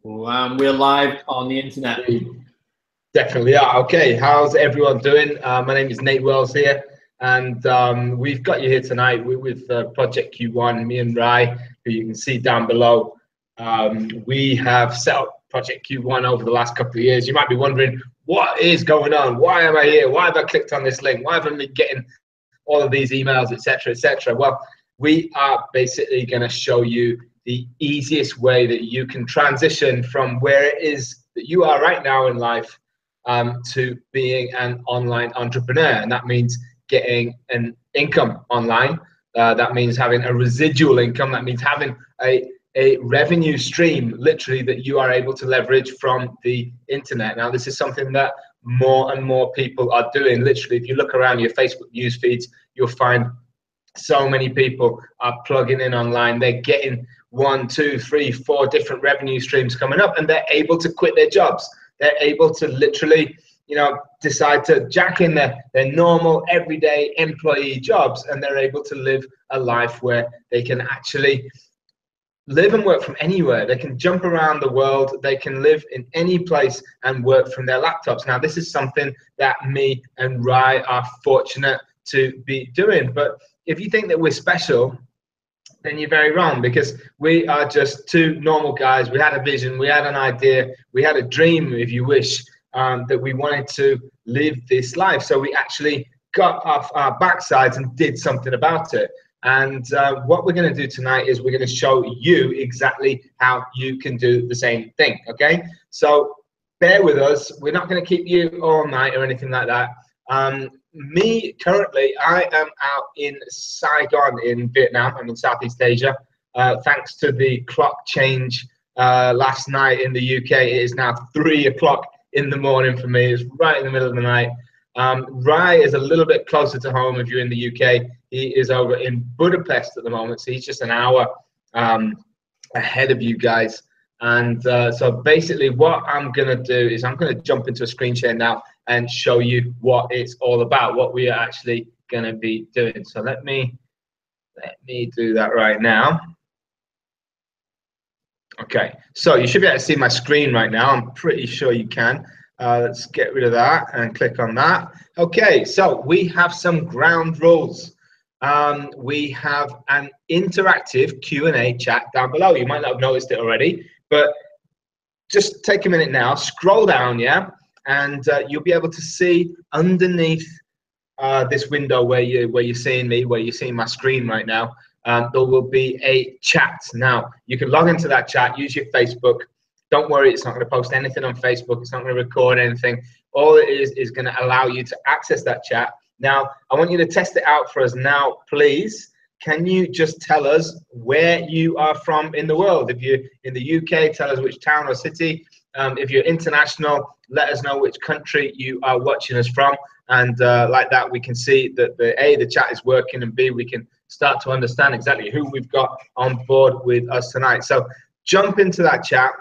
We're live on the internet. We definitely are. Okay, how's everyone doing? My name is Nate Wells here, and we've got you here tonight. We're with Project Q1, me and Rai, who you can see down below. We have set up Project Q1 over the last couple of years. You might be wondering, what is going on? Why am I here? Why have I clicked on this link? Why have I been getting all of these emails, etc., etc.? Well, we are basically going to show you the easiest way that you can transition from where it is that you are right now in life to being an online entrepreneur. And that means getting an income online. That means having a residual income. That means having a revenue stream, literally, that you are able to leverage from the internet. Now, this is something that more and more people are doing. Literally, if you look around your Facebook news feeds, you'll find so many people are plugging in online. They're getting 1, 2, 3, 4 different revenue streams coming up, and they're able to quit their jobs. They're able to literally, decide to jack in their normal everyday employee jobs, and they're able to live a life where they can actually live and work from anywhere. They can jump around the world. They can live in any place and work from their laptops. Now, this is something that me and Rai are fortunate to be doing. But if you think that we're special, then you're very wrong, because we are just two normal guys. We had a vision, we had an idea, we had a dream, if you wish, that we wanted to live this life. So we actually got off our backsides and did something about it. And what we're going to do tonight is we're going to show you exactly how you can do the same thing, okay? So bear with us. We're not going to keep you all night or anything like that. Me, currently, I am out in Saigon in Vietnam. I'm in Southeast Asia. Thanks to the clock change last night in the UK, it is now 3 o'clock in the morning for me. It's right in the middle of the night. Rai is a little bit closer to home if you're in the UK. He is over in Budapest at the moment, so he's just an hour ahead of you guys. And so basically what I'm going to do is I'm going to jump into a screen share now and show you what it's all about, what we are actually going to be doing. So let me do that right now. Okay, so you should be able to see my screen right now. I'm pretty sure you can. Let's get rid of that and click on that. Okay, so we have some ground rules. We have an interactive Q&A chat down below. You might not have noticed it already, but just take a minute now, scroll down, yeah, and you'll be able to see underneath this window where you're seeing me, where you're seeing my screen right now. There will be a chat. Now, you can log into that chat, use your Facebook. Don't worry, it's not going to post anything on Facebook. It's not going to record anything. All it is going to allow you to access that chat. Now, I want you to test it out for us now, please. Can you just tell us where you are from in the world? If you're in the UK, tell us which town or city. If you're international, let us know which country you are watching us from. And like that, we can see that the chat is working, and B, we can start to understand exactly who we've got on board with us tonight. So jump into that chat.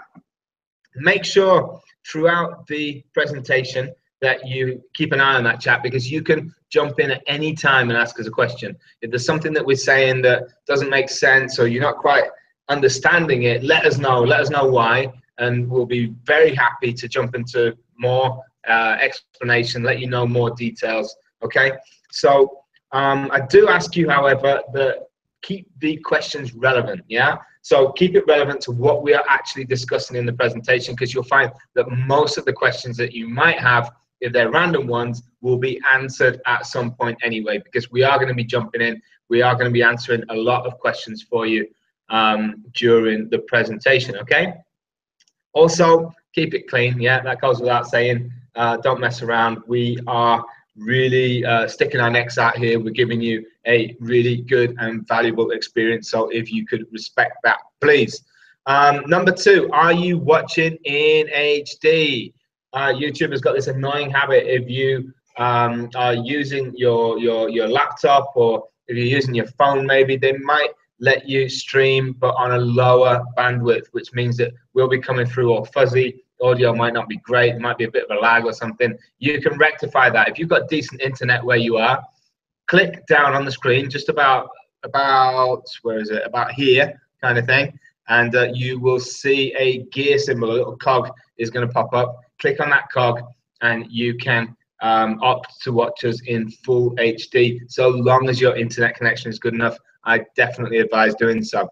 Make sure throughout the presentation that you keep an eye on that chat, because you can jump in at any time and ask us a question. If there's something that we're saying that doesn't make sense, or you're not quite understanding it, let us know why, and we'll be very happy to jump into more explanation, let you know more details, okay? So I do ask you, however, that keep the questions relevant, yeah? So keep it relevant to what we are actually discussing in the presentation, because you'll find that most of the questions that you might have, if they're random ones, will be answered at some point anyway, because we are going to be jumping in. We are going to be answering a lot of questions for you during the presentation, okay? Also, keep it clean, yeah, that goes without saying. Don't mess around. We are really sticking our necks out here. We're giving you a really good and valuable experience, so if you could respect that, please. Number 2, are you watching in HD? YouTube has got this annoying habit. If you are using your laptop, or if you're using your phone, maybe they might let you stream but on a lower bandwidth, which means that we'll be coming through all fuzzy. Audio might not be great. It might be a bit of a lag or something. You can rectify that. If you've got decent internet where you are, click down on the screen, just about where is it? About here, kind of thing, and you will see a gear symbol, a little cog is going to pop up. Click on that cog and you can opt to watch us in full HD, so long as your internet connection is good enough. I definitely advise doing so.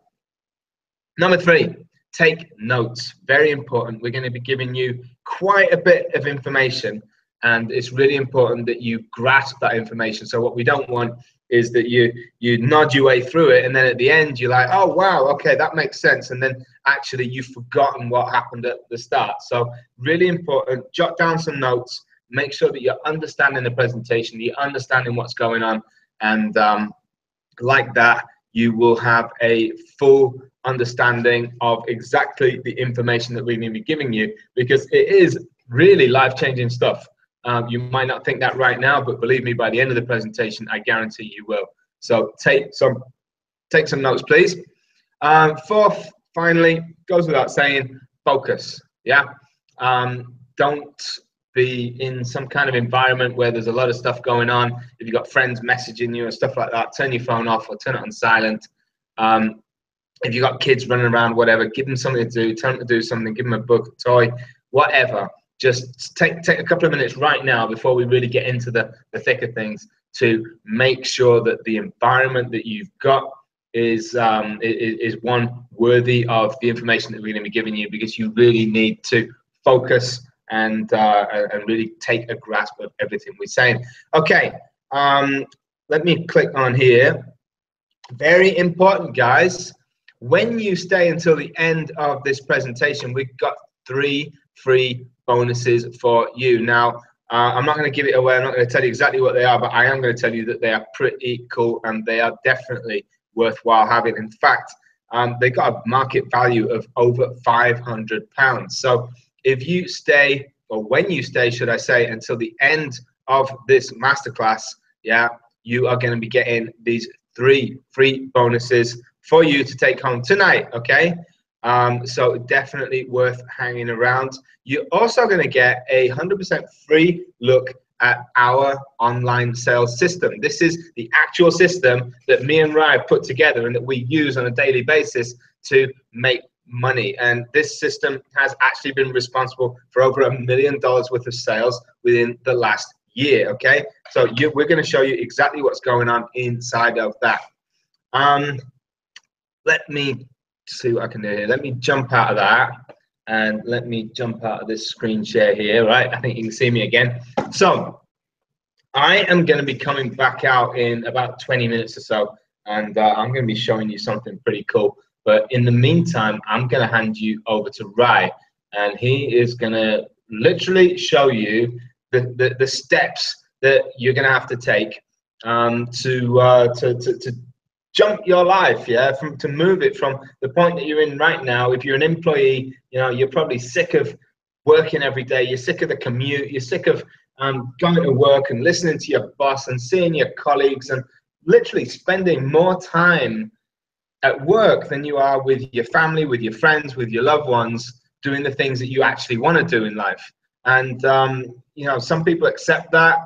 Number 3, take notes. Very important. We're going to be giving you quite a bit of information, and it's really important that you grasp that information. So what we don't want is that you nod your way through it, and then at the end you're like, oh wow, okay, that makes sense, and then actually you've forgotten what happened at the start. So really important, jot down some notes, make sure that you're understanding the presentation, you're understanding what's going on, and like that you will have a full understanding of exactly the information that we're going to be giving you, because it is really life-changing stuff. You might not think that right now, but believe me, by the end of the presentation, I guarantee you will. So take some notes, please. 4th, finally, goes without saying, focus. Yeah, don't be in some kind of environment where there's a lot of stuff going on. If you've got friends messaging you and stuff like that, turn your phone off or turn it on silent. If you've got kids running around, whatever, give them something to do, tell them to do something, give them a book, a toy, whatever. Just take a couple of minutes right now before we really get into the thick of things to make sure that the environment that you've got is one worthy of the information that we're going to be giving you, because you really need to focus and really take a grasp of everything we're saying. Okay, let me click on here. Very important, guys. When you stay until the end of this presentation, we've got 3 free bonuses for you. Now, I'm not going to give it away. I'm not going to tell you exactly what they are, but I am going to tell you that they are pretty cool and they are definitely worthwhile having. In fact, they got a market value of over £500. So if you stay, or when you stay, should I say, until the end of this masterclass, yeah, you are going to be getting these 3 free bonuses for you to take home tonight, okay? So definitely worth hanging around. You're also going to get a 100% free look at our online sales system. This is the actual system that me and Rai put together and that we use on a daily basis to make money. And this system has actually been responsible for over $1 million worth of sales within the last year, okay? So we're going to show you exactly what's going on inside of that. Let me see what I can do here. Let me jump out of that and let me jump out of this screen share here, right? I think you can see me again. So I am going to be coming back out in about 20 minutes or so, and I'm going to be showing you something pretty cool. But in the meantime, I'm going to hand you over to Rai, and he is going to literally show you the steps that you're going to have to take to jump your life, yeah, to move it from the point that you're in right now. If you're an employee, you know, you're probably sick of working every day, you're sick of the commute, you're sick of going to work and listening to your boss and seeing your colleagues and literally spending more time at work than you are with your family, with your friends, with your loved ones, doing the things that you actually want to do in life. And you know, some people accept that.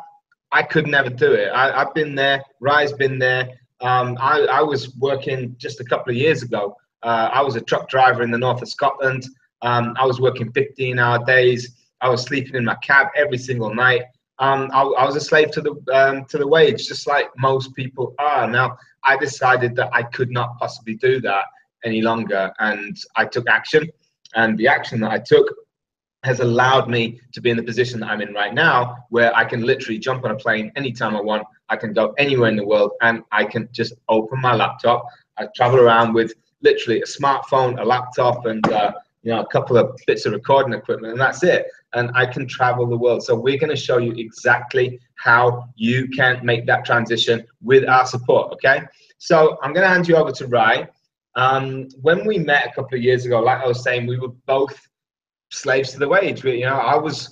I could never do it. I've been there. Rai's been there. I was working just a couple of years ago. I was a truck driver in the north of Scotland. I was working 15-hour days. I was sleeping in my cab every single night. I was a slave to the wage, just like most people are. Now, I decided that I could not possibly do that any longer, and I took action. And the action that I took has allowed me to be in the position that I'm in right now, where I can literally jump on a plane anytime I want. I can go anywhere in the world, and I can just open my laptop. I travel around with literally a smartphone, a laptop, and you know, a couple of bits of recording equipment, and that's it. And I can travel the world. So we're going to show you exactly how you can make that transition with our support. Okay. So I'm going to hand you over to Rai. When we met a couple of years ago, like I was saying, we were both slaves to the wage. You know, I was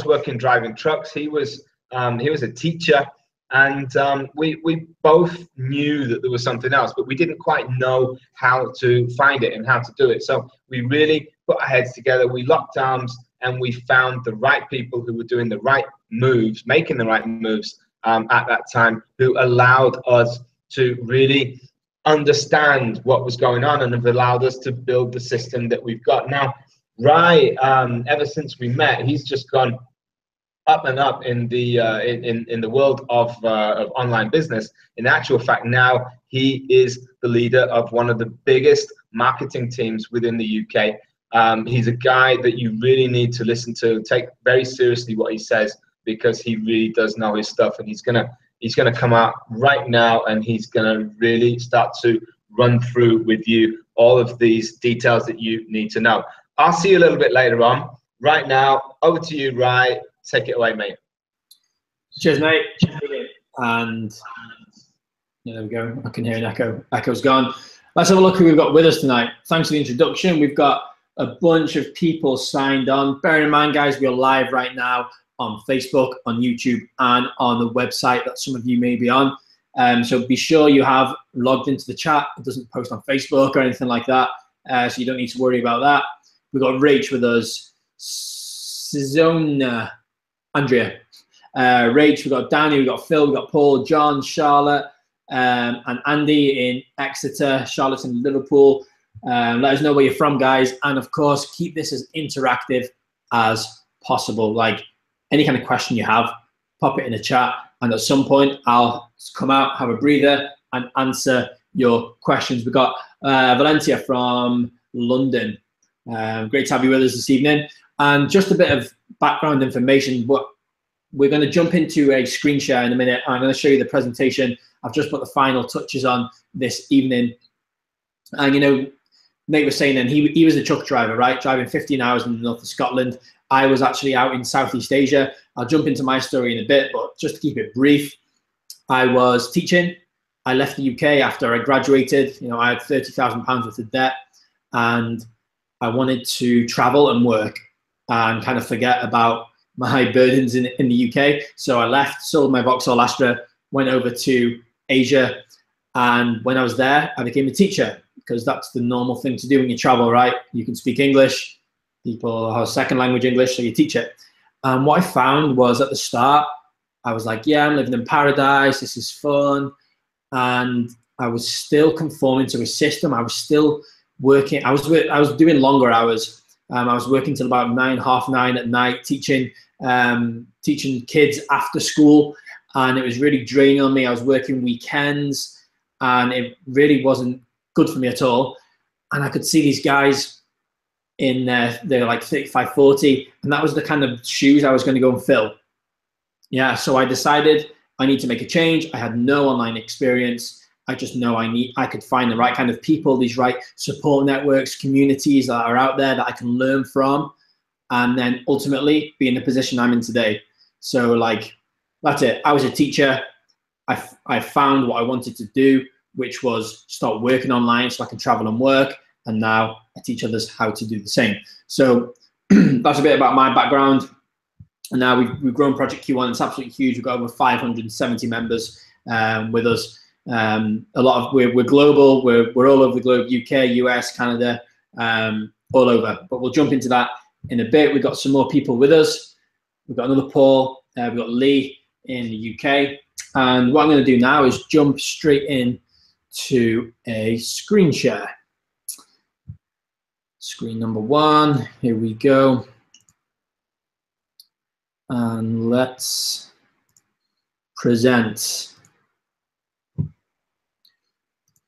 working driving trucks. He was a teacher, and we both knew that there was something else, but we didn't quite know how to find it and how to do it. So we really put our heads together. We locked arms, and we found the right people who were doing the right moves, making the right moves at that time, who allowed us to really understand what was going on and have allowed us to build the system that we've got now. Rai, ever since we met, he's just gone up and up in the world of online business. In actual fact, now he is the leader of one of the biggest marketing teams within the UK. He's a guy that you really need to listen to, take very seriously what he says, because he really does know his stuff, and he's gonna come out right now, and he's gonna really start to run through with you all of these details that you need to know. I'll see you a little bit later on. Right now, over to you, Rai. Take it away, mate. Cheers, mate. And there we go. I can hear an echo. Echo's gone. Let's have a look who we've got with us tonight. Thanks for the introduction. We've got a bunch of people signed on. Bear in mind, guys, we're live right now on Facebook, on YouTube, and on the website that some of you may be on. So be sure you have logged into the chat. It doesn't post on Facebook or anything like that, so you don't need to worry about that. We've got Rach with us, Sizona, Andrea, Rach, we've got Danny, we've got Phil, we've got Paul, John, Charlotte, and Andy in Exeter, Charlotte's in Liverpool. Let us know where you're from, guys, and of course keep this as interactive as possible. Like, any kind of question you have, pop it in the chat, and at some point I'll come out, have a breather, and answer your questions. We've got Valentia from London. Great to have you with us this evening. And just a bit of background information, but we're going to jump into a screen share in a minute. I'm going to show you the presentation. I've just put the final touches on this evening. And you know, Nate was saying then he was a truck driver, right? Driving 15 hours in the north of Scotland. I was actually out in Southeast Asia. I'll jump into my story in a bit, but just to keep it brief, I was teaching. I left the UK after I graduated. You know, I had £30,000 worth of debt, and I wanted to travel and work and kind of forget about my burdens in the UK. So I left, sold my Vauxhall Astra, went over to Asia, and when I was there, I became a teacher, because that's the normal thing to do when you travel, right? You can speak English, people have second language English, so you teach it. And what I found was, at the start, I was like, yeah, I'm living in paradise, this is fun. And I was still conforming to a system. I was still working, I was doing longer hours. I was working till about 9, half 9 at night, teaching kids after school, and it was really draining on me. I was working weekends, and it really wasn't good for me at all. And I could see these guys in they're like 35, 40, and that was the kind of shoes I was going to go and fill. Yeah, so I decided I need to make a change. I had no online experience. I just know I could find the right kind of people, these right support networks, communities that are out there that I can learn from, and then ultimately be in the position I'm in today. So like, that's it. I was a teacher. I found what I wanted to do, which was start working online so I can travel and work. And now I teach others how to do the same. So that's a bit about my background. And now we've grown Project Q1. It's absolutely huge. We've got over 570 members with us. A lot of we're global. We're all over the globe: UK, US, Canada, all over. But we'll jump into that in a bit. We've got some more people with us. We've got another Paul. We've got Lee in the UK. And what I'm going to do now is jump straight in to a screen share. Screen number 1. Here we go. And let's present.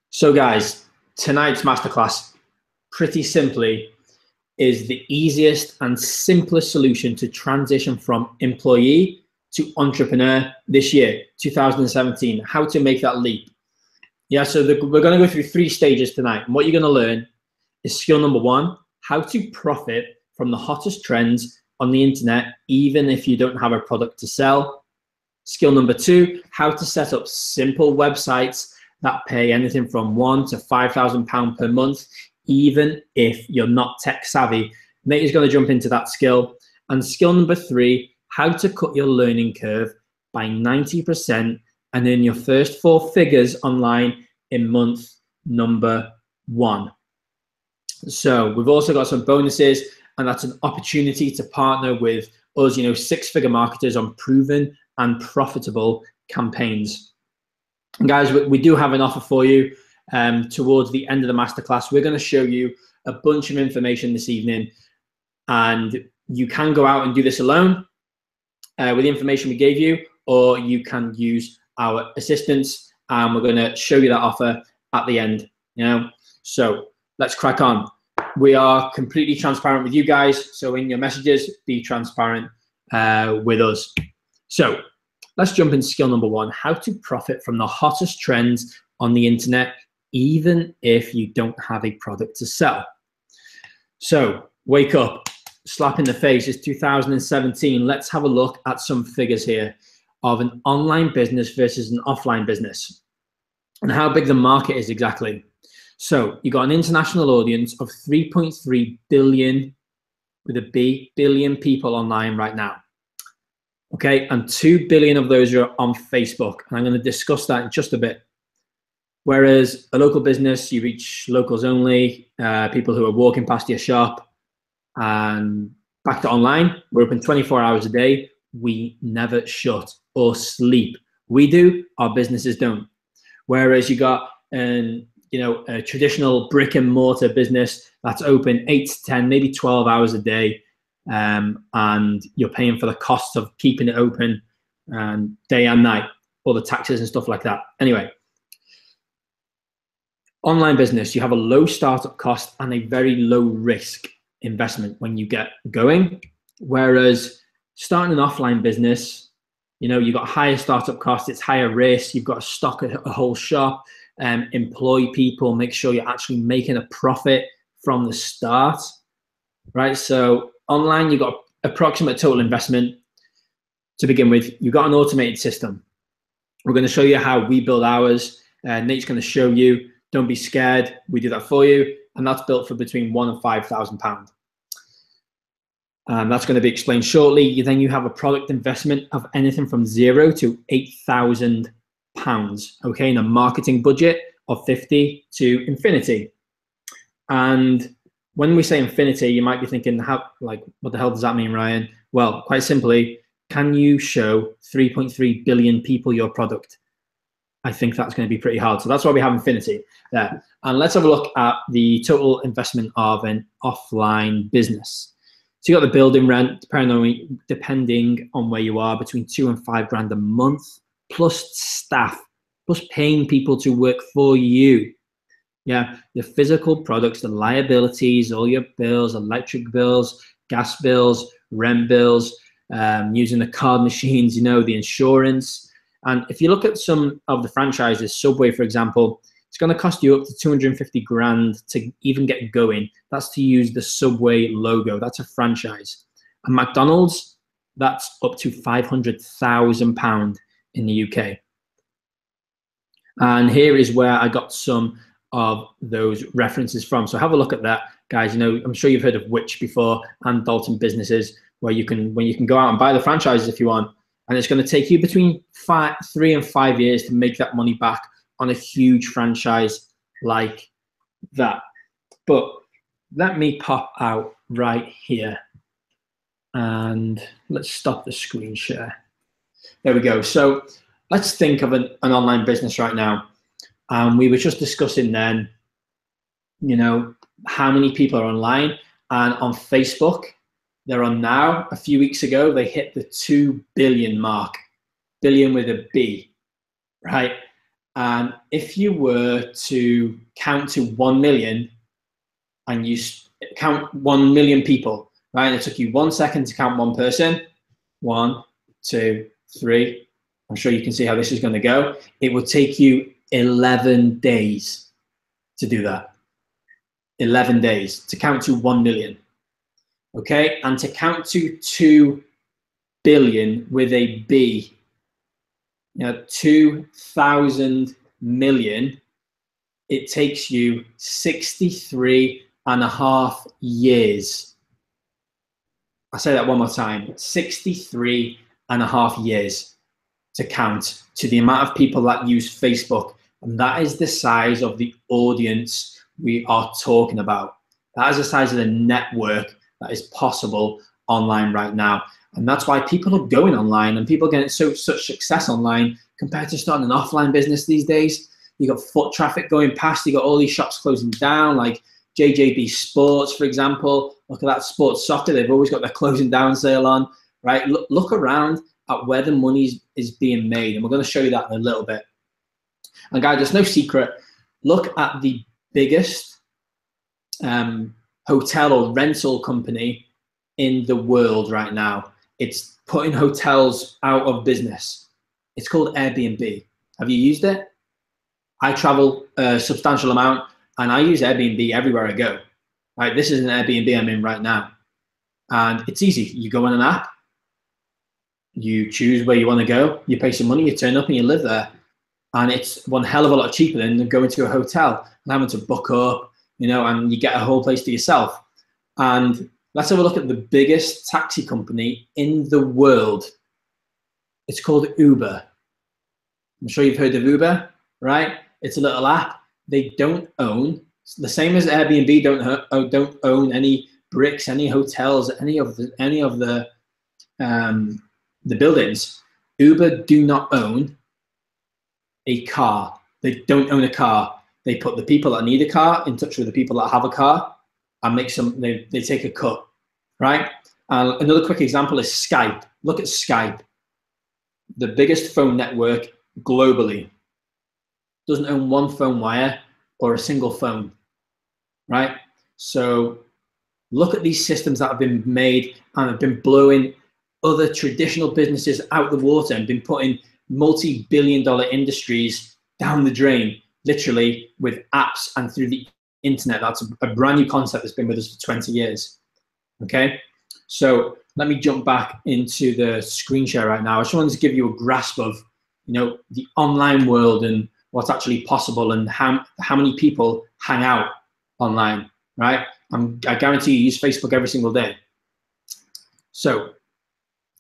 So guys, tonight's masterclass, pretty simply, is the easiest and simplest solution to transition from employee to entrepreneur this year, 2017, how to make that leap. Yeah, so we're going to go through 3 stages tonight. And what you're going to learn is skill number 1, how to profit from the hottest trends on the internet, even if you don't have a product to sell. Skill number 2, how to set up simple websites that pay anything from £1,000 to £5,000 per month, even if you're not tech savvy. Nate is going to jump into that skill. And skill number 3, how to cut your learning curve by 90% and earn your first 4 figures online in month number 1. So we've also got some bonuses, and that's an opportunity to partner with us, 6-figure marketers on proven and profitable campaigns. And guys, we do have an offer for you. towards the end of the masterclass. We're going to show you a bunch of information this evening, and you can go out and do this alone with the information we gave you, or you can use our assistance, and we're going to show you that offer at the end. So let's crack on. We are completely transparent with you guys, so in your messages, be transparent with us. So let's jump into skill number 1, how to profit from the hottest trends on the internet, even if you don't have a product to sell. So wake up, slap in the face, it's 2017. Let's have a look at some figures here of an online business versus an offline business and how big the market is exactly. So you got an international audience of 3.3 billion, with a B, billion people online right now. Okay, and 2 billion of those are on Facebook. And I'm going to discuss that in just a bit. Whereas a local business, you reach locals only, people who are walking past your shop. And back to online, we're open 24 hours a day. We never shut or sleep. We do, our businesses don't. Whereas you got a traditional brick and mortar business that's open 8 to 10, maybe 12 hours a day, and you're paying for the costs of keeping it open day and night, all the taxes and stuff like that. Anyway, online business, you have a low startup cost and a very low risk investment when you get going. Whereas starting an offline business, you've got higher startup costs, it's higher risk, you've got to stock a whole shop, employ people, make sure you're actually making a profit from the start, right? So online, you've got approximate total investment to begin with. You've got an automated system. We're going to show you how we build ours. Nate's going to show you. Don't be scared. We do that for you. And that's built for between £1,000 and £5,000. That's going to be explained shortly. Then you have a product investment of anything from £0 to £8,000. Okay, and a marketing budget of 50 to infinity. And when we say infinity, you might be thinking, what the hell does that mean, Ryan? Well, quite simply, can you show 3.3 billion people your product? I think that's going to be pretty hard. So that's why we have infinity there. And let's have a look at the total investment of an offline business. So you got the building rent, depending on where you are, between 2 and 5 grand a month, plus staff, plus paying people to work for you. Yeah, the physical products, the liabilities, all your bills, electric bills, gas bills, rent bills, using the card machines, the insurance. And if you look at some of the franchises, Subway, for example, it's going to cost you up to 250 grand to even get going. That's to use the Subway logo. That's a franchise. And McDonald's, that's up to £500,000 in the UK. And here is where I got some of those references from. So have a look at that, guys. I'm sure you've heard of Which before, and Dalton Businesses, where you can go out and buy the franchises if you want. And it's going to take you between 3 and 5 years to make that money back on a huge franchise like that. But let me pop out right here and let's stop the screen share. There we go. So let's think of an online business right now. We were just discussing then, how many people are online, and on Facebook, they're on now. A few weeks ago, they hit the 2 billion mark, billion with a B, right? And if you were to count to 1 million and you count 1 million people, right? And it took you 1 second to count one person, 1, 2, 3. I'm sure you can see how this is going to go. It will take you 11 days to do that. 11 days to count to 1 million. Okay, and to count to 2 billion with a B, 2,000 million, it takes you 63.5 years. I'll say that one more time, 63.5 years to count to the amount of people that use Facebook. And that is the size of the audience we are talking about. That is the size of the network that is possible online right now. And that's why people are going online and people are getting such success online compared to starting an offline business these days. You got foot traffic going past. You got all these shops closing down, like JJB Sports, for example. Look at that, Sports Soccer. They've always got their closing down sale on, right? Look around at where the money is being made, and we're going to show you that in a little bit. And guys, there's no secret. Look at the biggest hotel or rental company in the world right now. It's putting hotels out of business. It's called Airbnb. Have you used it? I travel a substantial amount, and I use Airbnb everywhere I go. Right, this is an Airbnb I'm in right now, and it's easy. You go on an app, you choose where you want to go, you pay some money, you turn up, and you live there. And it's one hell of a lot cheaper than going to a hotel and having to book up, you know, and you get a whole place to yourself. And let's have a look at the biggest taxi company in the world. It's called Uber. I'm sure you've heard of Uber, right? It's a little app. They don't own, the same as Airbnb don't own any bricks, any hotels, any of the buildings. Uber do not own a car. They don't own a car. They put the people that need a car in touch with the people that have a car and make some, they take a cut, right? Another quick example is Skype. Look at Skype, the biggest phone network globally. Doesn't own one phone wire or a single phone, right? So look at these systems that have been made and have been blowing other traditional businesses out the water and been putting multi-billion-dollar industries down the drain, literally, with apps and through the internet. That's a brand new concept that's been with us for 20 years. Okay, so let me jump back into the screen share right now. I just wanted to give you a grasp of, you know, the online world and what's actually possible and how many people hang out online, right? I guarantee you use Facebook every single day. So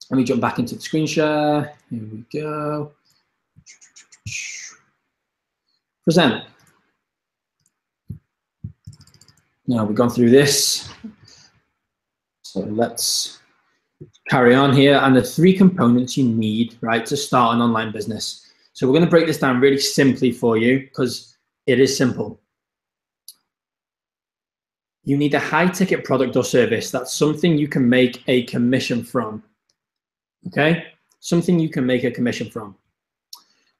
let me jump back into the screen share. Here we go. Present. Now we've gone through this. So let's carry on here. And the three components you need, right, to start an online business. So we're going to break this down really simply for you because it is simple. You need a high ticket product or service. That's something you can make a commission from. Okay, something you can make a commission from.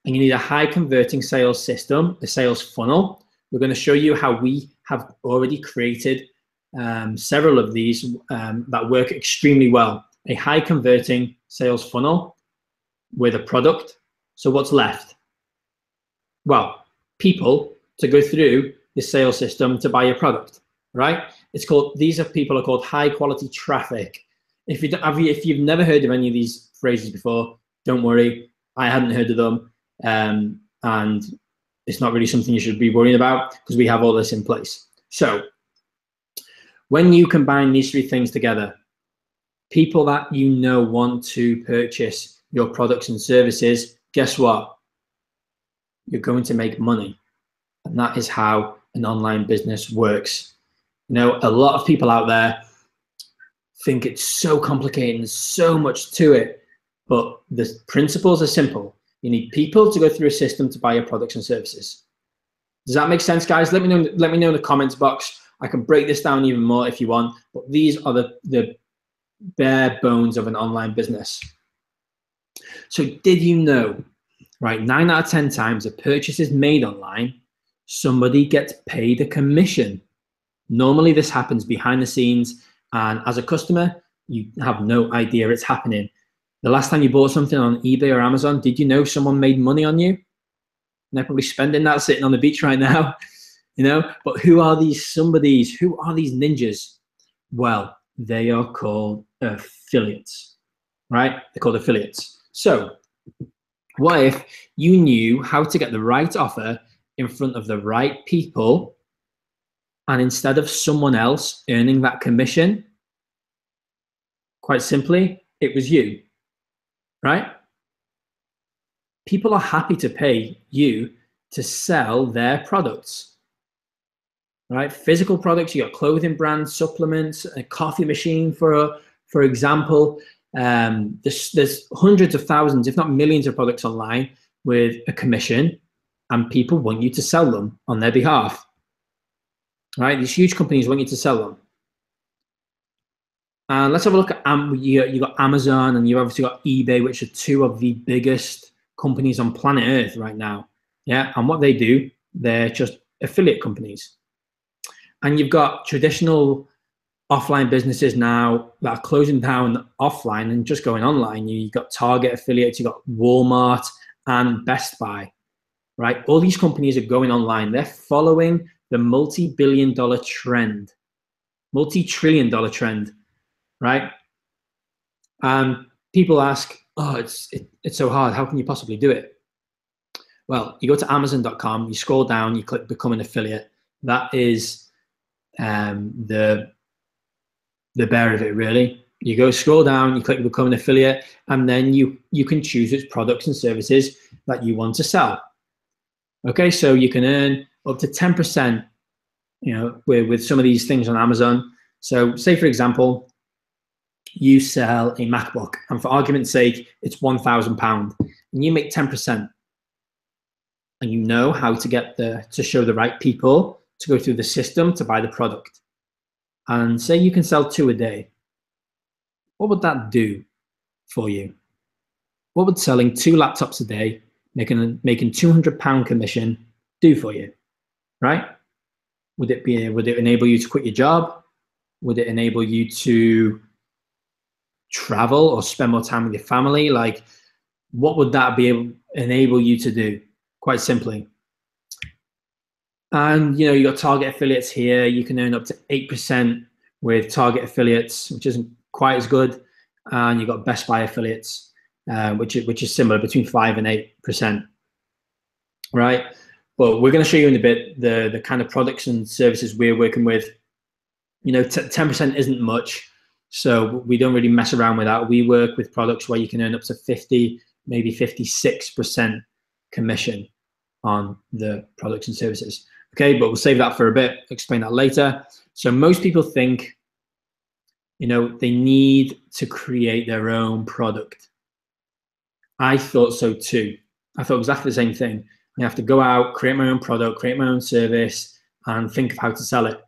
And you need a high converting sales system, a sales funnel. We're going to show you how we have already created several of these that work extremely well. A high converting sales funnel with a product. So what's left? Well, people to go through the sales system to buy your product, right? These people are called high quality traffic. If you've never heard of any of these phrases before, don't worry. I hadn't heard of them, and it's not really something you should be worrying about because we have all this in place. So when you combine these three things together, people that you know want to purchase your products and services, guess what? You're going to make money. And that is how an online business works. You know, a lot of people out there think it's so complicated and so much to it, but the principles are simple. You need people to go through a system to buy your products and services. Does that make sense, guys? Let me know in the comments box. I can break this down even more if you want, but these are the bare bones of an online business. So did you know, right, 9 out of 10 times a purchase is made online, somebody gets paid a commission. Normally this happens behind the scenes, and as a customer, you have no idea it's happening. The last time you bought something on eBay or Amazon, did you know someone made money on you? And they're probably spending that sitting on the beach right now, you know? But who are these somebodies? Who are these ninjas? Well, they are called affiliates, right? They're called affiliates. So what if you knew how to get the right offer in front of the right people, and instead of someone else earning that commission, quite simply, it was you, right? People are happy to pay you to sell their products, right? Physical products, you got clothing brands, supplements, a coffee machine, for example. There's hundreds of thousands, if not millions of products online with a commission. and people want you to sell them on their behalf. Right? These huge companies want you to sell them. And let's have a look at, you got Amazon and you've obviously got eBay, which are two of the biggest companies on planet Earth right now. Yeah, and what they do, they're just affiliate companies. And you've got traditional offline businesses now that are closing down offline and just going online. You've got Target affiliates, you've got Walmart and Best Buy, right? All these companies are going online. They're following the multi-billion-dollar trend, multi-trillion-dollar trend, right? People ask, oh, it's so hard. How can you possibly do it? Well, you go to Amazon.com, you scroll down, you click Become an Affiliate. That is the bear of it, really. You go scroll down, you click Become an Affiliate, and then you can choose which products and services that you want to sell. Okay, so you can earn up to 10%, you know, with some of these things on Amazon. So say, for example, you sell a MacBook, and for argument's sake, it's £1,000, and you make 10%. And you know how to get to show the right people to go through the system to buy the product. And say you can sell 2 a day. What would that do for you? What would selling 2 laptops a day, making £200 commission do for you, right? Would it enable you to quit your job? Would it enable you to travel or spend more time with your family? Like, what would that enable you to do? Quite simply. And you know, you got Target affiliates here. You can earn up to 8% with Target affiliates, which isn't quite as good. And you got Best Buy affiliates, which is similar, between 5 and 8%. Right? But we're going to show you in a bit the kind of products and services we're working with. You know, 10% isn't much, so we don't really mess around with that. We work with products where you can earn up to 50, maybe 56% commission on the products and services. Okay, but we'll save that for a bit, explain that later. So most people think, you know, they need to create their own product. I thought so too. I thought exactly the same thing. I have to go out, create my own product, create my own service, and think of how to sell it.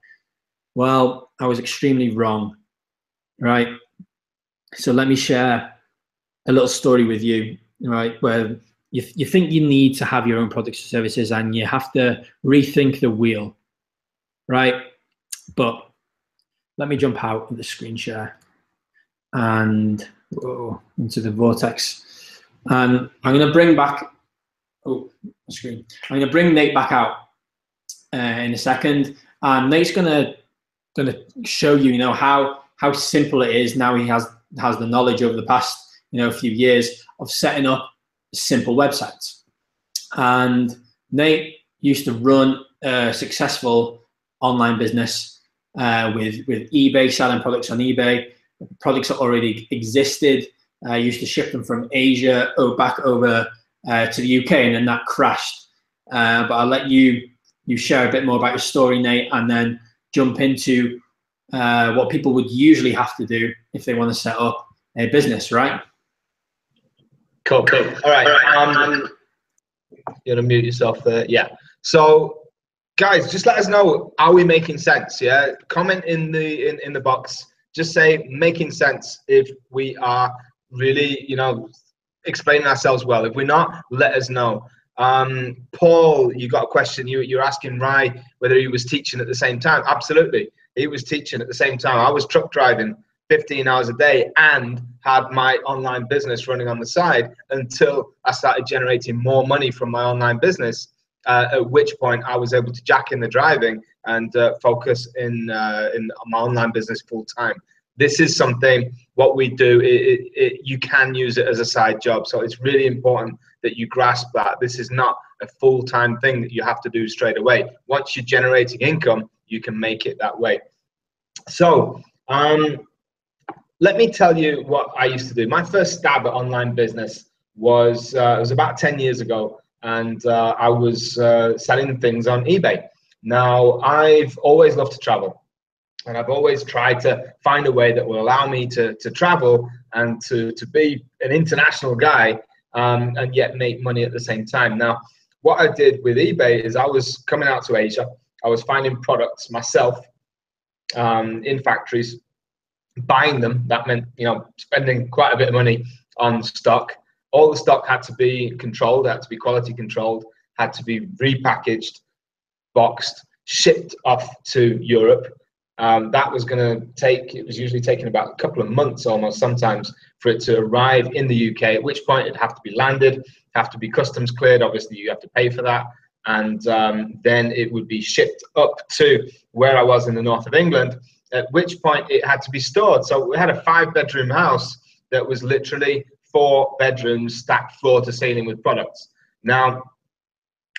Well, I was extremely wrong, right? So let me share a little story with you, right, where you think you need to have your own products and services and you have to rethink the wheel, right? But let me jump out of the screen share and into the vortex. And I'm going to bring back, the screen. I'm going to bring Nate back out in a second. And Nate's going to show you, you know, how simple it is now. He has the knowledge over the past, you know, few years of setting up simple websites. And Nate used to run a successful online business with eBay, selling products on eBay, products that already existed. Used to ship them from Asia back over to the UK, and then that crashed. But I'll let you share a bit more about your story, Nate, and then jump into what people would usually have to do if they want to set up a business, right? Cool. All right. You're gonna mute yourself there. Yeah. So, guys, just let us know, are we making sense? Yeah. Comment in the box. Just say making sense if we are really, you know, explaining ourselves well. If we're not, let us know. Paul, you got a question. You're asking Rai whether he was teaching at the same time. Absolutely, he was teaching at the same time. I was truck driving 15 hours a day and had my online business running on the side until I started generating more money from my online business, at which point I was able to jack in the driving and focus in my online business full time. This is something, what we do, you can use it as a side job. So it's really important that you grasp that. This is not a full-time thing that you have to do straight away. Once you're generating income, you can make it that way. So, let me tell you what I used to do. My first stab at online business was it was about 10 years ago, and I was selling things on eBay. Now, I've always loved to travel, and I've always tried to find a way that will allow me to travel and to be an international guy, and yet make money at the same time. Now, what I did with eBay is I was coming out to Asia. I was finding products myself in factories, buying them. That meant, you know, spending quite a bit of money on stock. All the stock had to be controlled, had to be quality controlled, had to be repackaged, boxed, shipped off to Europe. That was going to take, it was usually taking about a couple of months almost sometimes for it to arrive in the UK, at which point it'd have to be landed, have to be customs cleared. Obviously, you have to pay for that. And then it would be shipped up to where I was in the north of England, at which point it had to be stored. So we had a 5-bedroom house that was literally 4 bedrooms stacked floor to ceiling with products. Now,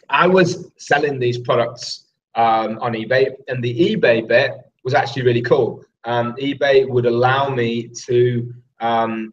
I was selling these products on eBay, and the eBay bit was actually really cool. eBay would allow me to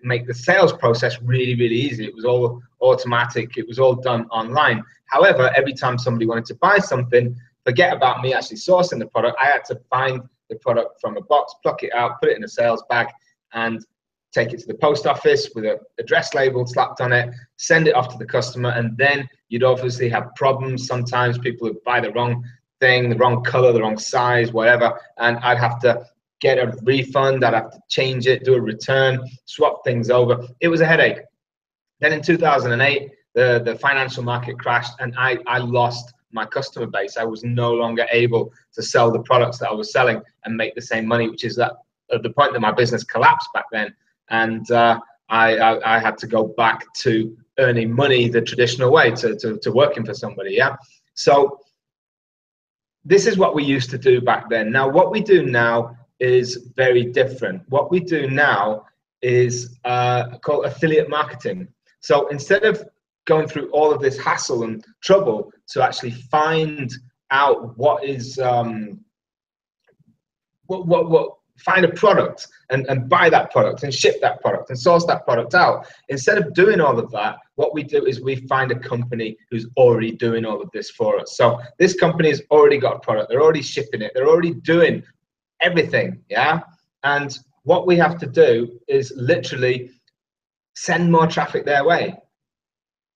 make the sales process really, really easy. It was all automatic. It was all done online. However, every time somebody wanted to buy something, forget about me actually sourcing the product. I had to find the product from a box, pluck it out, put it in a sales bag, and take it to the post office with an address label slapped on it, send it off to the customer, and then you'd obviously have problems. Sometimes people would buy the wrong thing, the wrong color, the wrong size, whatever, and I'd have to get a refund, I'd have to change it, do a return, swap things over. It was a headache. Then in 2008, the financial market crashed, and I lost my customer base. I was no longer able to sell the products that I was selling and make the same money, which is that at the point that my business collapsed back then. And I had to go back to earning money the traditional way, to working for somebody. Yeah. So this is what we used to do back then. Now, what we do now is very different. What we do now is called affiliate marketing. So instead of going through all of this hassle and trouble to actually find out what is find a product and buy that product and ship that product and source that product out, instead of doing all of that, what we do is we find a company who's already doing all of this for us. So this company has already got a product, they're already shipping it, they're already doing everything. Yeah. And what we have to do is literally send more traffic their way.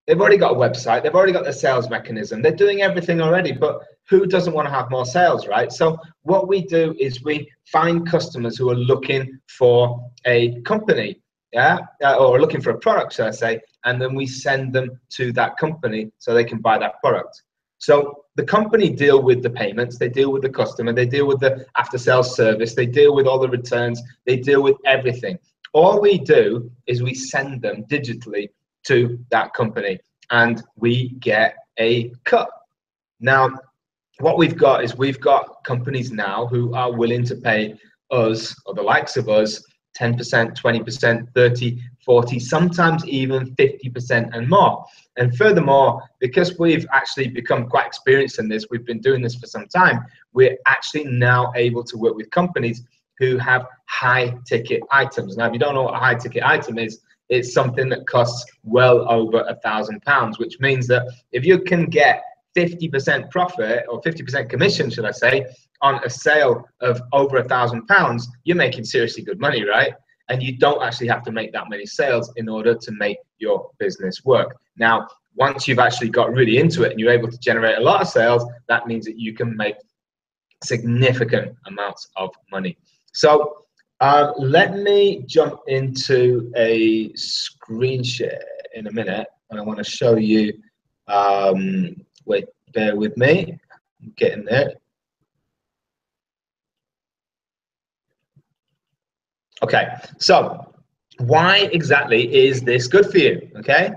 They've already got a website, they've already got their sales mechanism, they're doing everything already, but who doesn't want to have more sales, right? So what we do is we find customers who are looking for a company, yeah, or looking for a product, should I say, and then we send them to that company so they can buy that product. So the company deal with the payments, they deal with the customer, they deal with the after sales service, they deal with all the returns, they deal with everything. All we do is we send them digitally to that company and we get a cut. Now, what we've got is we've got companies now who are willing to pay us, or the likes of us, 10%, 20%, 30, 40, sometimes even 50% and more. And furthermore, because we've actually become quite experienced in this, we've been doing this for some time, we're actually now able to work with companies who have high ticket items. Now, if you don't know what a high ticket item is, it's something that costs well over £1,000, which means that if you can get 50% profit or 50% commission, should I say, on a sale of over £1,000, you're making seriously good money, right? And you don't actually have to make that many sales in order to make your business work. Now, once you've actually got really into it and you're able to generate a lot of sales, that means that you can make significant amounts of money. So let me jump into a screen share in a minute, and I want to show you. Wait, bear with me. I'm getting there. Okay, so why exactly is this good for you? Okay,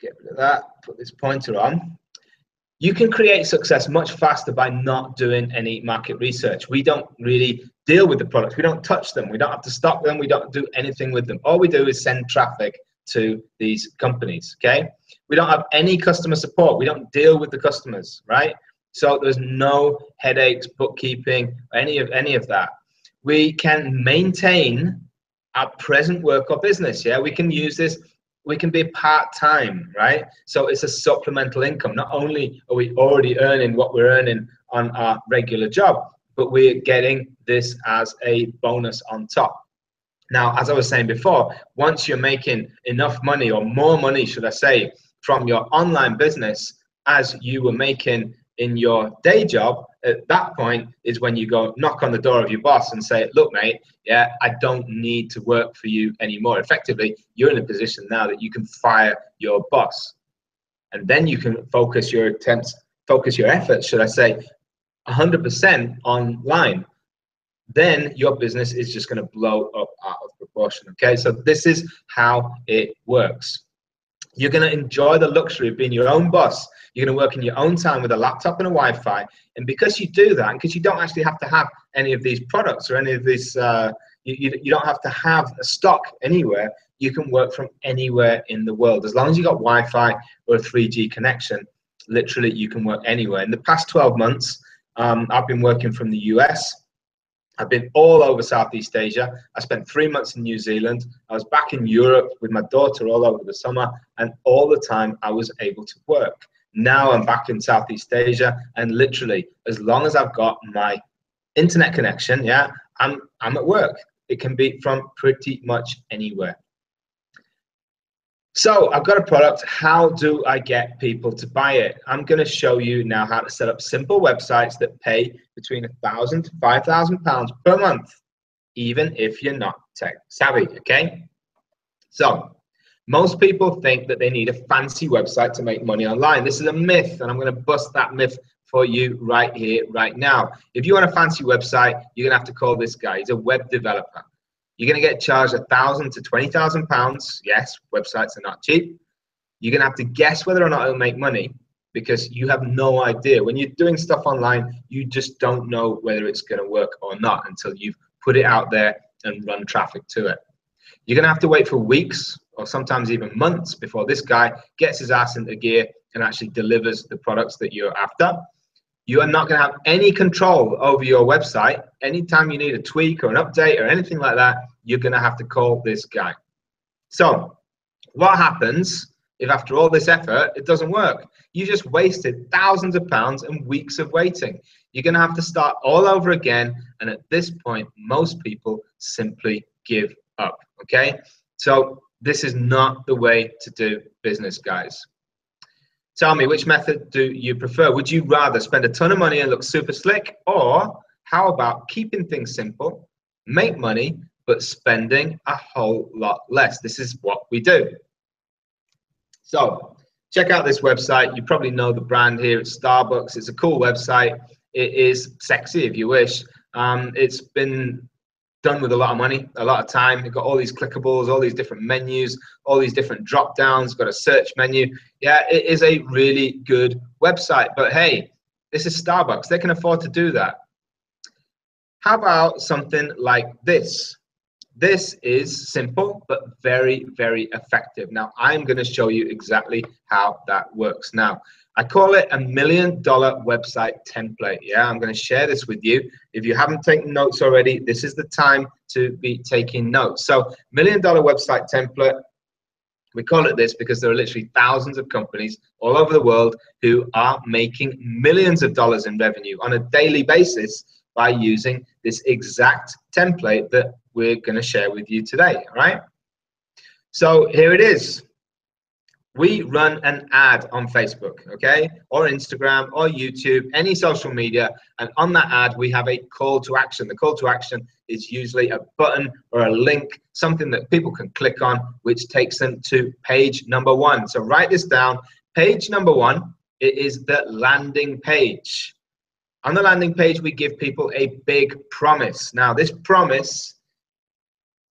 get rid of that. Put this pointer on. You can create success much faster by not doing any market research. We don't really deal with the products. We don't touch them. We don't have to stock them. We don't do anything with them. All we do is send traffic to these companies, okay? We don't have any customer support. We don't deal with the customers, right? So there's no headaches, bookkeeping, any of that. We can maintain our present work or business, yeah? We can use this. We can be part-time, right? So it's a supplemental income. Not only are we already earning what we're earning on our regular job, but we're getting this as a bonus on top. Now, as I was saying before, once you're making enough money, or more money, should I say, from your online business as you were making in your day job, at that point is when you go knock on the door of your boss and say, look, mate, yeah, I don't need to work for you anymore. Effectively, you're in a position now that you can fire your boss. And then you can focus your efforts, should I say, 100% online. Then your business is just going to blow up out of proportion. Okay, so this is how it works. You're going to enjoy the luxury of being your own boss. You're going to work in your own time with a laptop and a Wi-Fi. And because you do that, and because you don't actually have to have any of these products or any of these, you don't have to have a stock anywhere. You can work from anywhere in the world. As long as you've got Wi-Fi or a 3G connection, literally you can work anywhere. In the past 12 months, I've been working from the US. I've been all over Southeast Asia. I spent 3 months in New Zealand. I was back in Europe with my daughter all over the summer, and all the time I was able to work. Now I'm back in Southeast Asia, and literally, as long as I've got my internet connection, yeah, I'm at work. It can be from pretty much anywhere. So I've got a product. How do I get people to buy it? I'm going to show you now how to set up simple websites that pay between £1,000 to £5,000 per month, even if you're not tech savvy, okay? So most people think that they need a fancy website to make money online. This is a myth, and I'm going to bust that myth for you right here, right now. If you want a fancy website, you're going to have to call this guy. He's a web developer. You're going to get charged £1,000 to £20,000. Yes, websites are not cheap. You're going to have to guess whether or not it'll make money because you have no idea. When you're doing stuff online, you just don't know whether it's going to work or not until you've put it out there and run traffic to it. You're going to have to wait for weeks or sometimes even months before this guy gets his ass into gear and actually delivers the products that you're after. You are not going to have any control over your website. Anytime you need a tweak or an update or anything like that, you're going to have to call this guy. So what happens if after all this effort, it doesn't work? You just wasted thousands of pounds and weeks of waiting. You're going to have to start all over again. And at this point, most people simply give up. Okay? So this is not the way to do business, guys. Tell me, which method do you prefer? Would you rather spend a ton of money and look super slick? Or how about keeping things simple, make money, but spending a whole lot less? This is what we do. So check out this website. You probably know the brand here. It's Starbucks. It's a cool website. It is sexy if you wish. It's been done with a lot of money, a lot of time. You've got all these clickables, all these different menus, all these different drop downs, got a search menu. Yeah, it is a really good website, but hey, this is Starbucks. They can afford to do that. How about something like this? This is simple, but very, very effective. Now, I'm going to show you exactly how that works. Now, I call it $1 million website template. Yeah, I'm going to share this with you. If you haven't taken notes already, this is the time to be taking notes. So $1 million website template, we call it this because there are literally thousands of companies all over the world who are making millions of dollars in revenue on a daily basis by using this exact template that we're going to share with you today. All right. So here it is. We run an ad on Facebook, okay, or Instagram or YouTube, any social media, and on that ad we have a call to action. The call to action is usually a button or a link, something that people can click on, which takes them to page number 1. So write this down. Page number 1, it is the landing page. On the landing page, we give people a big promise. Now, this promise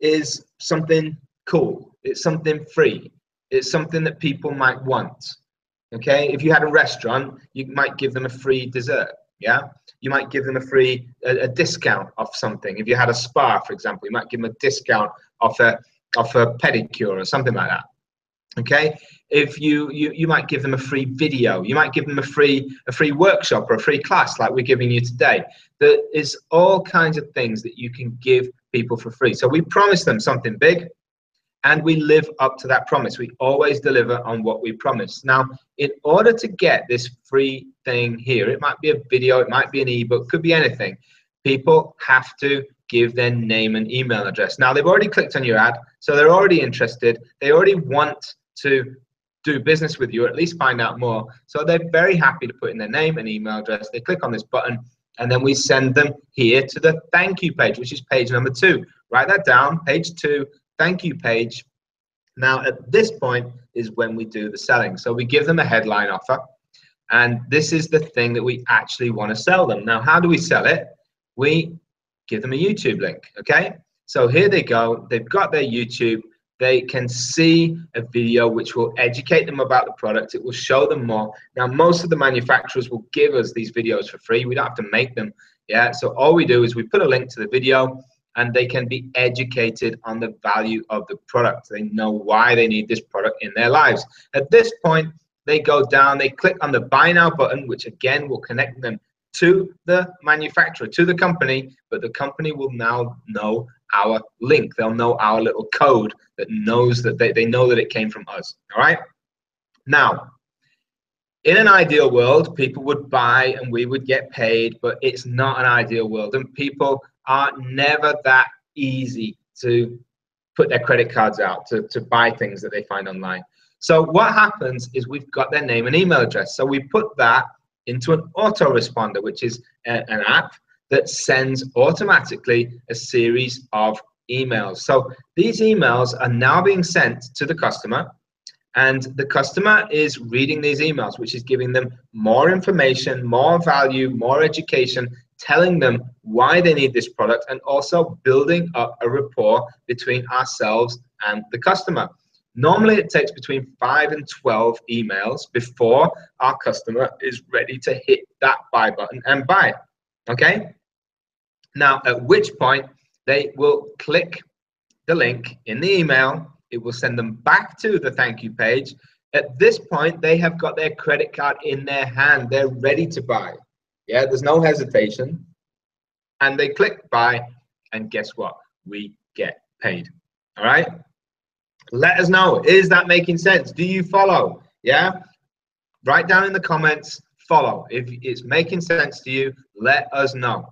is something cool. It's something free. It's something that people might want. Okay, if you had a restaurant, you might give them a free dessert. Yeah, you might give them a discount off something. If you had a spa, for example, you might give them a discount off a pedicure or something like that. Okay, if you might give them a free video. You might give them a free workshop or a free class like we're giving you today. There is all kinds of things that you can give people for free. So we promise them something big, and we live up to that promise. We always deliver on what we promise. Now, in order to get this free thing here, it might be a video, it might be an ebook, could be anything. People have to give their name and email address. Now, they've already clicked on your ad, so they're already interested. They already want to do business with you, or at least find out more. So they're very happy to put in their name and email address. They click on this button, and then we send them here to the thank you page, which is page number 2. Write that down, page 2, thank you page. Now, at this point is when we do the selling. So we give them a headline offer, and this is the thing that we actually want to sell them. Now, how do we sell it? We give them a YouTube link, okay? So here they go. They've got their YouTube. They can see a video which will educate them about the product. It will show them more. Now, most of the manufacturers will give us these videos for free. We don't have to make them, yeah? So all we do is we put a link to the video, and they can be educated on the value of the product. They know why they need this product in their lives. At this point, they go down, they click on the Buy Now button, which again will connect them to the manufacturer, to the company, but the company will now know our link. They'll know our little code that knows that they know that it came from us, all right? Now, in an ideal world, people would buy and we would get paid, but it's not an ideal world, and people are never that easy to put their credit cards out to buy things that they find online. So what happens is we've got their name and email address. So we put that into an autoresponder, which is an app that sends automatically a series of emails. So these emails are now being sent to the customer, and the customer is reading these emails, which is giving them more information, more value, more education, telling them why they need this product, and also building up a rapport between ourselves and the customer. Normally, it takes between 5 and 12 emails before our customer is ready to hit that buy button and buy, okay? Now, at which point they will click the link in the email. It will send them back to the thank you page. At this point, they have got their credit card in their hand. They're ready to buy. Yeah, there's no hesitation. And they click buy, and guess what? We get paid, all right? Let us know, is that making sense? Do you follow? Yeah, write down in the comments, follow. If it's making sense to you, let us know.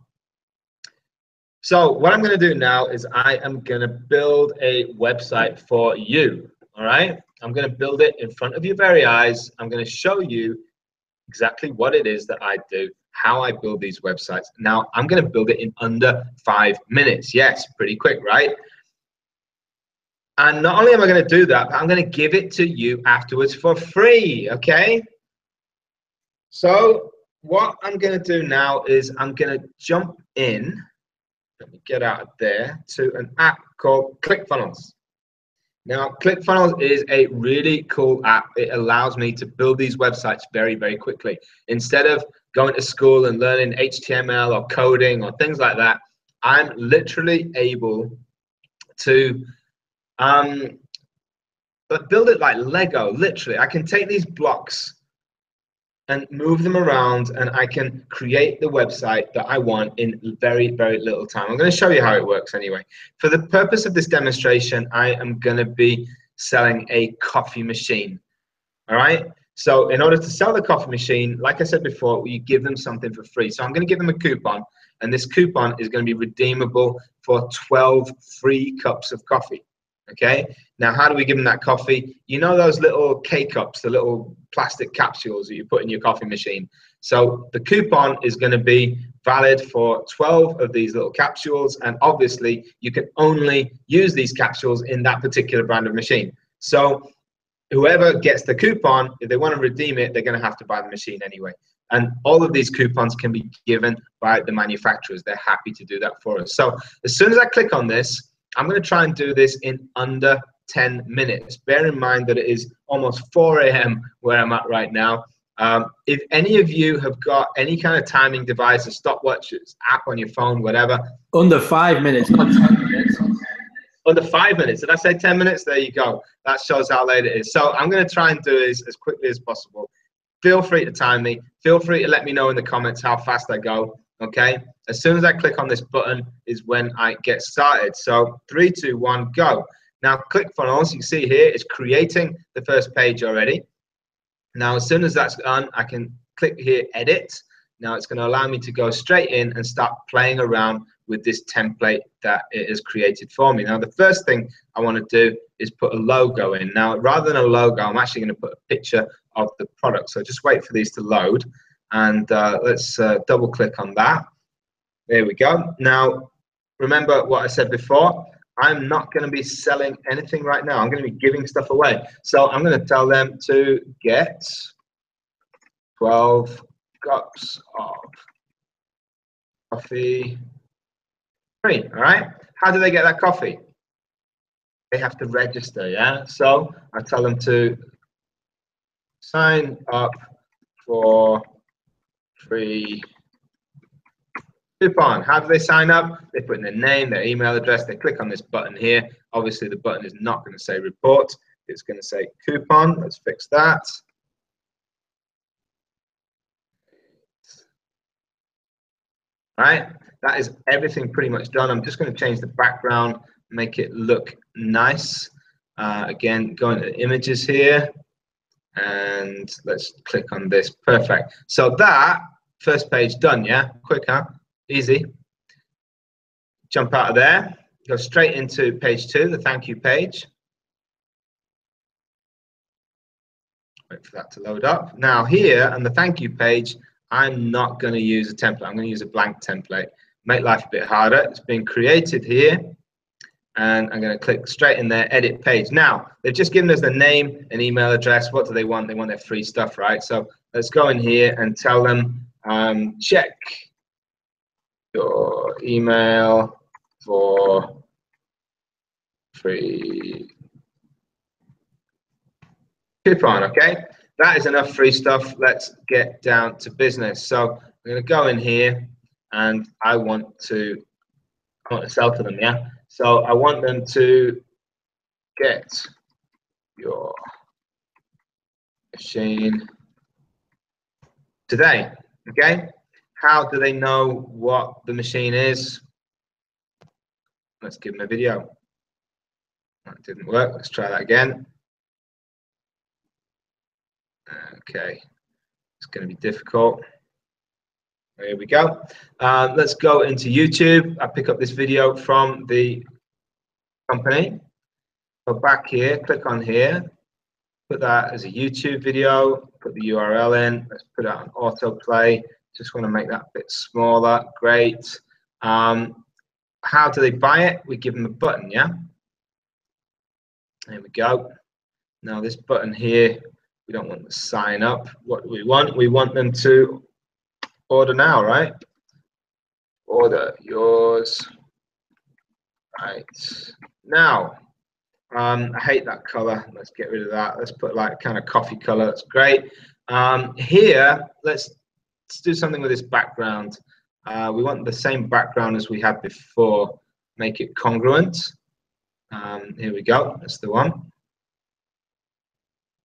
So what I'm going to do now is I am going to build a website for you, all right? I'm going to build it in front of your very eyes. I'm going to show you exactly what it is that I do, how I build these websites. Now, I'm going to build it in under 5 minutes. Yes, pretty quick, right? And not only am I going to do that, but I'm going to give it to you afterwards for free, okay? So what I'm going to do now is I'm going to jump in, let me get out of there, to an app called ClickFunnels. Now, ClickFunnels is a really cool app. It allows me to build these websites very, very quickly. Instead of going to school and learning HTML or coding or things like that, I'm literally able to but build it like Lego, literally. I can take these blocks and move them around, and I can create the website that I want in very, very little time. I'm going to show you how it works anyway. For the purpose of this demonstration, I am going to be selling a coffee machine, all right? So in order to sell the coffee machine, like I said before, you give them something for free. So I'm going to give them a coupon, and this coupon is going to be redeemable for 12 free cups of coffee. Okay, now how do we give them that coffee? You know those little K-cups, the little plastic capsules that you put in your coffee machine? So the coupon is going to be valid for 12 of these little capsules, and obviously you can only use these capsules in that particular brand of machine. So whoever gets the coupon, if they want to redeem it, they're going to have to buy the machine anyway. And all of these coupons can be given by the manufacturers. They're happy to do that for us. So as soon as I click on this, I'm going to try and do this in under 10 minutes. Bear in mind that it is almost 4 a.m. where I'm at right now. If any of you have got any kind of timing device, a stopwatch, app on your phone, whatever. Under 5 minutes, not 10 minutes. Under 5 minutes. Did I say 10 minutes? There you go. That shows how late it is. So I'm going to try and do this as quickly as possible. Feel free to time me. Feel free to let me know in the comments how fast I go. Okay, as soon as I click on this button is when I get started. So 3, 2, 1, go. Now ClickFunnels, you see here, is creating the first page already. Now as soon as that's done, I can click here, edit. Now it's going to allow me to go straight in and start playing around with this template that it has created for me. Now the first thing I want to do is put a logo in. Now, rather than a logo, I'm actually going to put a picture of the product. So just wait for these to load, and let's double click on that. There we go. Now, remember what I said before. I'm not going to be selling anything right now. I'm going to be giving stuff away. So I'm going to tell them to get 12 cups of coffee free. All right. How do they get that coffee? They have to register. Yeah. So I tell them to sign up for free coupon. How do they sign up? They put in their name, their email address. They click on this button here. Obviously, the button is not going to say report. It's going to say coupon. Let's fix that. All right. That is everything pretty much done. I'm just going to change the background, make it look nice. Again, go into images here, and let's click on this. Perfect. So that first page done. Yeah. Quick, huh? Easy. Jump out of there, go straight into page 2, the thank you page. Wait for that to load up. Now here on the thank you page, I'm not going to use a template. I'm going to use a blank template. Make life a bit harder. It's been created here, and I'm going to click straight in there, edit page. Now, they've just given us the name and email address. What do they want? They want their free stuff, right? So let's go in here and tell them, check your email for free coupon. Okay, that is enough free stuff. Let's get down to business. So I'm going to go in here, and I want to sell to them. Yeah, so I want them to get your machine today. Okay, how do they know what the machine is? Let's give them a video. That didn't work. Let's try that again. Okay, it's going to be difficult. Here we go. Let's go into YouTube. I pick up this video from the company. Go back here, click on here, put that as a YouTube video, put the URL in. Let's put it on autoplay. Just want to make that a bit smaller. Great. How do they buy it? We give them a button, yeah? There we go. Now this button here, we don't want to sign up. What do we want? We want them to order now, right? Order yours right now. I hate that color. Let's get rid of that. Let's put like kind of coffee color. That's great. Here, let's do something with this background. We want the same background as we had before. Make it congruent. Here we go. That's the one.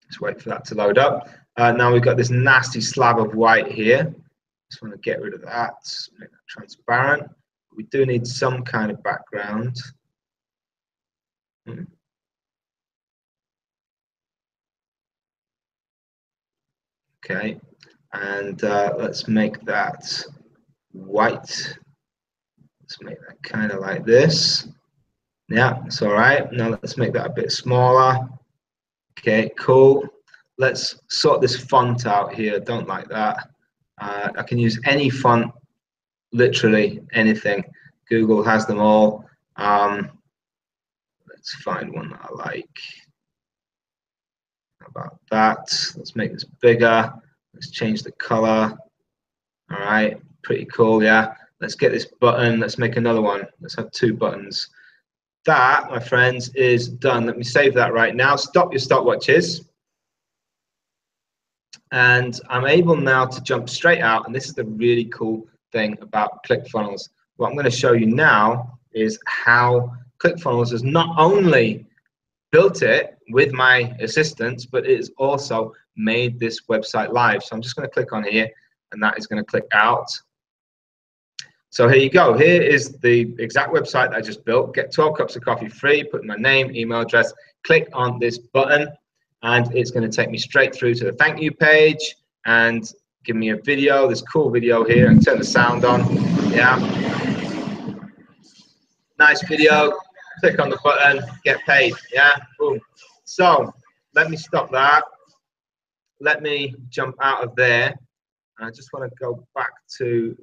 Just wait for that to load up. Now we've got this nasty slab of white here. Just want to get rid of that. Make that transparent. We do need some kind of background. Okay, and let's make that white. Let's make that kind of like this. Yeah, it's all right. Now let's make that a bit smaller. Okay, cool. Let's sort this font out here. Don't like that. I can use any font, literally anything. Google has them all. Let's find one that I like. How about that? Let's make this bigger. Let's change the color. All right, pretty cool, yeah. Let's get this button. Let's make another one. Let's have 2 buttons. That, my friends, is done. Let me save that right now. Stop your stopwatches. And I'm able now to jump straight out. And this is the really cool thing about ClickFunnels. What I'm going to show you now is how ClickFunnels has not only built it with my assistance, but it has also made this website live. So I'm just going to click on here, and that is going to click out. So here you go. Here is the exact website that I just built. Get 12 cups of coffee free. Put in my name, email address. Click on this button, and it's going to take me straight through to the thank you page and give me a video. This cool video here, and turn the sound on. Yeah. Nice video. Click on the button, get paid. Yeah, boom. So let me stop that. Let me jump out of there. I just want to go back to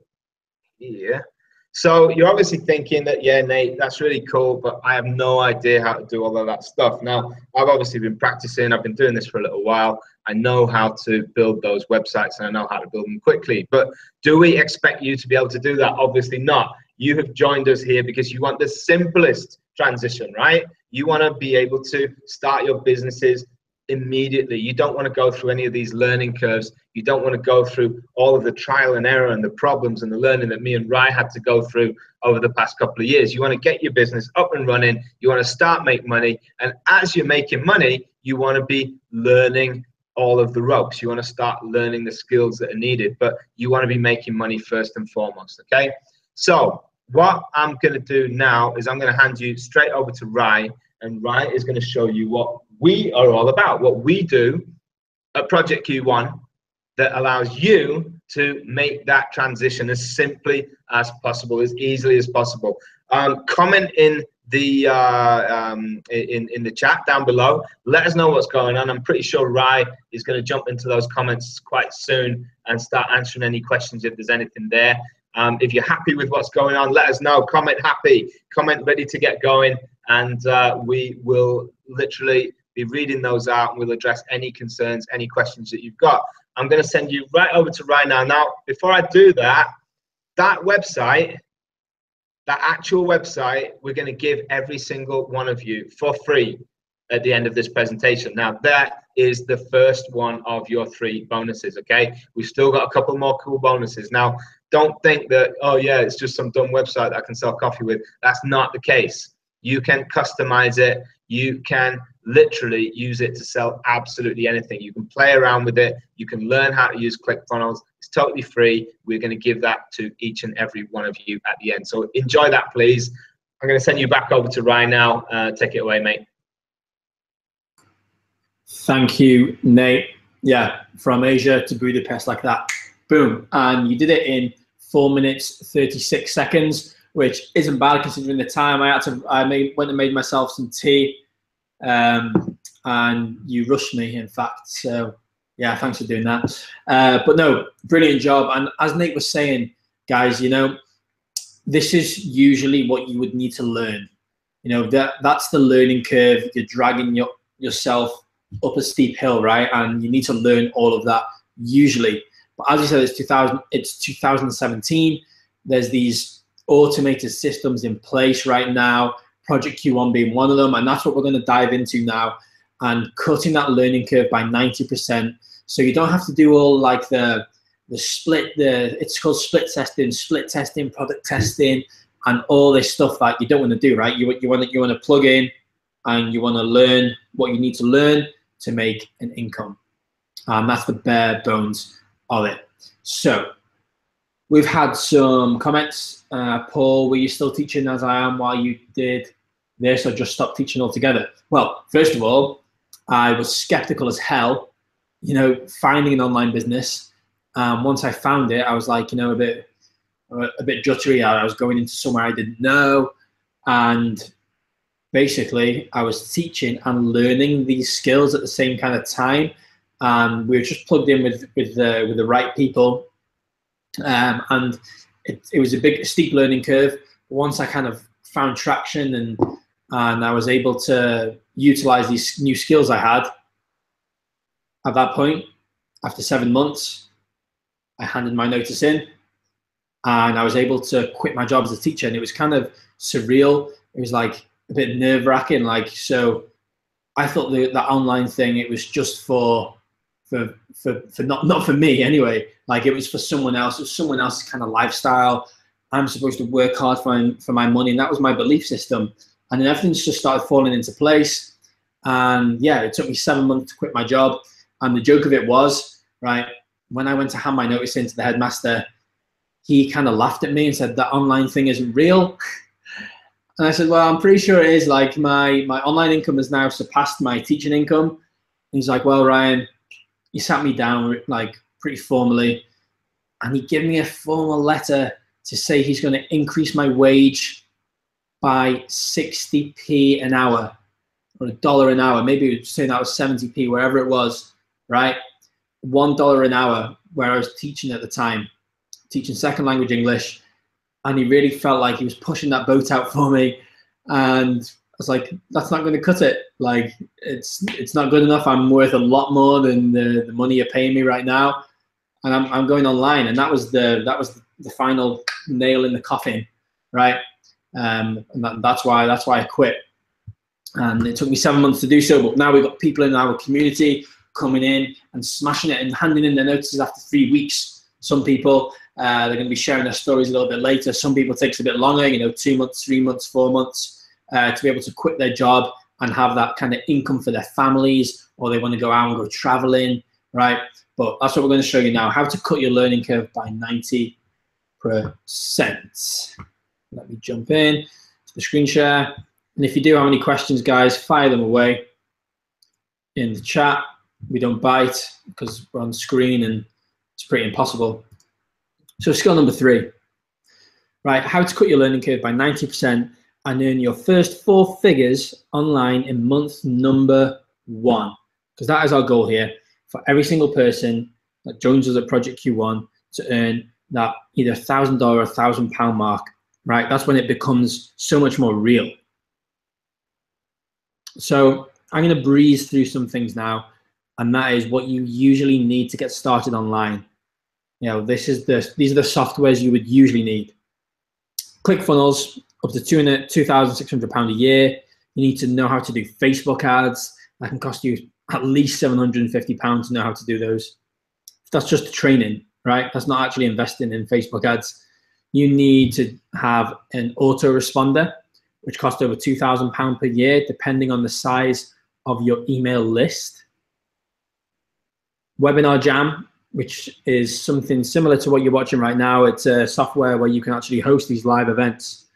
here. So you're obviously thinking that, yeah, Nate, that's really cool, but I have no idea how to do all of that stuff. Now, I've obviously been practicing. I've been doing this for a little while. I know how to build those websites, and I know how to build them quickly. But do we expect you to be able to do that? Obviously not. You have joined us here because you want the simplest transition, right? You want to be able to start your businesses immediately. You don't want to go through any of these learning curves. You don't want to go through all of the trial and error and the problems and the learning that me and Rai had to go through over the past couple of years. You want to get your business up and running. You want to start make money. And as you're making money, you want to be learning all of the ropes. You want to start learning the skills that are needed, but you want to be making money first and foremost, okay? So what I'm going to do now is I'm going to hand you straight over to Rai, and Rai is going to show you what we are all about, what we do at Project Q1 that allows you to make that transition as simply as possible, as easily as possible. Comment in the chat down below. Let us know what's going on. I'm pretty sure Rai is going to jump into those comments quite soon and start answering any questions if there's anything there. If you're happy with what's going on, let us know. Comment happy, comment ready to get going, and we will literally be reading those out, and we'll address any concerns, any questions that you've got. I'm going to send you right over to Rai now. Now, before I do that, that website, that actual website, we're going to give every single one of you for free at the end of this presentation. Now, that is the first one of your 3 bonuses, okay? We've still got a couple more cool bonuses. Now, don't think that, oh yeah, it's just some dumb website that I can sell coffee with. That's not the case. You can customize it. You can literally use it to sell absolutely anything. You can play around with it. You can learn how to use ClickFunnels. It's totally free. We're going to give that to each and every one of you at the end. So enjoy that, please. I'm going to send you back over to Ryan now. Take it away, mate. Thank you, Nate. Yeah, from Asia to Budapest like that. Boom. And you did it in 4 minutes, 36 seconds, which isn't bad considering the time. I went and made myself some tea, and you rushed me, in fact. So yeah, thanks for doing that. But no, brilliant job. And as Nate was saying, guys, you know, this is usually what you would need to learn. You know, that's the learning curve. You're dragging yourself up a steep hill, right? And you need to learn all of that usually. But as you said, it's 2017. There's these automated systems in place right now, Project Q1 being one of them, and that's what we're going to dive into now, and cutting that learning curve by 90%. So you don't have to do all like it's called split testing, product testing, and all this stuff that you don't want to do, right? You want to plug in and you want to learn what you need to learn to make an income. That's the bare bones of it. So we've had some comments. Paul, were you still teaching as I am while you did this, or just stopped teaching altogether? Well, first of all, I was skeptical as hell, you know, finding an online business. Once I found it, I was like, you know, a bit juddery. I was going into somewhere I didn't know, and basically I was teaching and learning these skills at the same kind of time. We were just plugged in with the right people, and it was a steep learning curve. Once I kind of found traction and I was able to utilize these new skills I had, at that point, after 7 months, I handed my notice in, and I was able to quit my job as a teacher. And it was kind of surreal. It was like a bit nerve-wracking. Like, so I thought that online thing, it was just for not for me anyway. Like, it was for someone else. It was someone else's kind of lifestyle. I'm supposed to work hard for my money, and that was my belief system. And then everything's just started falling into place. And yeah, it took me 7 months to quit my job. And the joke of it was, right, when I went to hand my notice in to the headmaster, he kind of laughed at me and said, that online thing isn't real. And I said, well, I'm pretty sure it is. Like, my online income has now surpassed my teaching income. And he's like, well, Ryan, he sat me down like pretty formally, and he gave me a formal letter to say he's going to increase my wage by 60p an hour, or $1 an hour. Maybe it was saying that was 70p, wherever it was, right? $1 an hour, where I was teaching at the time, teaching second language English. And he really felt like he was pushing that boat out for me. And I was like, that's not going to cut it. Like, it's not good enough. I'm worth a lot more than the money you're paying me right now. And I'm going online. And that was the final nail in the coffin, right? And that's why I quit. And it took me 7 months to do so. But now we've got people in our community coming in and smashing it and handing in their notices after 3 weeks. Some people, they're going to be sharing their stories a little bit later. Some people it takes a bit longer, 2 months, 3 months, 4 months, to be able to quit their job and have that kind of income for their families, or they want to go out and go traveling, right? But that's what we're going to show you now, how to cut your learning curve by 90%. Let me jump in to the screen share. And if you do have any questions, guys, fire them away in the chat. We don't bite because we're on screen and it's pretty impossible. So skill number 3, right? How to cut your learning curve by 90% and earn your first 4 figures online in month number 1. Because that is our goal here for every single person that joins us at Project Q1 to earn that either $1,000 or £1,000 mark, right? That's when it becomes so much more real. So I'm going to breeze through some things now, and that is what you usually need to get started online. These are the softwares you would usually need. ClickFunnels, up to £2,600 a year. You need to know how to do Facebook ads. That can cost you at least £750 to know how to do those. That's just training, right? That's not actually investing in Facebook ads. You need to have an autoresponder, which costs over £2,000 per year, depending on the size of your email list. Webinar Jam, which is something similar to what you're watching right now. It's a software where you can actually host these live events.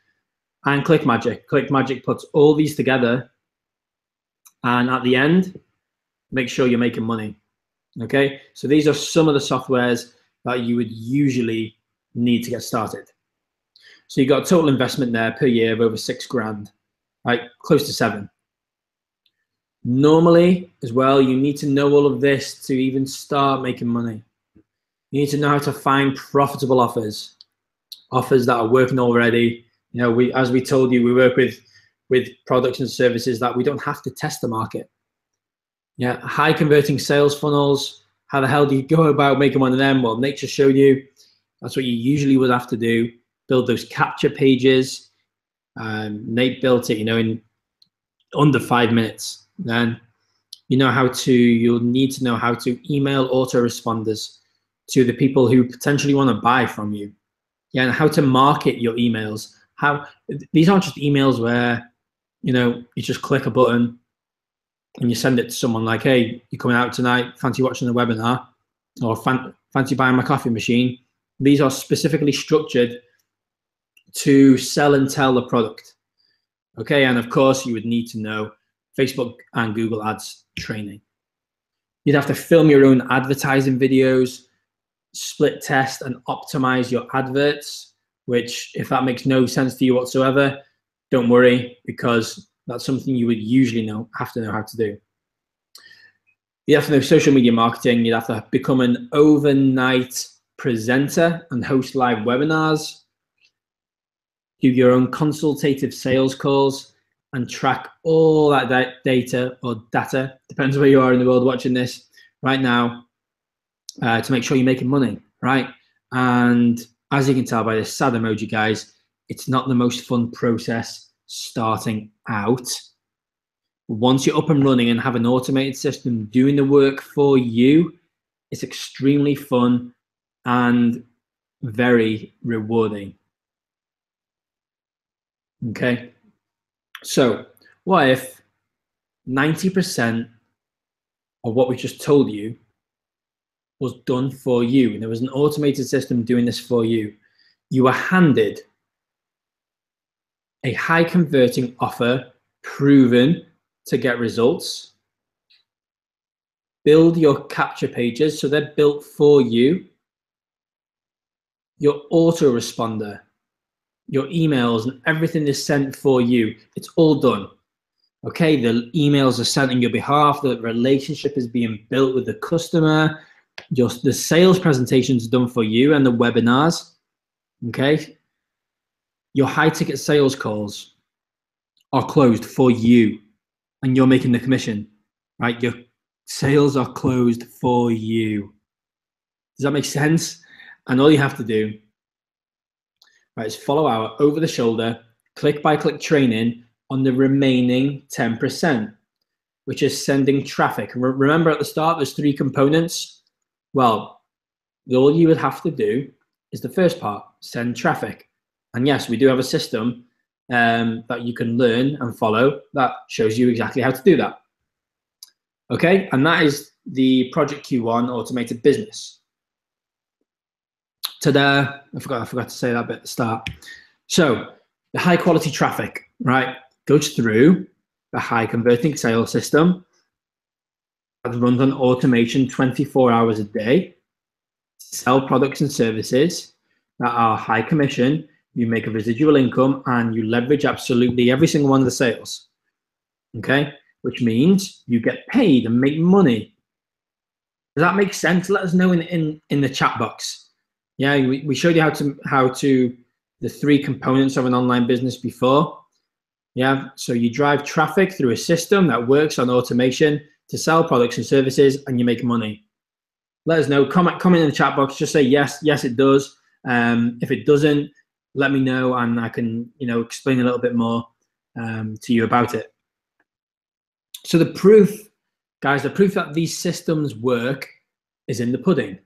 And ClickMagick. ClickMagick puts all these together, and at the end, make sure you're making money. Okay, so these are some of the softwares that you would usually need to get started. So you've got a total investment there per year of over £6,000, right? Close to 7. Normally, as well, you need to know all of this to even start making money. You need to know how to find profitable offers that are working already. As we told you, we work with products and services that we don't have to test the market. Yeah, high converting sales funnels. How the hell do you go about making one of them? Well, Nature showed you. That's what you usually would have to do. Build those capture pages. Nate built it, in under 5 minutes. Then you'll need to know how to email autoresponders to the people who potentially want to buy from you. Yeah, and how to market your emails. These aren't just emails where, you just click a button and you send it to someone like, hey, you're coming out tonight, fancy watching the webinar, or fancy buying my coffee machine. These are specifically structured to sell and tell the product. Okay, and of course you would need to know Facebook and Google Ads training. You'd have to film your own advertising videos, split test and optimize your adverts, which if that makes no sense to you whatsoever, don't worry, because that's something you would usually have to know how to do. You have to know social media marketing. You'd have to become an overnight presenter and host live webinars, do your own consultative sales calls, and track all that data, depends where you are in the world watching this right now, to make sure you're making money, right? And as you can tell by this sad emoji, guys, it's not the most fun process starting out. Once you're up and running and have an automated system doing the work for you, it's extremely fun and very rewarding. Okay, so what if 90% of what we just told you was done for you, and there was an automated system doing this for you? You were handed a high converting offer, proven to get results. Build your capture pages so they're built for you. Your autoresponder, your emails and everything is sent for you. It's all done. Okay, the emails are sent on your behalf, the relationship is being built with the customer, just the sales presentations done for you and the webinars. Okay, your high ticket sales calls are closed for you and you're making the commission, right? Your sales are closed for you. Does that make sense? And all you have to do, right, is follow our over the shoulder, click by click training on the remaining 10%, which is sending traffic. Remember at the start, there's 3 components. Well, all you would have to do is the first part, send traffic. And yes, we do have a system that you can learn and follow that shows you exactly how to do that. Okay, and that is the Project Q1 automated business. Ta-da! I forgot to say that bit at the start. So the high quality traffic, right, goes through the high converting sales system that runs on automation 24 hours a day, sell products and services that are high commission, you make a residual income, and you leverage absolutely every single one of the sales. Okay, which means you get paid and make money. Does that make sense? Let us know in the chat box. Yeah, we showed you how to the 3 components of an online business before. Yeah, so you drive traffic through a system that works on automation to sell products and services, and you make money. Let us know. Comment in the chat box. Just say yes, it does. If it doesn't, let me know, and I can explain a little bit more to you about it. So the proof, guys, the proof that these systems work is in the pudding.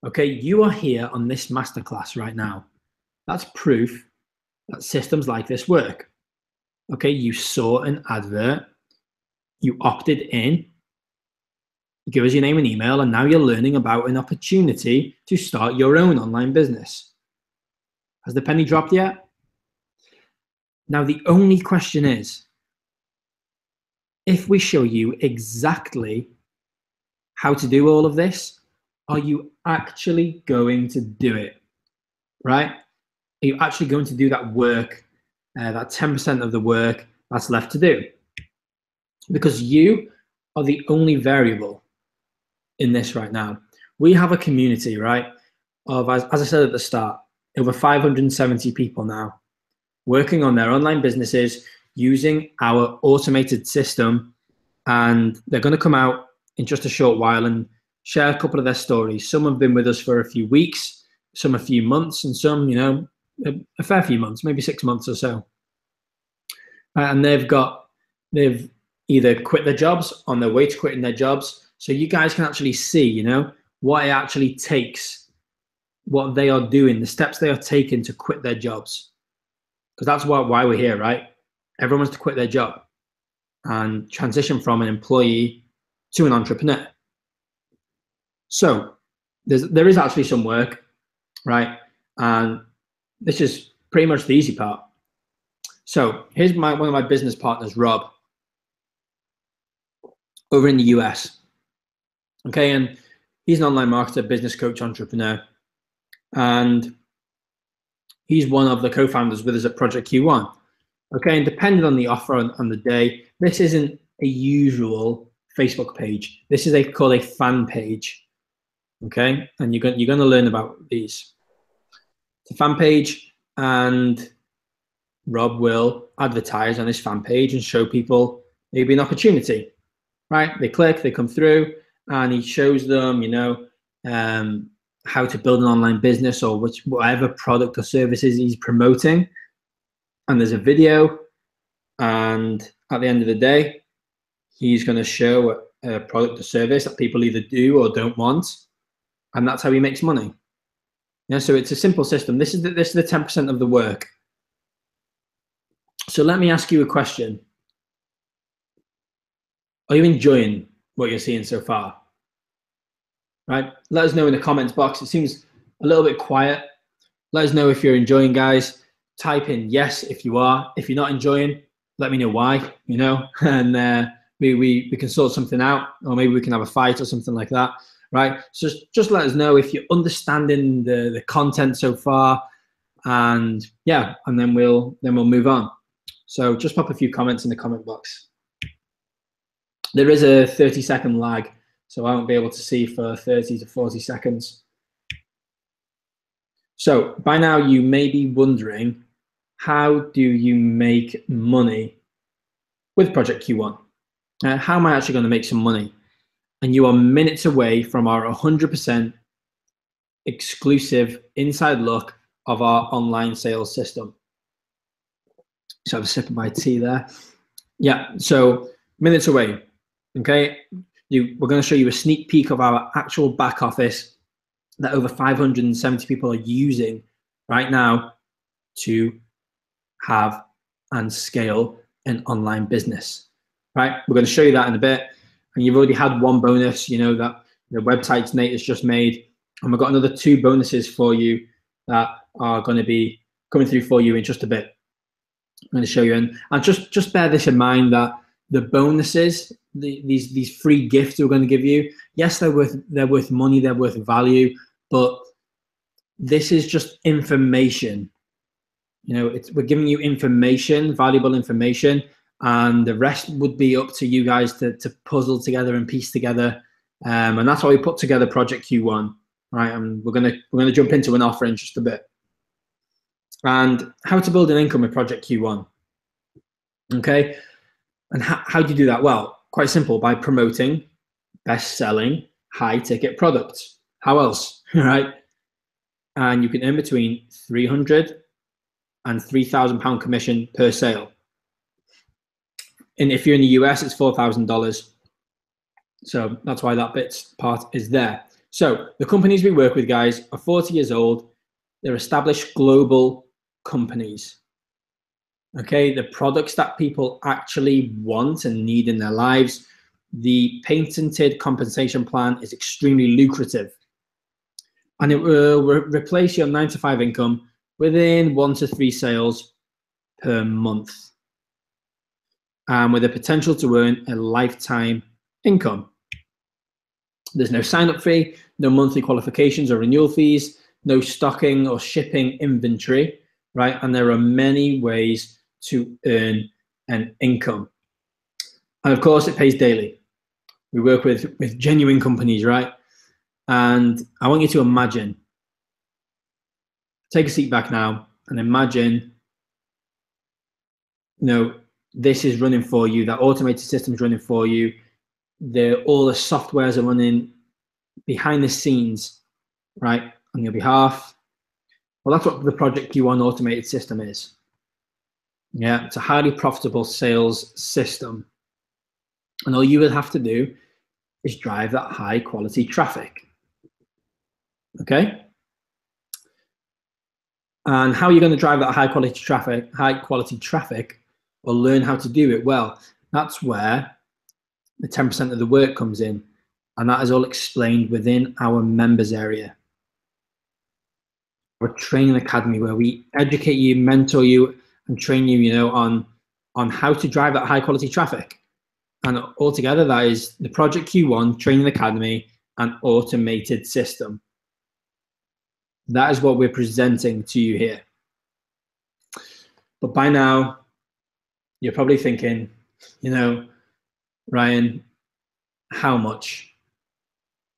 Okay, you are here on this masterclass right now. That's proof that systems like this work. Okay, you saw an advert, you opted in, you give us your name and email, and now you're learning about an opportunity to start your own online business. Has the penny dropped yet? Now, the only question is, if we show you exactly how to do all of this, are you actually going to do it, right? Are you actually going to do that work, that 10% of the work that's left to do? Because you are the only variable in this right now. We have a community, right, of, as I said at the start, over 570 people now working on their online businesses using our automated system, and they're going to come out in just a short while and share a couple of their stories. Some have been with us for a few weeks, some a few months, and some, a fair few months, maybe 6 months or so. And they've either quit their jobs, on their way to quitting their jobs. So you guys can actually see, what it actually takes, what they are doing, the steps they are taking to quit their jobs. Because that's why we're here, right? Everyone wants to quit their job and transition from an employee to an entrepreneur. So there is actually some work, right? And this is pretty much the easy part. So here's one of my business partners, Rob, over in the US. Okay, and he's an online marketer, business coach, entrepreneur, and he's one of the co-founders with us at Project Q1. Okay, and depending on the offer on the day, this isn't a usual Facebook page. This is called a fan page. Okay, and you're going to learn about these. It's a fan page, and Rob will advertise on his fan page and show people maybe an opportunity. Right? They click, they come through, and he shows them, how to build an online business or whatever product or services he's promoting. And there's a video, and at the end of the day, he's going to show a product or service that people either do or don't want, and that's how he makes money. Yeah, so it's a simple system. This is the 10% of the work. So let me ask you a question. Are you enjoying what you're seeing so far? Right? Let us know in the comments box. It seems a little bit quiet. Let us know if you're enjoying, guys. Type in yes if you are. If you're not enjoying, let me know why, and we can sort something out, or maybe we can have a fight or something like that, right? So just let us know if you're understanding the content so far, and yeah, and then we'll move on. So just pop a few comments in the comment box. There is a 30-second lag, so I won't be able to see for 30 to 40 seconds. So by now you may be wondering, how do you make money with Project Q1? How am I actually going to make some money? And you are minutes away from our 100% exclusive inside look of our online sales system. So have a sip of my tea there. Yeah, so minutes away. Okay, we're going to show you a sneak peek of our actual back office that over 570 people are using right now to have and scale an online business. Right, we're going to show you that in a bit. And you've already had one bonus, you know, that the websites Nate has just made, and we've got another 2 bonuses for you that are going to be coming through for you in just a bit. I'm going to show you, and just bear this in mind, that the bonuses, these free gifts we're going to give you, yes, they're worth money, they're worth value, but this is just information. You know, we're giving you information, valuable information, and the rest would be up to you guys to puzzle together and piece together. And that's why we put together Project Q1, right? And we're gonna jump into an offer in just a bit. And how to build an income with Project Q1. Okay, and how do you do that? Well, quite simple, by promoting best-selling, high-ticket products. How else, right? And you can earn between £300 and £3,000 commission per sale. And if you're in the US, it's $4,000. So that's why that part is there. So the companies we work with, guys, are 40 years old. They're established global companies. Okay, the products that people actually want and need in their lives. The patented compensation plan is extremely lucrative, and it will replace your 9-to-5 income within 1 to 3 sales per month, and with the potential to earn a lifetime income. There's no sign-up fee, no monthly qualifications or renewal fees, no stocking or shipping inventory, right? And there are many ways to earn an income. And of course, it pays daily. We work with genuine companies, right? And I want you to imagine, take a seat back now and imagine, you know, this is running for you, that automated system is running for you. All the softwares are running behind the scenes, right, on your behalf. Well, that's what the Project Q1 automated system is. Yeah, it's a highly profitable sales system. And all you will have to do is drive that high quality traffic. Okay? And how are you going to drive that high quality traffic, or learn how to do it? Well, that's where the 10% of the work comes in. And that is all explained within our members area. Our training academy, where we educate you, mentor you, and train you, you know, on how to drive that high quality traffic. And altogether, that is the Project Q1 Training Academy and automated system. That is what we're presenting to you here. But by now, you're probably thinking, you know, Ryan, how much?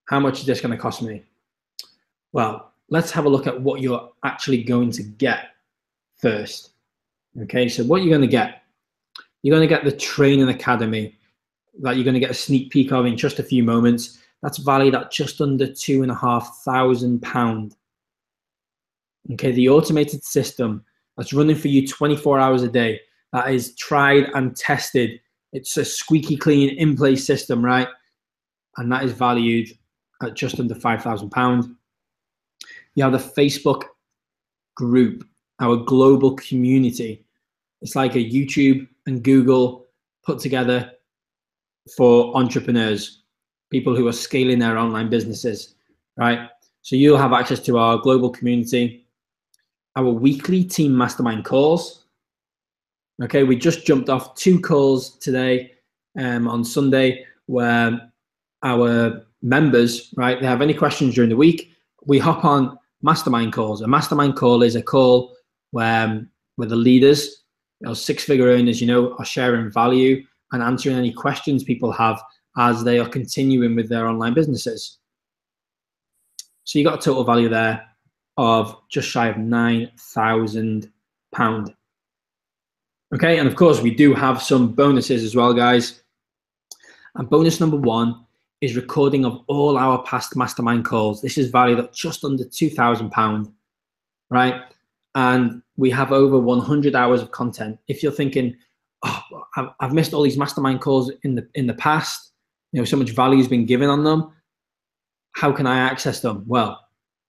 How much is this going to cost me? Well, let's have a look at what you're actually going to get first. Okay, so what you're going to get? You're going to get the Training Academy that you're going to get a sneak peek of in just a few moments. That's valued at just under £2,500. Okay, the automated system that's running for you 24 hours a day, that is tried and tested. It's a squeaky clean in-place system, right? And that is valued at just under £5,000. You have the Facebook group, our global community. It's like a YouTube and Google put together for entrepreneurs, people who are scaling their online businesses, right? So you'll have access to our global community, our weekly team mastermind calls. Okay, we just jumped off 2 calls today on Sunday, where our members, right, they have any questions during the week, we hop on mastermind calls. A mastermind call is a call where the leaders, six-figure earners, are sharing value and answering any questions people have as they are continuing with their online businesses. So you got a total value there of just shy of £9,000. Okay, and of course we do have some bonuses as well, guys. And bonus number 1 is recording of all our past mastermind calls. This is valued at just under £2,000, right? And we have over 100 hours of content. If you're thinking, oh, I've missed all these mastermind calls in the past, so much value has been given on them, how can I access them? Well,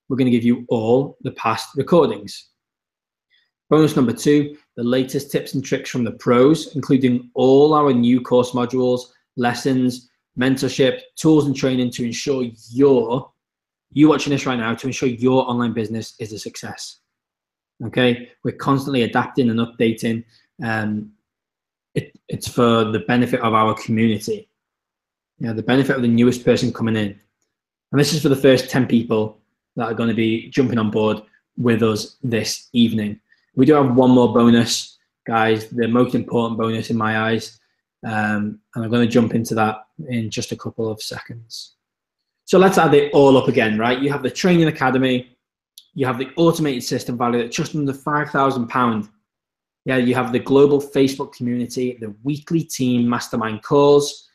we're going to give you all the past recordings. Bonus number 2, the latest tips and tricks from the pros, including all our new course modules, lessons, mentorship, tools and training to ensure you watching this right now, to ensure your online business is a success. Okay, we're constantly adapting and updating. It's for the benefit of our community, the benefit of the newest person coming in. And this is for the first 10 people that are going to be jumping on board with us this evening. We do have one more bonus, guys, the most important bonus in my eyes. And I'm going to jump into that in just a couple of seconds. So let's add it all up again, right? You have the training academy. You have the automated system valued at just under £5,000. Yeah, you have the global Facebook community, the weekly team mastermind calls.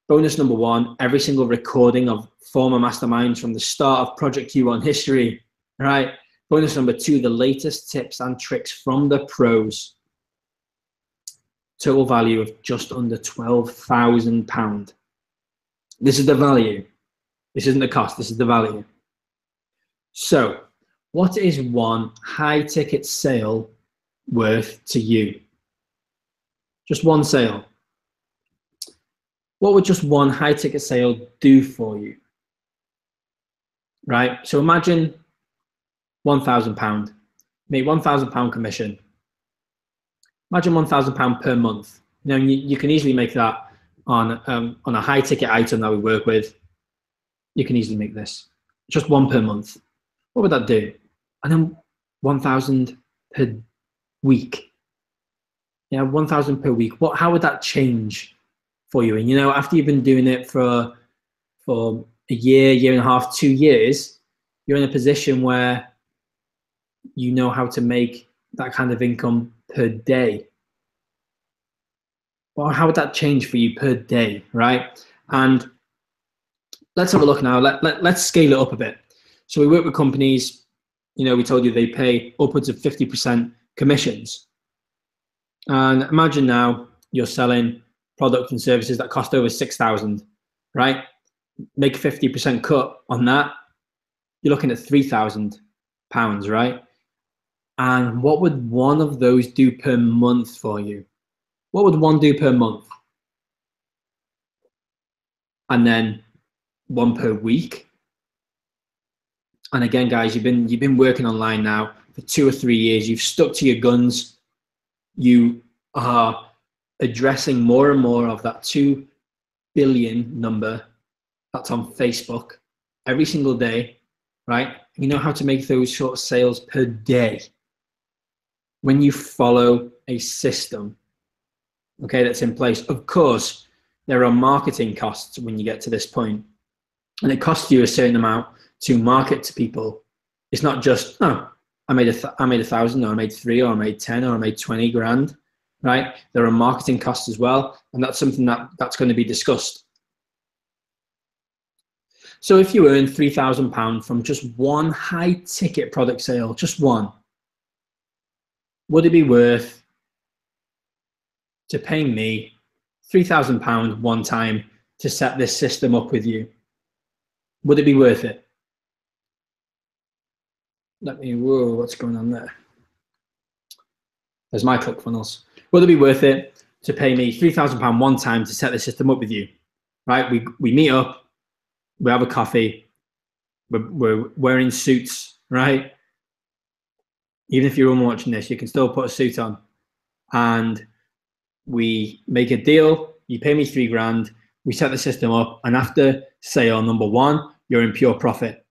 Bonus number 1, every single recording of former masterminds from the start of Project Q1 history, right? Bonus number 2, the latest tips and tricks from the pros. Total value of just under £12,000. This is the value. This isn't the cost, this is the value. So, what is one high ticket sale worth to you? Just one sale. What would just one high ticket sale do for you? Right? So imagine £1,000, make £1,000 commission. Imagine £1,000 per month. You can easily make that on a high ticket item that we work with. You can easily make this just one per month. What would that do? And then 1,000 per week. Yeah, 1,000 per week. How would that change for you? And after you've been doing it for a year and a half, 2 years, you're in a position where you know how to make that kind of income per day. Well, how would that change for you per day, right? And let's have a look now. Let's scale it up a bit. So we work with companies, we told you they pay upwards of 50% commissions. And imagine now you're selling products and services that cost over 6,000, right? Make a 50% cut on that. You're looking at £3,000, right? And what would one of those do per month for you? What would one do per month? And then one per week. And again, guys, you've been working online now for 2 or 3 years. You've stuck to your guns. You are addressing more and more of that 2 billion number that's on Facebook every single day, right? You know how to make those sort of sales per day when you follow a system, okay, that's in place. Of course, there are marketing costs when you get to this point, and it costs you a certain amount to market to people. It's not just, oh, I made 1,000, or I made 3, or I made 10, or I made 20 grand, right? There are marketing costs as well, and that's something that's going to be discussed. So if you earn £3,000 from just one high ticket product sale, just one, would it be worth to pay me £3,000 one time to set this system up with you? Would it be worth it? Whoa, what's going on there? There's my ClickFunnels. Would it be worth it to pay me £3,000 one time to set the system up with you? Right? We meet up, we have a coffee, we're wearing suits, right? Even if you're watching this, you can still put a suit on, and we make a deal. You pay me 3 grand, we set the system up, and after sale number 1, you're in pure profit.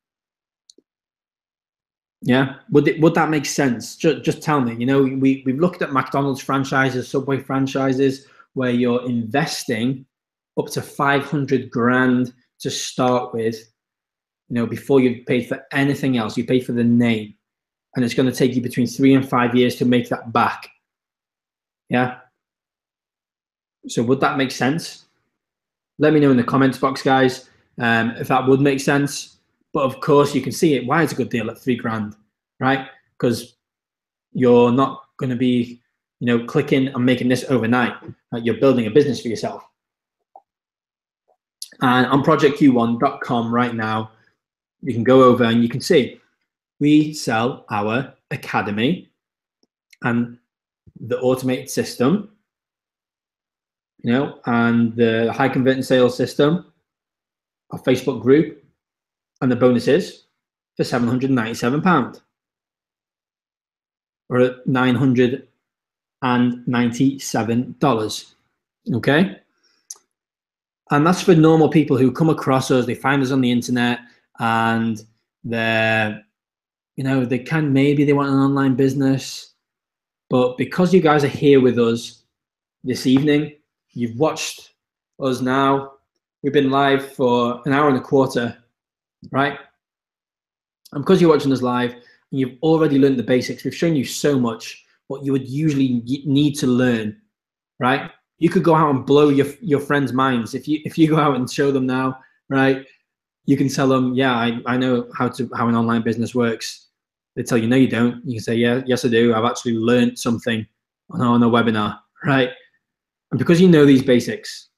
Yeah, would that make sense? Just tell me. You know, we've looked at McDonald's franchises, Subway franchises, where you're investing up to 500 grand to start with. You know, before you've paid for anything else, you pay for the name, and it's going to take you between 3 and 5 years to make that back. Yeah. So would that make sense? Let me know in the comments box, guys, if that would make sense. But of course, you can see it. Why it's a good deal at 3 grand, right? Because you're not going to be, you know, clicking and making this overnight. You're building a business for yourself. And on ProjectQ1.com right now, you can go over and you can see we sell our academy and the automated system, you know, and the high converting sales system, our Facebook group, and the bonuses for £797 or $997. Okay. And that's for normal people who come across us, they find us on the internet, and they're, you know, they want an online business, but because you guys are here with us this evening, you've watched us now, we've been live for an hour and a quarter, right? And because you're watching us live and you've already learned the basics, we've shown you so much what you would usually need to learn, right? You could go out and blow your friends' minds. If you go out and show them now, right, you can tell them, yeah, I know how an online business works. They tell you, no, you don't. You can say, yeah, yes, I do. I've actually learned something on a webinar, right? And because you know these basics,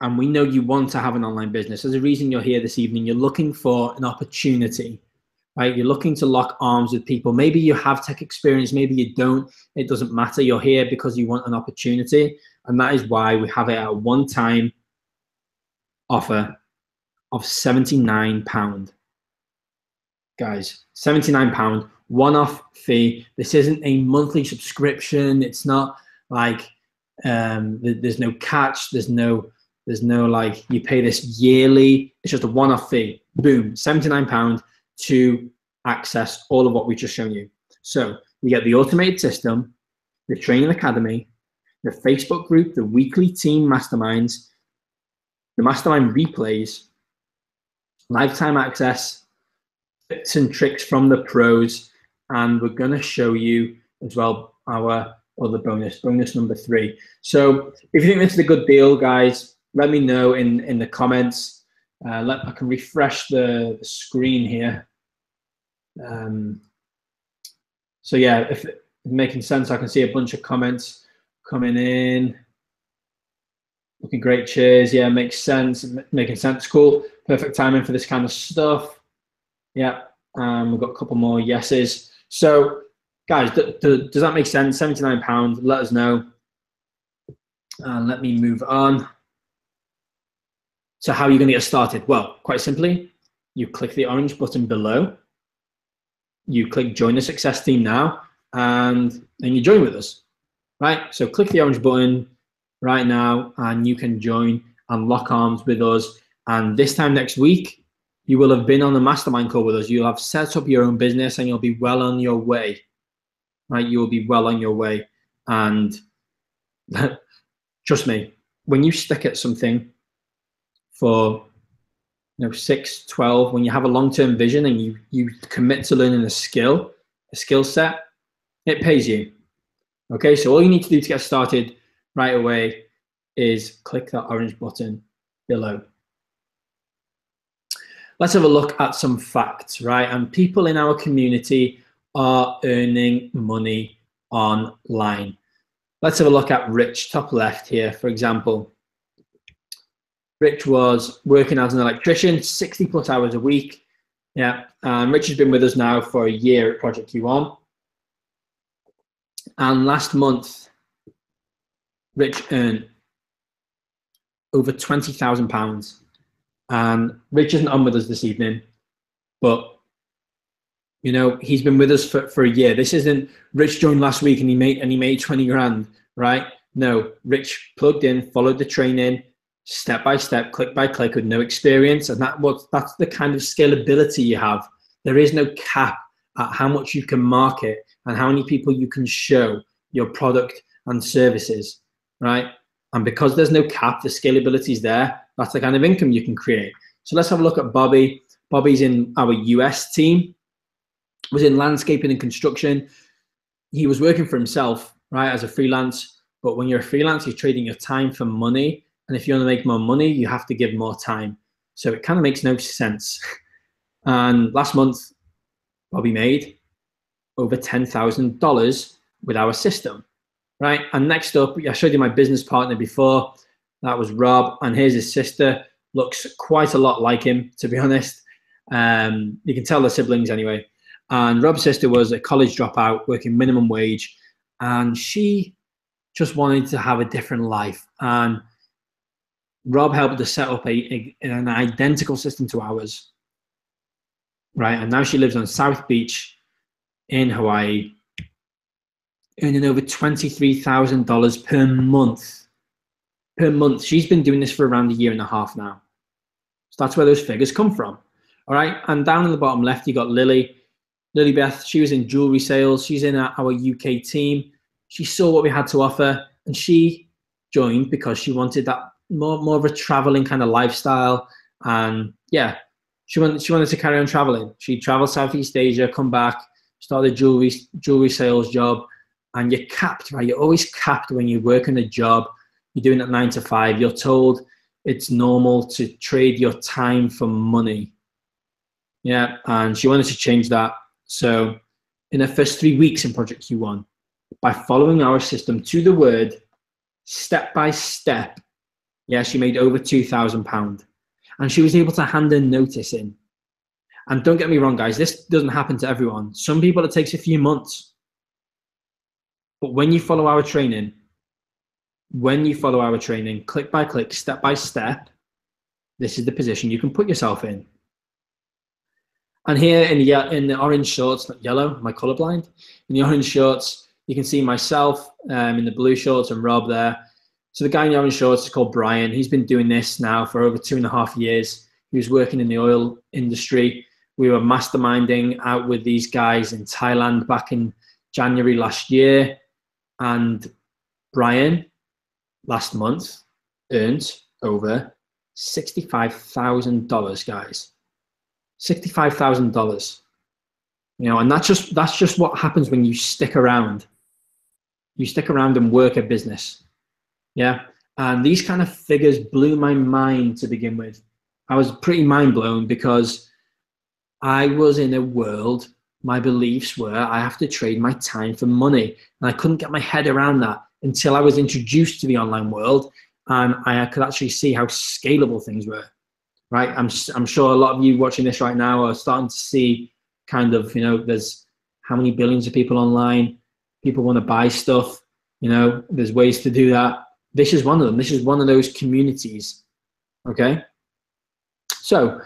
and we know you want to have an online business, there's a reason you're here this evening. You're looking for an opportunity, right? You're looking to lock arms with people. Maybe you have tech experience, maybe you don't. It doesn't matter. You're here because you want an opportunity. And that is why we have it at a one-time offer of £79. Guys, £79, one-off fee. This isn't a monthly subscription. It's not like there's no catch. There's no like you pay this yearly. It's just a one-off fee. Boom, £79 to access all of what we've just shown you. So you get the automated system, the training academy, the Facebook group, the weekly team masterminds, the mastermind replays, lifetime access, tips and tricks from the pros, and we're going to show you as well our other bonus number 3. So if you think this is a good deal, guys, let me know in the comments. I can refresh the screen here. So yeah, if it's making sense, I can see a bunch of comments coming in. Looking great, cheers. Yeah, makes sense. Making sense. Cool. Perfect timing for this kind of stuff. Yeah. We've got a couple more yeses. So, guys, does that make sense? £79. Let us know. And let me move on. So, how are you going to get started? Well, quite simply, you click the orange button below. You click join the success team now, and then you join with us, right? So, click the orange button right now, and you can join and lock arms with us. And this time next week, you will have been on a mastermind call with us. You'll have set up your own business, and you'll be well on your way, right? You will be well on your way. And trust me, when you stick at something for 6, 12, when you have a long-term vision and you commit to learning a skill set, it pays you. Okay, so all you need to do to get started right away is click that orange button below. Let's have a look at some facts, right? And people in our community are earning money online. Let's have a look at Rich, top left here, for example. Rich was working as an electrician, 60 plus hours a week. Yeah, Rich has been with us now for a year at Project Q1. And last month, Rich earned over £20,000. And Rich isn't on with us this evening, but you know, he's been with us for a year. This isn't Rich joined last week and he made 20 grand, right? No, Rich plugged in, followed the training, step by step, click by click, with no experience, and that's the kind of scalability you have. There is no cap at how much you can market and how many people you can show your product and services, right? And because there's no cap, the scalability is there. That's the kind of income you can create. So let's have a look at Bobby. Bobby's in our US team, was in landscaping and construction. He was working for himself, right, as a freelance. But when you're a freelance, you're trading your time for money. And if you want to make more money, you have to give more time. So it kind of makes no sense. And last month, Bobby made over $10,000 with our system, right? And next up, I showed you my business partner before. That was Rob. And here's his sister. Looks quite a lot like him, to be honest. You can tell they're siblings anyway. And Rob's sister was a college dropout working minimum wage. And she just wanted to have a different life. And Rob helped her set up an identical system to ours, right? And now she lives on South Beach in Hawaii, earning over $23,000 per month. Per month. She's been doing this for around 1.5 years now. So that's where those figures come from. All right. And down in the bottom left, you got Lily Beth. She was in jewelry sales. She's in our UK team. She saw what we had to offer and she joined because she wanted that more of a traveling kind of lifestyle. And yeah, she wanted to carry on traveling. She traveled Southeast Asia, come back, started a jewelry sales job. And you're capped, right? You're always capped when you work in a job. You're doing it 9 to 5. You're told it's normal to trade your time for money. Yeah, and she wanted to change that. So in her first 3 weeks in Project Q1, by following our system to the word, step by step, yeah, she made over £2,000. And she was able to hand a notice in. And don't get me wrong, guys, this doesn't happen to everyone. Some people, it takes a few months. But when you follow our training, click by click, step by step, this is the position you can put yourself in. And here in the orange shorts, not yellow, am I colorblind? In the orange shorts, you can see myself in the blue shorts and Rob there. So the guy in the orange shorts is called Brian. He's been doing this now for over 2.5 years. He was working in the oil industry. We were masterminding out with these guys in Thailand back in January last year. And Brian, last month, earned over $65,000, guys. $65,000. You know, and that's just what happens when you stick around. You stick around and work a business. Yeah. And these kind of figures blew my mind to begin with. I was pretty mind blown because I was in a world, my beliefs were I have to trade my time for money. And I couldn't get my head around that until I was introduced to the online world and I could actually see how scalable things were, right? I'm sure a lot of you watching this right now are starting to see kind of, you know, there's how many billions of people online, people want to buy stuff, you know, there's ways to do that. This is one of them. This is one of those communities, okay? So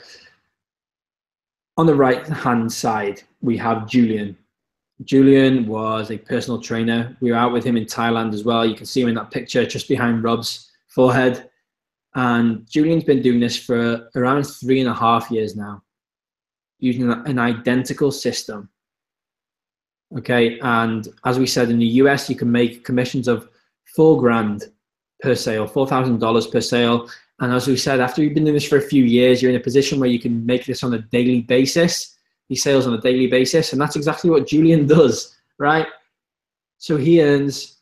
on the right-hand side, we have Julian. Julian was a personal trainer. We were out with him in Thailand as well. You can see him in that picture just behind Rob's forehead. And Julian's been doing this for around 3.5 years now, using an identical system. Okay, and as we said, in the US, you can make commissions of $4,000 per sale, $4,000 per sale. And as we said, after you've been doing this for a few years, you're in a position where you can make this on a daily basis, these sales on a daily basis. And that's exactly what Julian does, right? So he earns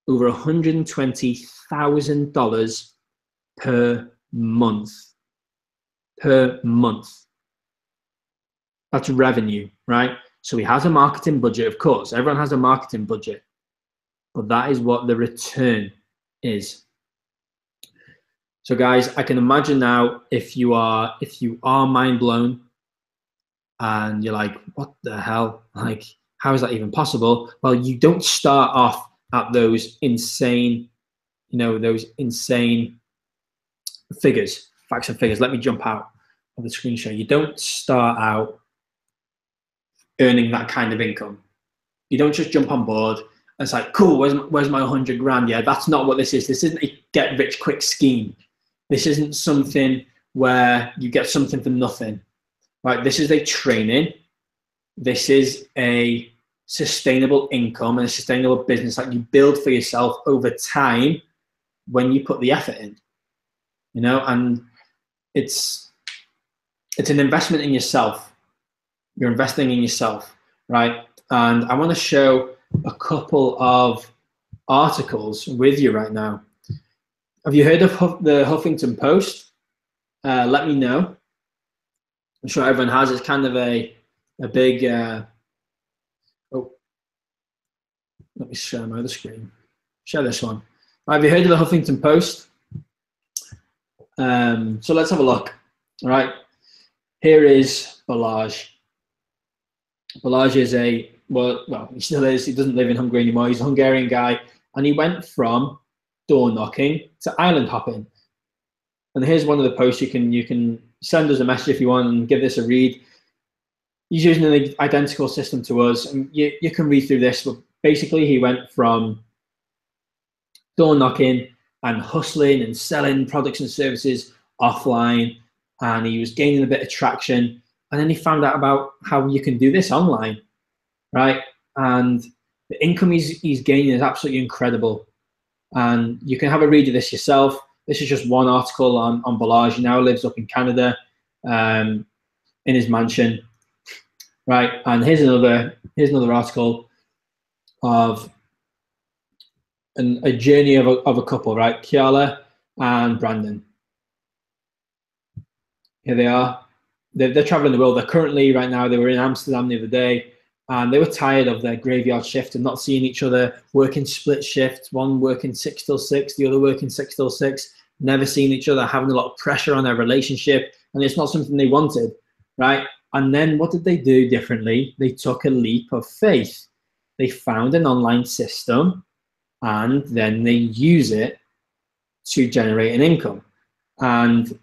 over $120,000 per month. Per month. That's revenue, right? So he has a marketing budget, of course. Everyone has a marketing budget. But that is what the return is. So guys, I can imagine now if you are mind blown and you're like, what the hell? Like, how is that even possible? Well, you don't start off at those insane, you know, those insane figures, facts and figures. Let me jump out of the screen share. You don't start out earning that kind of income. You don't just jump on board and it's like, cool, where's my 100 grand? Yeah, that's not what this is. This isn't a get rich quick scheme. This isn't something where you get something for nothing, right? This is a training this is a sustainable income and a sustainable business that you build for yourself over time when you put the effort in, you know, and it's an investment in yourself. You're investing in yourself, right? And I want to show a couple of articles with you right now. Have you heard of the Huffington Post? Let me know. I'm sure everyone has. It's kind of a big, oh, let me share my other screen. Share this one. Have you heard of the Huffington Post? So let's have a look. All right. Here is Balazs. Balazs is well, he still is. He doesn't live in Hungary anymore. He's a Hungarian guy. And he went from door knocking to island hopping. And here's one of the posts. You can send us a message if you want and give this a read. He's using an identical system to us. And you can read through this. But basically, he went from door knocking and hustling and selling products and services offline. And he was gaining a bit of traction. And then he found out about how you can do this online, right? And the income he's gaining is absolutely incredible. And you can have a read of this yourself. This is just one article on Balazs. He now lives up in Canada in his mansion, right? And here's another article of a journey of a couple, right? Kiala and Brandon. Here they are. They're traveling the world. They're currently, right now, they were in Amsterdam the other day, and they were tired of their graveyard shift and not seeing each other, working split shifts, one working 6 till 6, the other working 6 till 6, never seeing each other, having a lot of pressure on their relationship, and it's not something they wanted, right? And then what did they do differently? They took a leap of faith. They found an online system, and then they use it to generate an income. And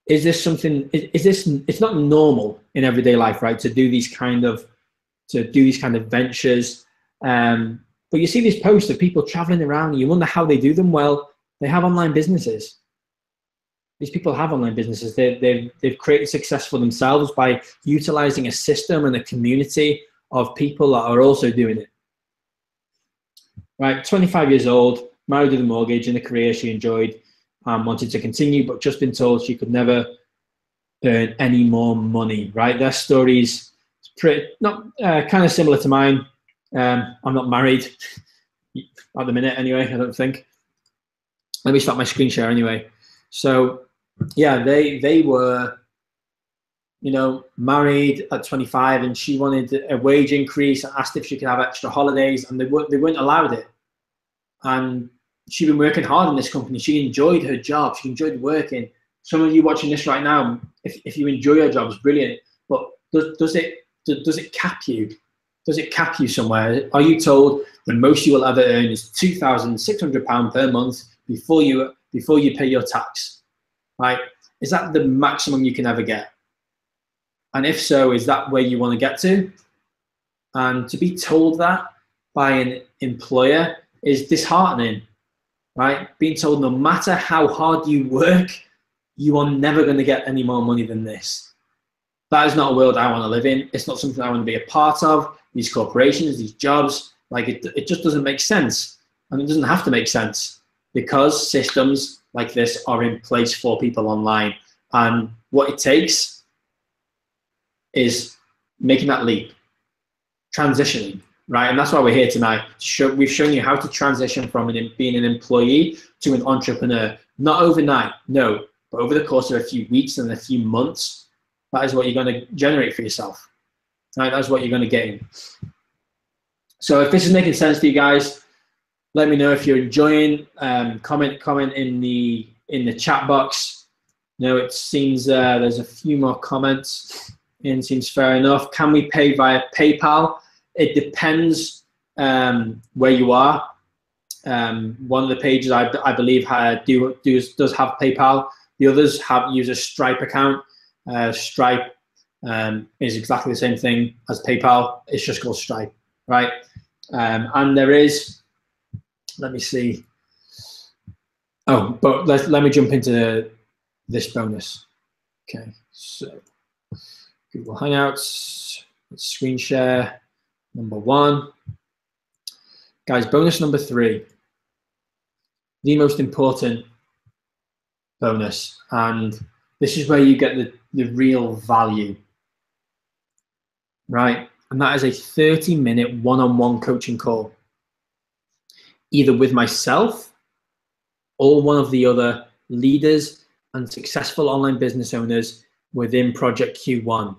is this something, it's not normal in everyday life, right? To do these kind of ventures. But you see these posts of people traveling around and you wonder how they do them. Well, they have online businesses. These people have online businesses. They've created success for themselves by utilizing a system and a community of people that are also doing it. Right, 25 years old, married with a mortgage, in a career she enjoyed, wanted to continue, but just been told she could never earn any more money, right? Their stories, kind of similar to mine. I'm not married at the minute anyway, I don't think. Let me stop my screen share anyway. So yeah, they were, you know, married at 25, and she wanted a wage increase and asked if she could have extra holidays, and they weren't allowed it. And she'd been working hard in this company. She enjoyed her job. She enjoyed working. Some of you watching this right now, if you enjoy your job, it's brilliant. But does it cap you? Does it cap you somewhere? Are you told the most you will ever earn is £2,600 per month before you pay your tax? Right? Is that the maximum you can ever get? And if so, is that where you want to get to? And to be told that by an employer is disheartening. Right? Being told no matter how hard you work, you are never going to get any more money than this. That is not a world I want to live in. It's not something I want to be a part of. These corporations, these jobs, like it just doesn't make sense. And it doesn't have to make sense because systems like this are in place for people online. And what it takes is making that leap, transitioning. Right, and that's why we're here tonight. We've shown you how to transition from being an employee to an entrepreneur. Not overnight, no, but over the course of a few weeks and a few months. That is what you're going to generate for yourself. Right, that's what you're going to gain. So if this is making sense to you guys, let me know if you're enjoying. Comment in the chat box. You know, it seems there's a few more comments. And seems fair enough. Can we pay via PayPal? It depends where you are. One of the pages I believe does have PayPal. The others use a Stripe account. Stripe is exactly the same thing as PayPal. It's just called Stripe, right? And there is, let me see. Oh, but let me jump into this bonus. Okay, so Google Hangouts. Let's screen share number 1. Guys, bonus number 3, the most important bonus, and this is where you get the real value, right? And that is a 30-minute one-on-one coaching call, either with myself or one of the other leaders and successful online business owners within Project Q1.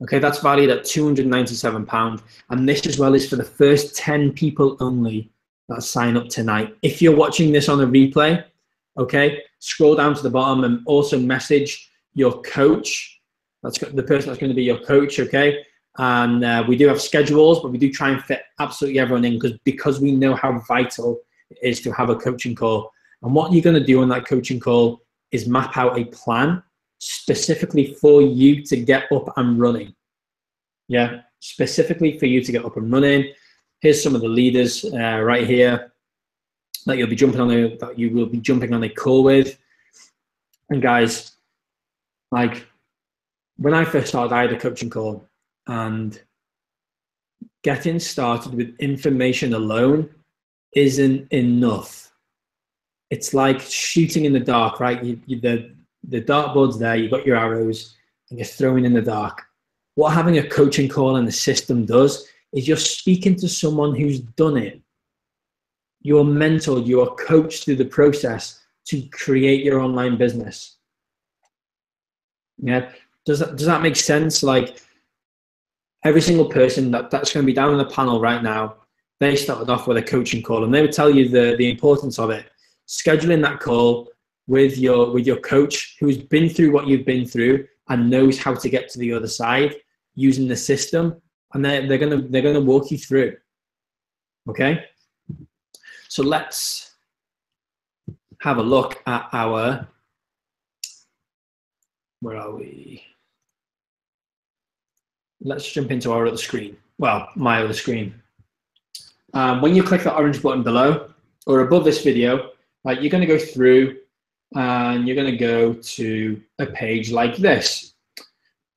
Okay, that's valued at £297, and this as well is for the first 10 people only that sign up tonight. If you're watching this on a replay, okay, scroll down to the bottom and also message your coach. That's the person that's going to be your coach, okay? And we do have schedules, but we do try and fit absolutely everyone in because we know how vital it is to have a coaching call. And what you're going to do on that coaching call is map out a plan specifically for you to get up and running. Yeah, specifically for you to get up and running. Here's some of the leaders right here that you will be jumping on a call with. And guys, like when I first started, I had a coaching call, and getting started with information alone isn't enough. It's like shooting in the dark, right? The dartboard's there, you've got your arrows, and you're throwing in the dark. What having a coaching call and a system does is you're speaking to someone who's done it. You're mentored, you're coached through the process to create your online business. Yeah, does that make sense? Like every single person that's going to be down on the panel right now, they started off with a coaching call, and they would tell you the importance of it. Scheduling that call with your coach who's been through what you've been through and knows how to get to the other side using the system, and they're gonna walk you through. Okay, so let's have a look at our, where are we? Let's jump into our other screen. Well, my other screen. When you click the orange button below or above this video, right, you're going to go through and you're going to go to a page like this,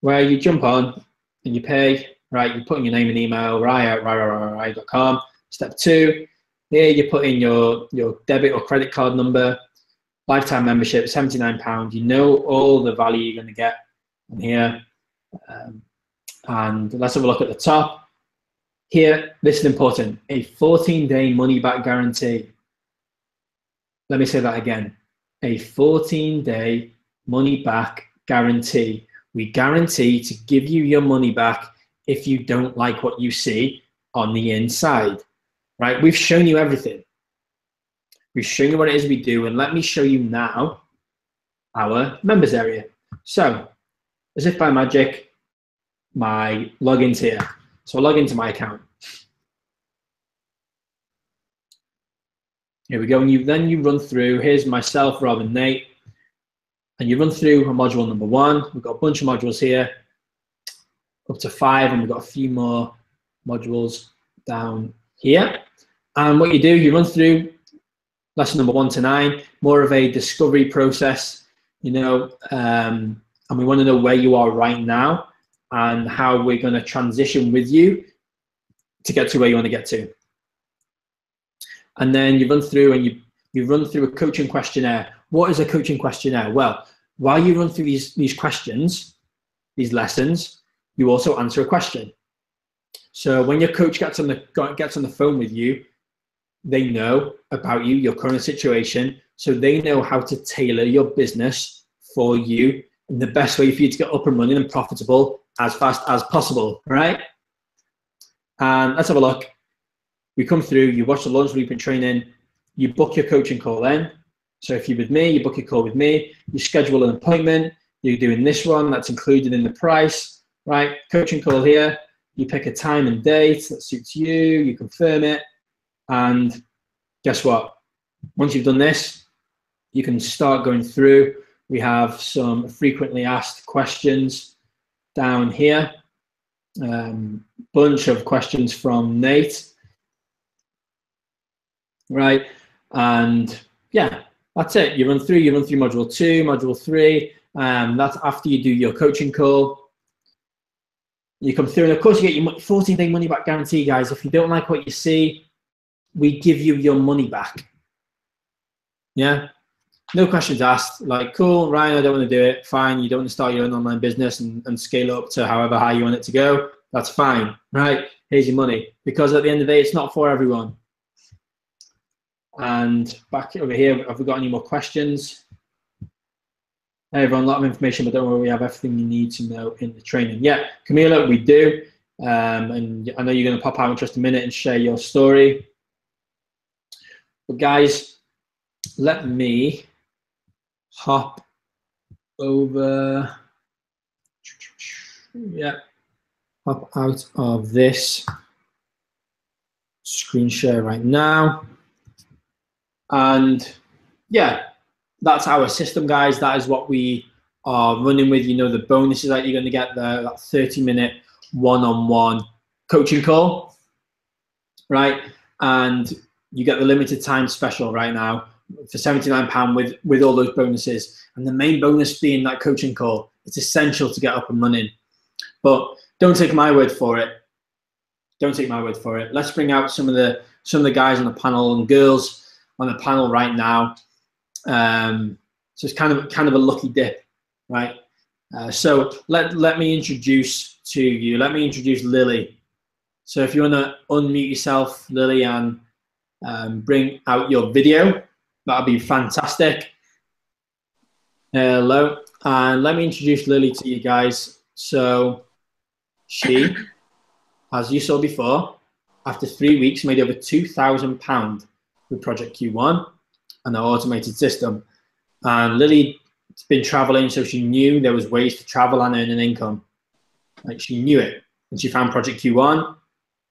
where you jump on and you pay, right? You put in your name and email, rai@rai.com. Step 2, here you put in your debit or credit card number, lifetime membership, £79. You know all the value you're going to get in here. And let's have a look at the top. Here, this is important, a 14-day money-back guarantee. Let me say that again, a 14-day money-back guarantee. We guarantee to give you your money back if you don't like what you see on the inside, right? We've shown you everything. We've shown you what it is we do, and let me show you now our members area. So, as if by magic, my login's here. So I log into my account. Here we go, and you run through, here's myself, Rob and Nate, and you run through module number 1. We've got a bunch of modules here, up to 5, and we've got a few more modules down here. And what you do, you run through lesson number 1 to 9, more of a discovery process, you know, and we want to know where you are right now and how we're going to transition with you to get to where you want to get to. And then you run through and you run through a coaching questionnaire. What is a coaching questionnaire? Well, while you run through these questions, these lessons, you also answer a question. So when your coach gets on the phone with you, they know about you, your current situation, so they know how to tailor your business for you in the best way for you to get up and running and profitable as fast as possible, right? And let's have a look. We come through, you watch the launch blueprint training, you book your coaching call then. So if you're with me, you book your call with me, you schedule an appointment, you're doing this one, that's included in the price, right? Coaching call here, you pick a time and date that suits you, you confirm it, and guess what? Once you've done this, you can start going through. We have some frequently asked questions down here, bunch of questions from Nate, right? And yeah, that's it. You run through module 2, module 3. That's after you do your coaching call. You come through, and of course you get your 14-day money back guarantee, guys. If you don't like what you see, we give you your money back. Yeah, no questions asked. Like, cool, Ryan, I don't want to do it. Fine, you don't want to start your own online business and scale up to however high you want it to go. That's fine, right? Here's your money. Because at the end of the day, it's not for everyone. And back over here, have we got any more questions? Hey everyone, a lot of information, but don't worry, we have everything you need to know in the training. Yeah, Camila, we do. And I know you're going to pop out in just a minute and share your story. But guys, let me hop over. Yeah, hop out of this screen share right now. And yeah, that's our system, guys. That is what we are running with. You know, the bonuses that you're going to get there, that 30-minute one-on-one coaching call, right? And you get the limited time special right now for £79 with all those bonuses. And the main bonus being that coaching call. It's essential to get up and running. But don't take my word for it. Don't take my word for it. Let's bring out some of the guys on the panel and girls on the panel right now. So it's kind of a lucky dip, right? So let me introduce to you. Let me introduce Lily. So if you want to unmute yourself, Lily, and bring out your video, that'd be fantastic. Hello, and let me introduce Lily to you guys. So she, as you saw before, after 3 weeks, made over £2,000 with Project Q1 and our automated system. And Lily's been traveling, so she knew there was ways to travel and earn an income. Like, she knew it, and she found Project Q1,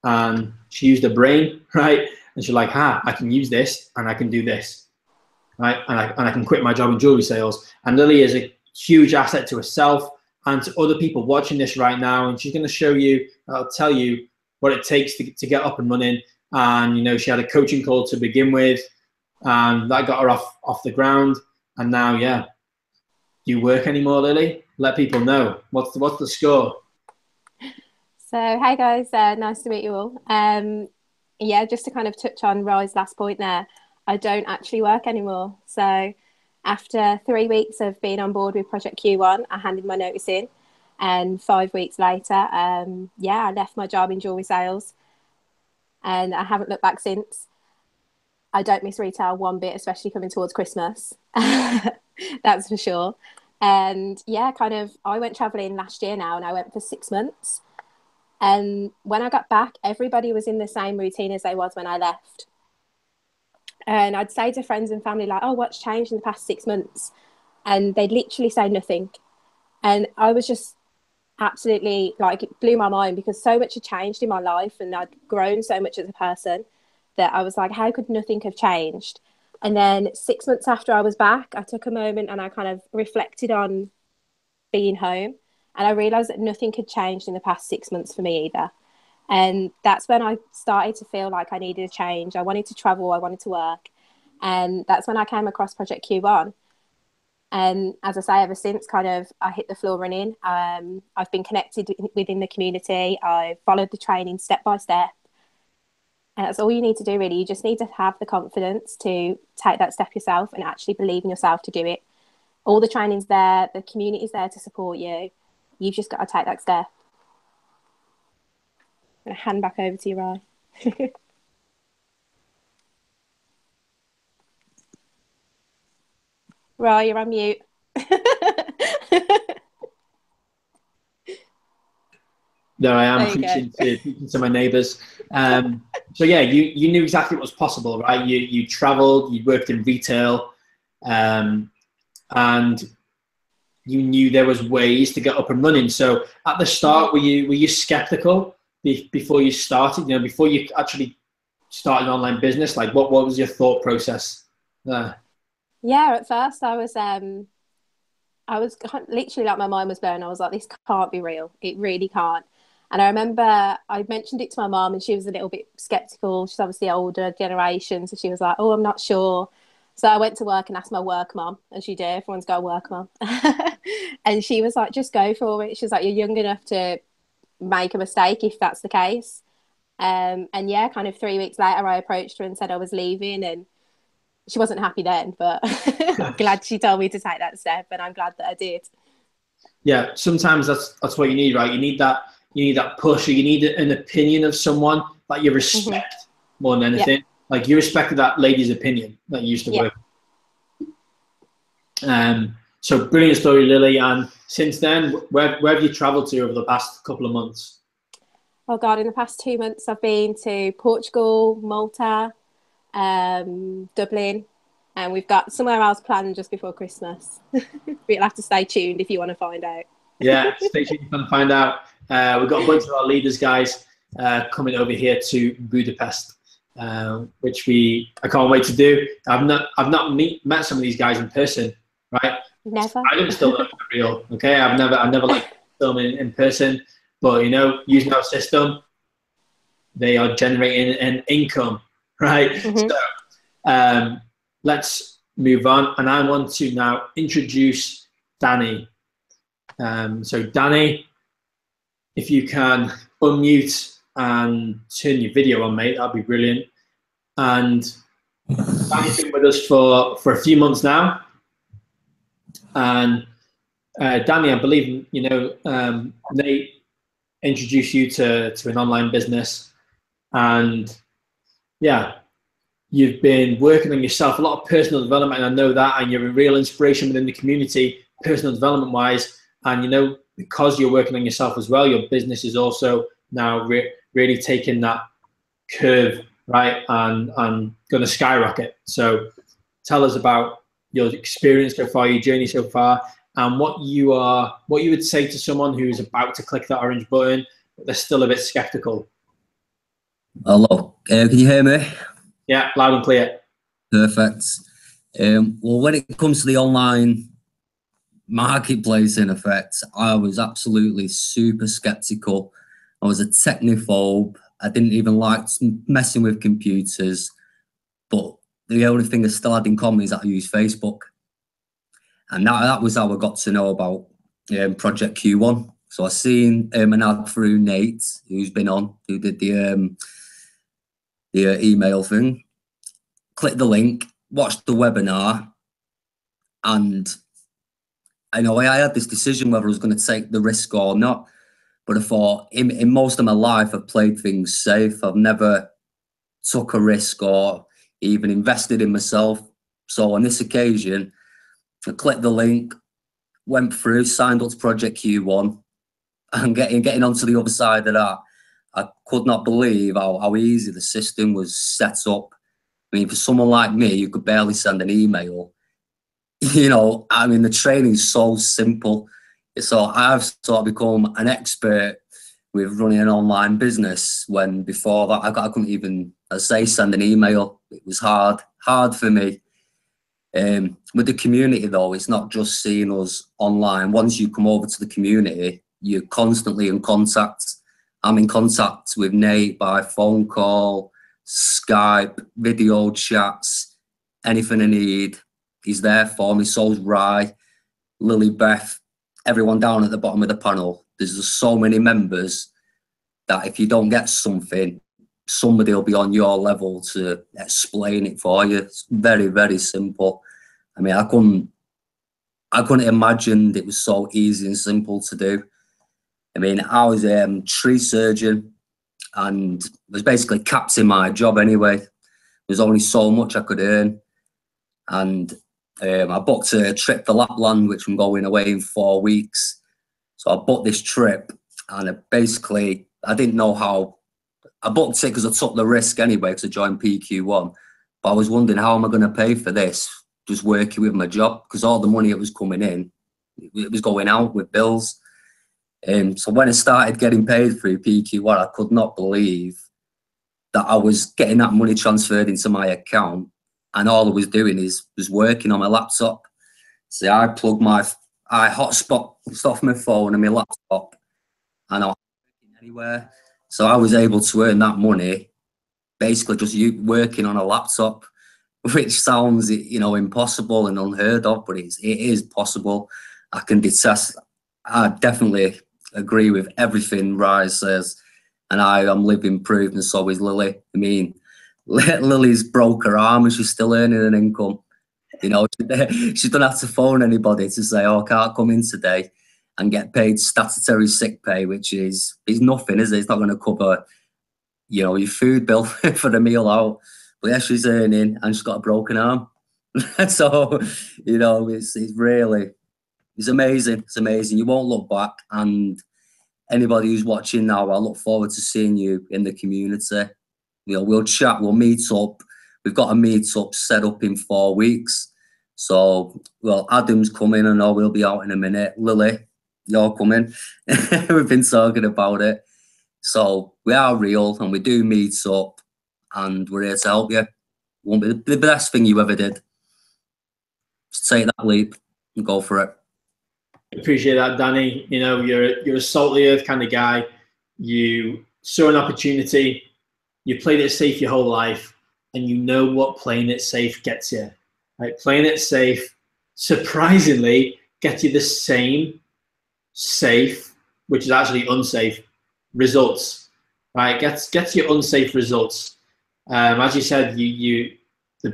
and she used her brain, right? And she's like, I can use this, and I can do this, right? And I can quit my job in jewelry sales. And Lily is a huge asset to herself and to other people watching this right now. And she's going to show you, I'll tell you what it takes to get up and running. And, you know, she had a coaching call to begin with, and that got her off the ground. And now, yeah. Do you work anymore, Lily? Let people know. What's the score? So, hey guys, nice to meet you all. Yeah, just to kind of touch on Roy's last point there, I don't actually work anymore. So after 3 weeks of being on board with Project Q1, I handed my notice in. And 5 weeks later, I left my job in jewelry sales. And I haven't looked back since. I don't miss retail one bit, especially coming towards Christmas. That's for sure. And yeah, I went traveling last year now, and I went for 6 months. And when I got back, everybody was in the same routine as they was when I left. And I'd say to friends and family, like, oh, what's changed in the past 6 months? And they'd literally say nothing. And I was just absolutely, like, it blew my mind, because so much had changed in my life, and I'd grown so much as a person, that I was like, how could nothing have changed? And then 6 months after I was back, I took a moment and I kind of reflected on being home. And I realised that nothing had changed in the past 6 months for me either. And that's when I started to feel like I needed a change. I wanted to travel, I wanted to work. And that's when I came across Project Q1. And as I say, ever since, I hit the floor running. I've been connected within the community. I followed the training step by step. And that's all you need to do, really. You just need to have the confidence to take that step yourself and actually believe in yourself to do it. All the training's there. The community's there to support you. You've just got to take that step. I'm going to hand back over to you, Ryan. Ryan, you're on mute. There I am, preaching to my neighbours. So yeah, you knew exactly what was possible, right? You travelled, you worked in retail, and you knew there was ways to get up and running. So at the start, were you skeptical before you started? You know, before you actually started an online business, like what was your thought process there? Yeah, at first I was literally, like, my mind was blown. I was like, this can't be real. It really can't. And I remember I mentioned it to my mum, and she was a little bit skeptical. She's obviously older generation, so she was like, oh, I'm not sure. So I went to work and asked my work mum, as you do. Everyone's got a work mum. And she was like, just go for it. She was like, you're young enough to make a mistake if that's the case. And yeah, kind of 3 weeks later, I approached her and said I was leaving, and she wasn't happy then, but I'm glad she told me to take that step, and I'm glad that I did. Yeah, sometimes that's what you need, right? You need that push, or you need an opinion of someone that you respect more than anything. Yep. Like you respected that lady's opinion that you used to work. So brilliant story, Lily. And since then, where have you traveled to over the past couple of months? Oh God, in the past 2 months, I've been to Portugal, Malta, Dublin, and we've got somewhere else planned just before Christmas. But you'll have to stay tuned if you want to find out. Yeah, stay tuned if you want to find out. We've got a bunch of our leaders, guys, coming over here to Budapest, which I can't wait to do. I've not met some of these guys in person, right? Never. I don't still know if they're real. Okay, I've never like filming in person, but you know, using our system, they are generating an income, right? So let's move on, and I want to now introduce Danny. So Danny, if you can unmute and turn your video on, mate, that'd be brilliant. And Danny's been with us for a few months now. And Danny, I believe, you know, Nate introduced you to an online business. And yeah, you've been working on yourself, a lot of personal development, and I know that, and you're a real inspiration within the community, personal development wise. And you know, because you're working on yourself as well, your business is also now really taking that curve, right, and going to skyrocket. So tell us about your experience so far, your journey so far, and what you would say to someone who's about to click that orange button, but they're still a bit skeptical. Hello, can you hear me? Yeah, loud and clear. Perfect. Well, when it comes to the online marketplace, in effect, I was absolutely super skeptical. I was a technophobe. I didn't even like messing with computers, but the only thing I still had in common is that I use Facebook. And that was how I got to know about Project Q1. So I seen an ad through Nate, who's been on, who did the email thing. Clicked the link, watched the webinar, and I know I had this decision whether I was going to take the risk or not. But I thought, in most of my life, I've played things safe. I've never took a risk or even invested in myself. So on this occasion, I clicked the link, went through, signed up to Project Q1, and getting onto the other side of that, I could not believe how easy the system was set up. I mean, for someone like me, who could barely send an email, you know, I mean, the training's so simple. So I've sort of become an expert with running an online business, when before that I couldn't even, send an email. It was hard for me. With the community though, it's not just seeing us online. Once you come over to the community, you're constantly in contact. I'm in contact with Nate by phone call, Skype, video chats, anything I need, he's there for me. So's Rye, Lily, Beth, everyone down at the bottom of the panel. There's just so many members that if you don't get something, somebody will be on your level to explain it for you. It's very, very simple. I mean, I couldn't imagine it was so easy and simple to do. I mean, I was a tree surgeon and was basically capped in my job anyway. There's only so much I could earn. And I booked a trip to Lapland, which I'm going away in 4 weeks. So I booked this trip, and I didn't know how. I booked it because I took the risk anyway, because I joined PQ1. But I was wondering, how am I going to pay for this? Just working with my job, because all the money that was coming in, it was going out with bills. So when I started getting paid through PQ1, I could not believe that I was getting that money transferred into my account, and all I was doing was working on my laptop. So I plugged I hotspot off my phone and my laptop, and I was working anywhere. So I was able to earn that money basically just working on a laptop, which sounds, you know, impossible and unheard of, but it is possible. I definitely agree with everything Rise says, and I am living proof, and so is Lily. I mean, Lily's broke her arm and she's still earning an income. You know, she don't have to phone anybody to say, "Oh, I can't come in today," and get paid statutory sick pay, which is nothing, is it? It's not going to cover, you know, your food bill for the meal out. But yeah, she's earning and she's got a broken arm. So, you know, it's really, it's amazing. It's amazing. You won't look back. And anybody who's watching now, I look forward to seeing you in the community. You know, we'll chat, we'll meet up. We've got a meet up set up in 4 weeks. So, well, Adam's coming. I know we'll be out in a minute. Lily, you're coming. We've been talking about it. So we are real and we do meet up and we're here to help you. It won't be the best thing you ever did. Just take that leap and go for it. Appreciate that, Danny. You know, you're a salt of the earth kind of guy. You saw an opportunity, you played it safe your whole life, and you know what playing it safe gets you. Right? Playing it safe, surprisingly, gets you the same safe, which is actually unsafe, results. Right? Gets you unsafe results. As you said, the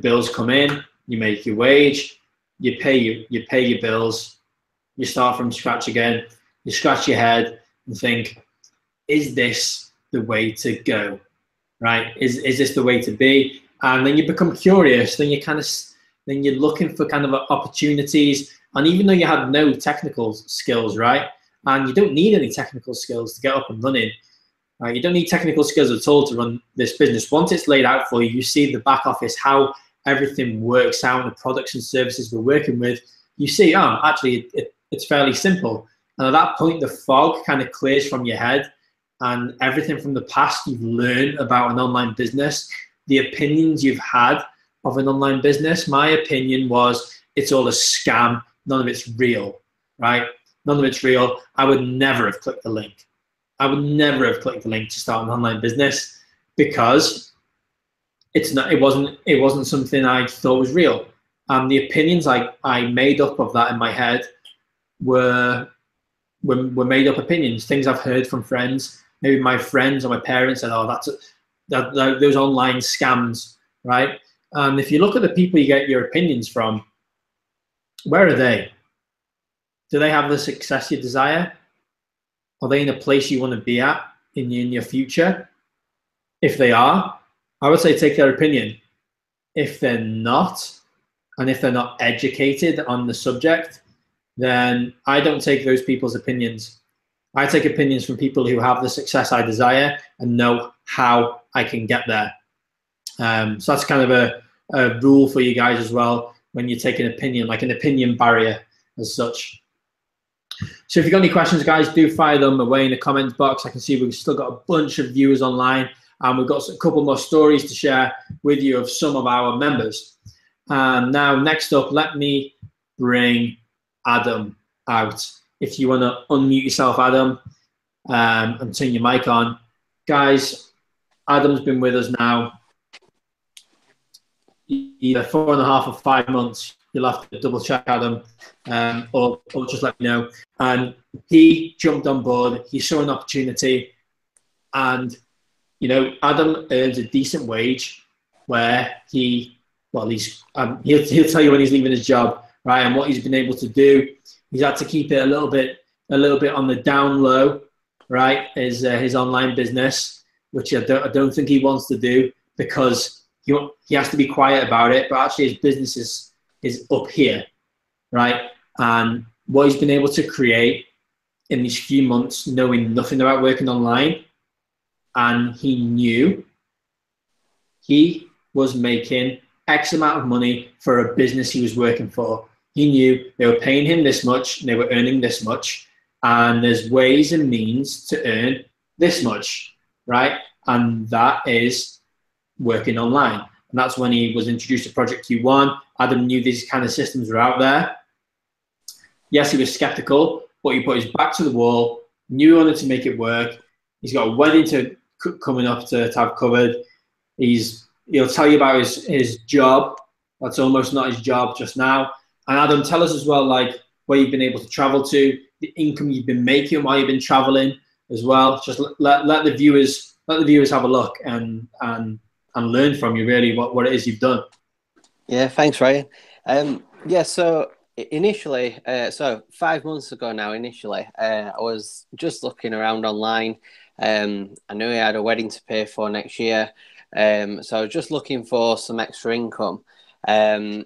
bills come in, you make your wage, you pay your bills. You start from scratch again. You scratch your head and think, is this the way to go? Right? Is this the way to be? And then you become curious. Then you're looking for kind of opportunities. And even though you had no technical skills, right? And you don't need any technical skills to get up and running. Right? You don't need technical skills at all to run this business. Once it's laid out for you, you see the back office, how everything works out, the products and services we're working with. You see, oh, actually, it's fairly simple. And at that point, the fog kind of clears from your head, and everything from the past you've learned about an online business, the opinions you've had of an online business. My opinion was it's all a scam. None of it's real, right? None of it's real. I would never have clicked the link. I would never have clicked the link to start an online business because it wasn't something I thought was real. The opinions I made up of that in my head were made up opinions, things I've heard from friends. Maybe my friends or my parents said, "Oh, those online scams," right? And if you look at the people you get your opinions from, where are they? Do they have the success you desire? Are they in a place you want to be at in your future? If they are, I would say take their opinion. If they're not, and if they're not educated on the subject, then I don't take those people's opinions. I take opinions from people who have the success I desire and know how I can get there. So that's kind of a rule for you guys as well when you take an opinion, like an opinion barrier as such. So if you've got any questions, guys, do fire them away in the comments box. I can see we've still got a bunch of viewers online, and we've got a couple more stories to share with you of some of our members. Now, next up, let me bring Adam out. If you want to unmute yourself, Adam, and turn your mic on. Guys, Adam's been with us now either 4.5 or 5 months. You'll have to double check, Adam, or just let me know. And he jumped on board. He saw an opportunity, and you know, Adam earns a decent wage where he'll tell you when he's leaving his job, right? And what he's been able to do, he's had to keep it a little bit on the down low, right? His online business, which I don't think he wants to do because he has to be quiet about it. But actually, his business is up here, right? And what he's been able to create in these few months, knowing nothing about working online, and he knew he was making X amount of money for a business he was working for. He knew they were paying him this much, and they were earning this much, and there's ways and means to earn this much, right? And that is working online. And that's when he was introduced to ProjectQ1. Adam knew these kind of systems were out there. Yes, he was skeptical, but he put his back to the wall, knew he wanted to make it work. He's got a wedding coming up to have covered. He'll tell you about his job. That's almost not his job just now. And Adam, tell us as well, like, where you've been able to travel to. the income you've been making while you've been traveling as well. Just let the viewers have a look and learn from you really what it is you've done. Yeah, thanks, Ryan. Yeah, so initially, so 5 months ago now, I was just looking around online. I knew I had a wedding to pay for next year. So I was just looking for some extra income. And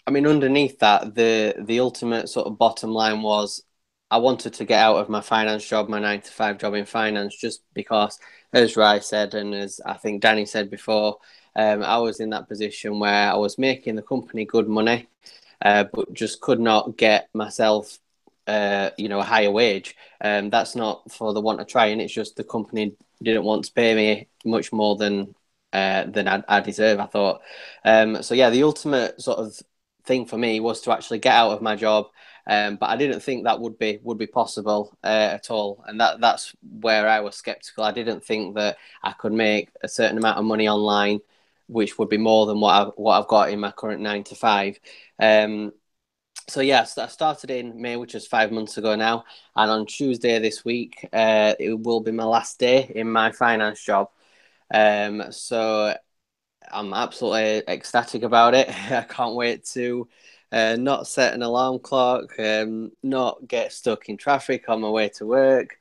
I mean, underneath that, the ultimate sort of bottom line was I wanted to get out of my finance job, my 9-to-5 job in finance, just because, as Rai said, and as I think Danny said before, I was in that position where I was making the company good money, but just could not get myself, a higher wage. That's not for the want of trying. It's just the company didn't want to pay me much more than I deserve, I thought. So yeah, the ultimate sort of thing for me was to actually get out of my job. But I didn't think that would be possible at all, and that's where I was skeptical. I didn't think that I could make a certain amount of money online, which would be more than what I've got in my current 9-to-5. So yes, I started in May, which is 5 months ago now, and on Tuesday this week, it will be my last day in my finance job. So I'm absolutely ecstatic about it. I can't wait to not set an alarm clock, not get stuck in traffic on my way to work,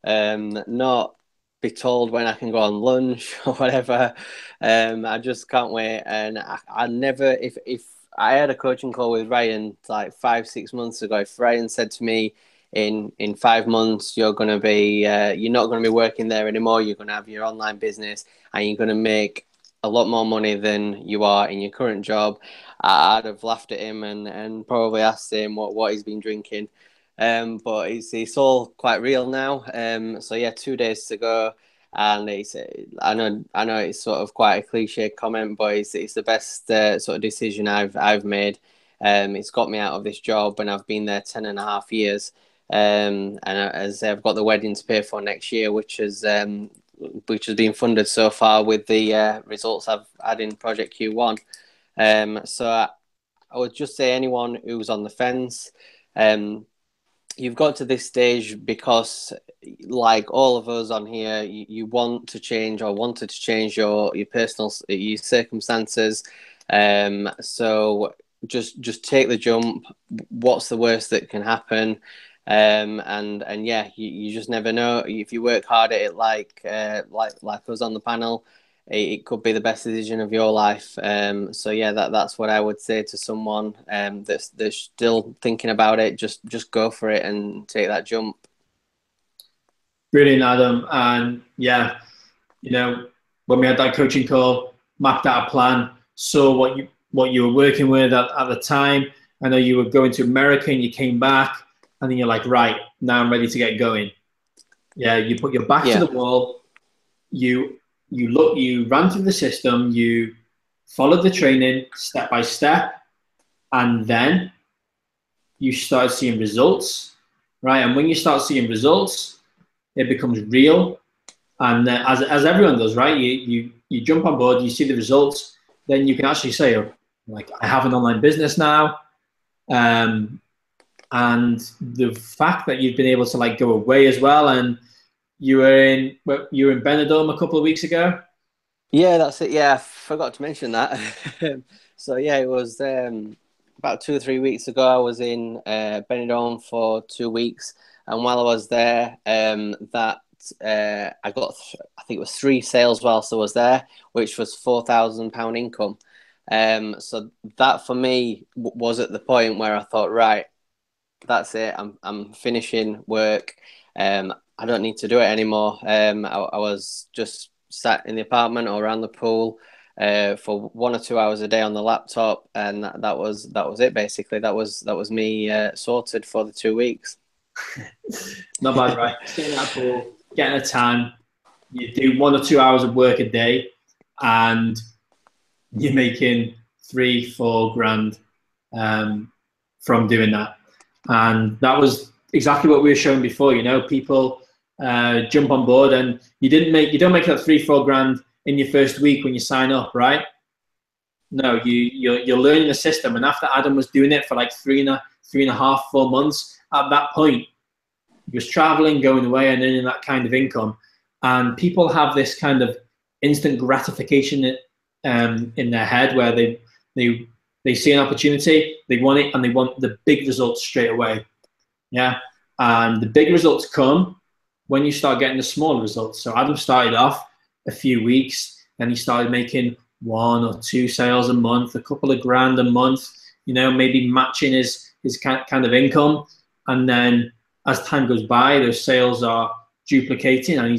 not be told when I can go on lunch or whatever. I just can't wait. And I never, if I had a coaching call with Ryan like 5-6 months ago, if Ryan said to me, in 5 months you're not going to be working there anymore, you're going to have your online business and you're going to make a lot more money than you are in your current job, I'd have laughed at him and probably asked him what he's been drinking. But it's all quite real now. So yeah, 2 days to go, and I know it's sort of quite a cliche comment, but it's the best sort of decision I've made. It's got me out of this job, and I've been there 10.5 years. And as I've got the wedding to pay for next year, which has been funded so far with the results I've had in Project Q1. So I would just say anyone who's on the fence, you've got to this stage because, like all of us on here, you want to change or wanted to change your circumstances. So just take the jump. What's the worst that can happen? And yeah, you just never know. If you work hard at it, like us on the panel, it could be the best decision of your life. So yeah, that's what I would say to someone that's still thinking about it. Just go for it and take that jump. Brilliant, Adam. And yeah, when we had that coaching call, mapped out a plan, saw what you were working with at the time. I know you were going to America and you came back, and then you're like, right, now I'm ready to get going. Yeah, you put your back to the wall. You ran through the system. You followed the training step by step, and then you started seeing results, right? And when you start seeing results, it becomes real. And as everyone does, right? You jump on board, you see the results, then you can actually say, oh, like, I have an online business now. And the fact that you've been able to like go away as well, and you were in Benidorm a couple of weeks ago. Yeah, that's it. Yeah, I forgot to mention that. So yeah, it was about 2 or 3 weeks ago. I was in Benidorm for 2 weeks, and while I was there, I got I think it was 3 sales whilst I was there, which was £4,000 income. So that for me was at the point where I thought, right, that's it. I'm finishing work. I don't need to do it anymore. I was just sat in the apartment or around the pool for 1 or 2 hours a day on the laptop, and that was it basically. That was me sorted for the 2 weeks. Not bad, right? Sitting in that pool, getting a tan. You do 1 or 2 hours of work a day, and you're making 3-4 grand from doing that. And that was exactly what we were showing before. People jump on board, and you don't make that 3-4 grand in your first week when you sign up, right? No, you're learning the system. And after Adam was doing it for like 3.5-4 months, at that point he was traveling, going away, and earning that kind of income. And people have this kind of instant gratification in their head where they see an opportunity, they want it, and they want the big results straight away. Yeah, and the big results come when you start getting the smaller results. So Adam started off a few weeks, and he started making 1 or 2 sales a month, a couple of grand a month, you know, maybe matching his kind of income. And then as time goes by, those sales are duplicating, and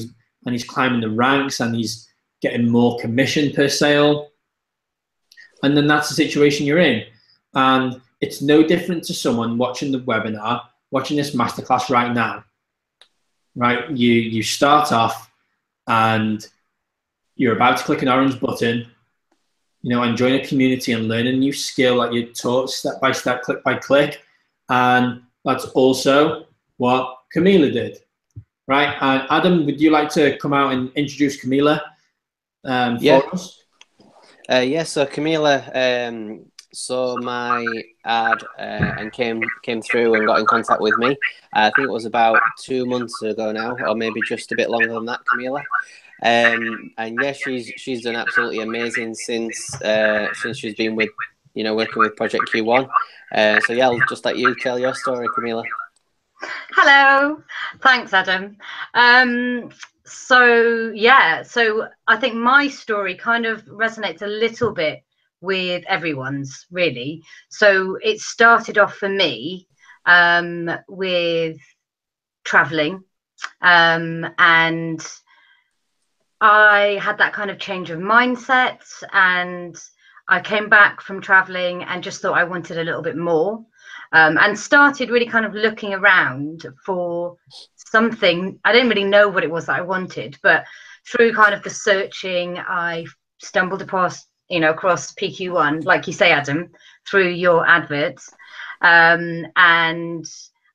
he's climbing the ranks, and he's getting more commission per sale. And then that's the situation you're in. And it's no different to someone watching the webinar, watching this masterclass right now, right? You start off and you're about to click an orange button, you know, and join a community and learn a new skill that you're taught step by step, click by click. And that's also what Camila did, right? And Adam, would you like to come out and introduce Camila for us? Yeah, so Camila saw my ad and came through and got in contact with me. I think it was about 2 months ago now, or maybe just a bit longer than that, Camila. And yeah, she's done absolutely amazing since she's been with, you know, working with Project Q1. So yeah, I'll just let you tell your story, Camila. Hello, thanks, Adam. So yeah, so I think my story kind of resonates a little bit with everyone's, really. So it started off for me with traveling, and I had that kind of change of mindset, and I came back from traveling and just thought I wanted a little bit more, and started really kind of looking around for something. I didn't really know what it was that I wanted, but through kind of the searching, I stumbled across PQ1, like you say, Adam, through your adverts. And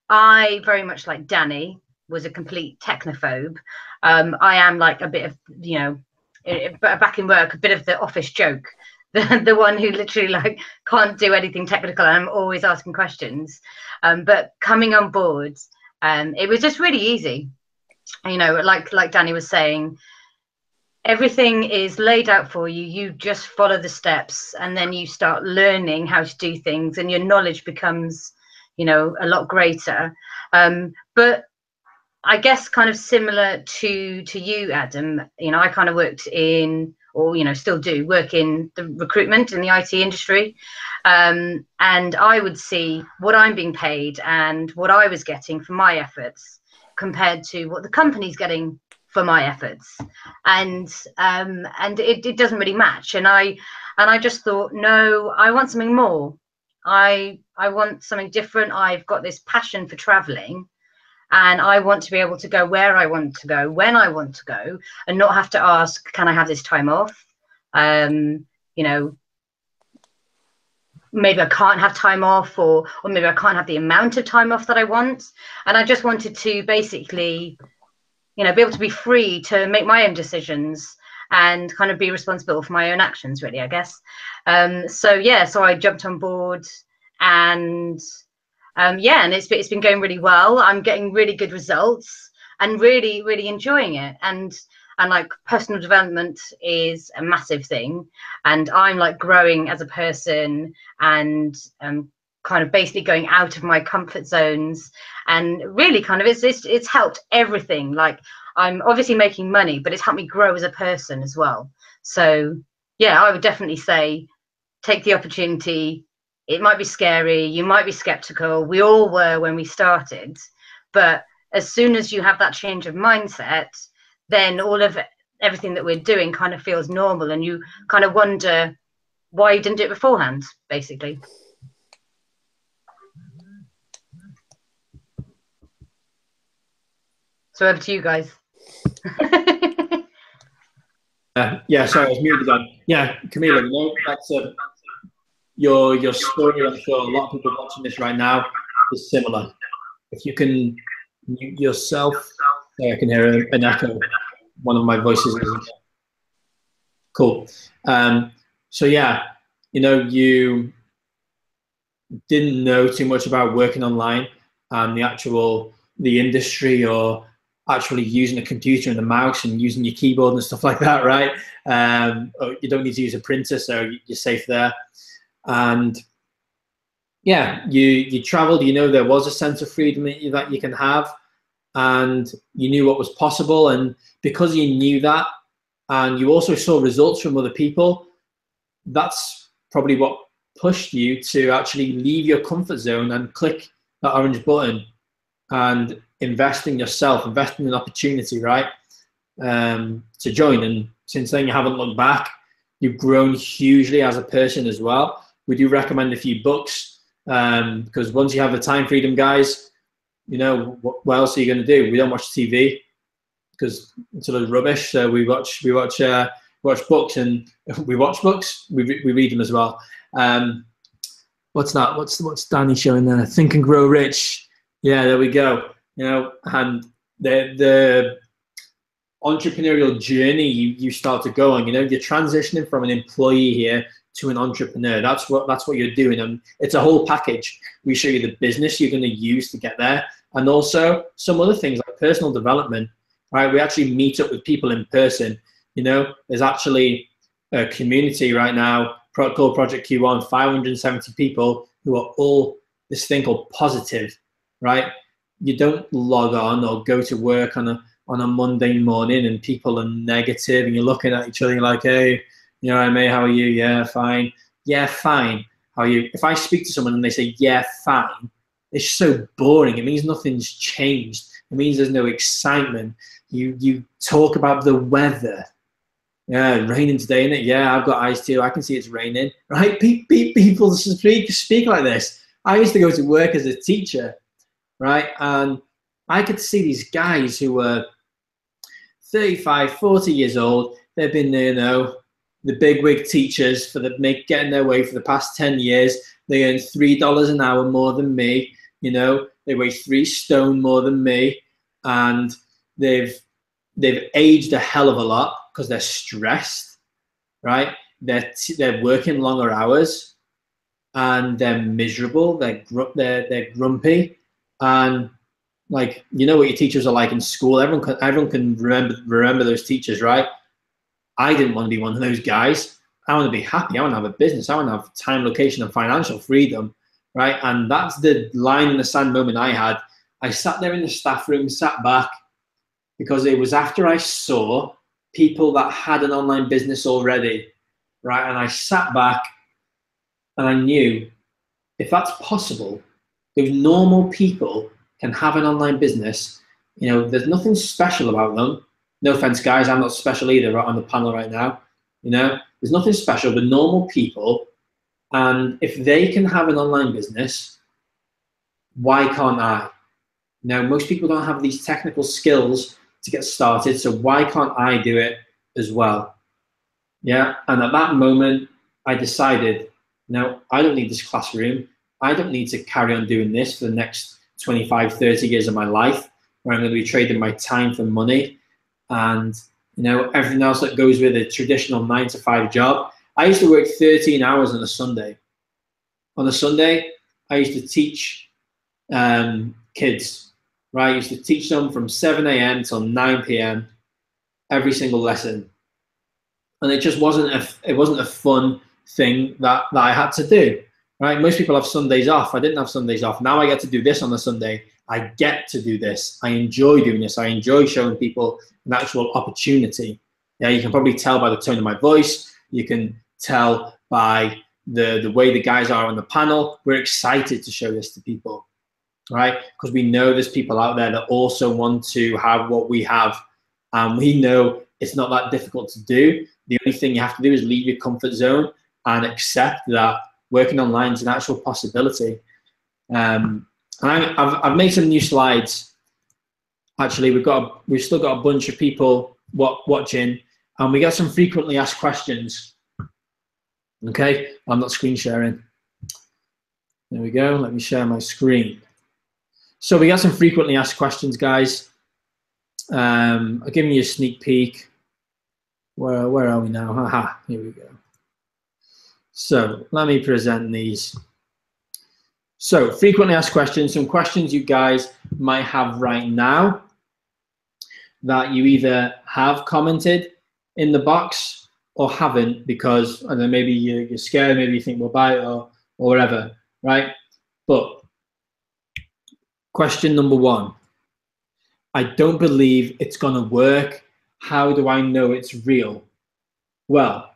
I, very much like Danny, was a complete technophobe. I am like a bit of, you know, back in work, a bit of the office joke, the one who literally like can't do anything technical, and I'm always asking questions. But coming on board, it was just really easy. You know, like Danny was saying, everything is laid out for you. You just follow the steps, and then you start learning how to do things, and your knowledge becomes, you know, a lot greater. But I guess kind of similar to you, Adam, you know, I kind of worked in, or, you know, still do work in the recruitment in the IT industry. And I would see what I'm being paid and what I was getting for my efforts compared to what the company's getting for my efforts. And it doesn't really match. And I just thought, no, I want something more. I want something different. I've got this passion for traveling, and I want to be able to go where I want to go, when I want to go, and not have to ask, can I have this time off? You know, maybe I can't have time off, or maybe I can't have the amount of time off that I want. And I just wanted to basically, you know, be able to be free to make my own decisions and kind of be responsible for my own actions, really, I guess. So yeah, so I jumped on board, and yeah, and it's been going really well. I'm getting really good results and really enjoying it. And like, personal development is a massive thing, and I'm like growing as a person, and kind of basically going out of my comfort zones, and really kind of it's helped everything. Like, I'm obviously making money, but it's helped me grow as a person as well. So yeah, I would definitely say take the opportunity. It might be scary, you might be skeptical, we all were when we started, but as soon as you have that change of mindset, then everything that we're doing kind of feels normal, and you kind of wonder why you didn't do it beforehand, basically. So over to you guys. Yeah, sorry, I was muted on. Yeah, Camila, you know, that's your story. I'm sure a lot of people watching this right now is similar. If you can mute yourself, I can hear an echo. One of my voices is cool. So yeah, you know, you didn't know too much about working online and the actual the industry or actually using a computer and a mouse and using your keyboard and stuff like that, right? Or you don't need to use a printer, so you're safe there. And yeah, you traveled, you know, there was a sense of freedom that you can have, and you knew what was possible. And because you knew that, and you also saw results from other people, that's probably what pushed you to actually leave your comfort zone and click that orange button and invest in yourself, invest in an opportunity, right? To join. And since then, you haven't looked back. You've grown hugely as a person as well. We do recommend a few books, because once you have the time freedom, guys, you know, what else are you going to do? We don't watch TV because it's a lot of rubbish. So we watch books, and we watch books. We read them as well. What's that? What's Danny showing there? Think and Grow Rich. Yeah, there we go. You know, and the entrepreneurial journey you start to go on. You know, you're transitioning from an employee here to an entrepreneur. That's what you're doing, and it's a whole package. We show you the business you're going to use to get there, and also some other things like personal development. Right? We actually meet up with people in person. You know, there's actually a community right now called Project Q1, 570 people who are all this thing called positive. Right? You don't log on or go to work on a Monday morning and people are negative and you're looking at each other and you're like, hey, you know, mate, how are you? Yeah, fine. Yeah, fine. How are you? If I speak to someone and they say, yeah, fine, it's so boring. It means nothing's changed. It means there's no excitement. You talk about the weather. Yeah, raining today, isn't it? Yeah, I've got eyes too. I can see it's raining. Right? People speak like this. I used to go to work as a teacher, right? And I could see these guys who were 35, 40 years old. They've been, you know, the bigwig teachers getting their way for the past 10 years. They earn $3 an hour more than me. You know, they weigh 3 stone more than me, and they've aged a hell of a lot because they're stressed, right? They're working longer hours, and they're miserable. They're grumpy, and like, you know what your teachers are like in school. Everyone can remember those teachers, right? I didn't want to be one of those guys. I want to be happy. I want to have a business. I want to have time, location, and financial freedom, right? And that's the line in the sand moment I had. I sat there in the staff room, sat back, because it was after I saw people that had an online business already, right? And I sat back and I knew if that's possible, if normal people can have an online business, you know, there's nothing special about them. No offense, guys, I'm not special either on the panel right now. You know, there's nothing special, but normal people. And if they can have an online business, why can't I? Now, most people don't have these technical skills to get started, so why can't I do it as well? Yeah, and at that moment, I decided, no, I don't need this classroom. I don't need to carry on doing this for the next 25, 30 years of my life, where I'm going to be trading my time for money and, you know, everything else that goes with a traditional 9-to-5 job. I used to work 13 hours on a Sunday. On a Sunday, I used to teach kids, right? I used to teach them from 7 a.m. till 9 p.m. every single lesson. And it just wasn't a fun thing that I had to do, right? Most people have Sundays off. I didn't have Sundays off. Now I get to do this on a Sunday. I get to do this. I enjoy doing this. I enjoy showing people an actual opportunity. Yeah, you can probably tell by the tone of my voice. You can tell by the way the guys are on the panel. We're excited to show this to people, right? Because we know there's people out there that also want to have what we have. And we know it's not that difficult to do. The only thing you have to do is leave your comfort zone and accept that working online is an actual possibility. And I've made some new slides. Actually, we've still got a bunch of people watching, and we got some frequently asked questions. Okay, I'm not screen sharing. There we go. Let me share my screen. So we got some frequently asked questions, guys. I'll give you a sneak peek. Where are we now? Haha, here we go. So let me present these. So frequently asked questions, some questions you guys might have right now that you either have commented in the box or haven't because, I don't know, maybe you're scared, maybe you think we'll buy it or whatever, right? But question number one, I don't believe it's gonna work. How do I know it's real? Well,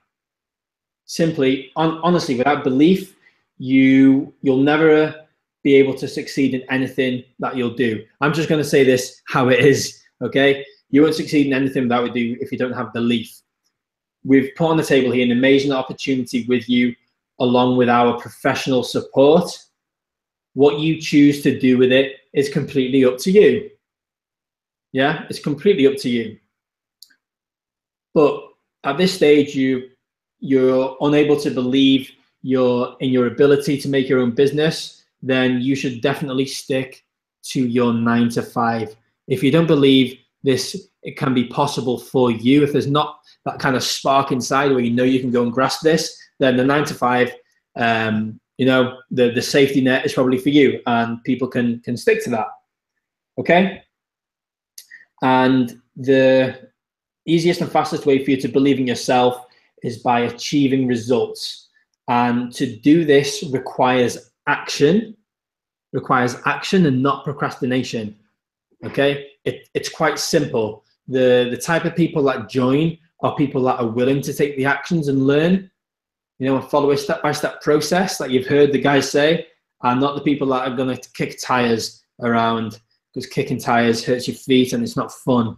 simply, honestly, without belief, you'll never be able to succeed in anything that you'll do. I'm just gonna say this how it is, okay? You won't succeed in anything that we do if you don't have belief. We've put on the table here an amazing opportunity with you, along with our professional support. What you choose to do with it is completely up to you. Yeah, it's completely up to you. But at this stage, you're unable to believe in your ability to make your own business, then you should definitely stick to your 9 to 5. If you don't believe it can be possible for you, if there's not that kind of spark inside where you know you can go and grasp this, then the 9 to 5, you know, the safety net is probably for you, and people can stick to that. Okay. And the easiest and fastest way for you to believe in yourself is by achieving results. And to do this requires action and not procrastination. Okay, it's quite simple. The type of people that join are people that are willing to take the actions and learn, you know, and follow a step-by-step process that you've heard the guys say, and not the people that are going to kick tires around, because kicking tires hurts your feet and it's not fun.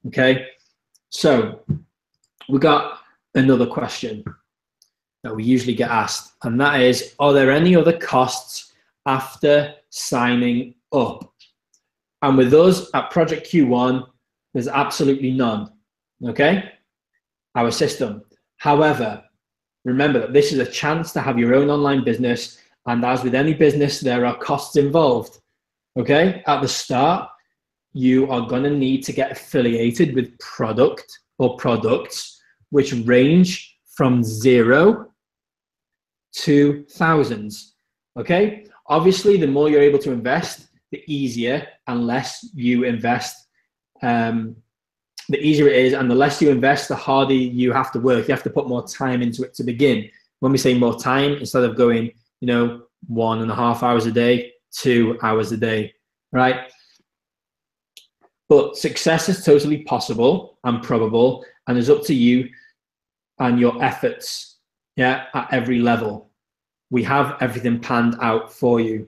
Okay, so we got another question that we usually get asked, and that is, are there any other costs after signing up? And with us at Project Q1, there's absolutely none, okay? Our system. However, remember that this is a chance to have your own online business, and as with any business, there are costs involved, okay? At the start, you are gonna need to get affiliated with product or products which range from 0 to thousands, okay? Obviously, the more you're able to invest, the easier and less you invest, the easier it is, and the less you invest, the harder you have to work. You have to put more time into it to begin. When we say more time, instead of going, you know, 1.5 hours a day, 2 hours a day, right? But success is totally possible and probable, and it's up to you and your efforts, yeah, at every level. We have everything planned out for you.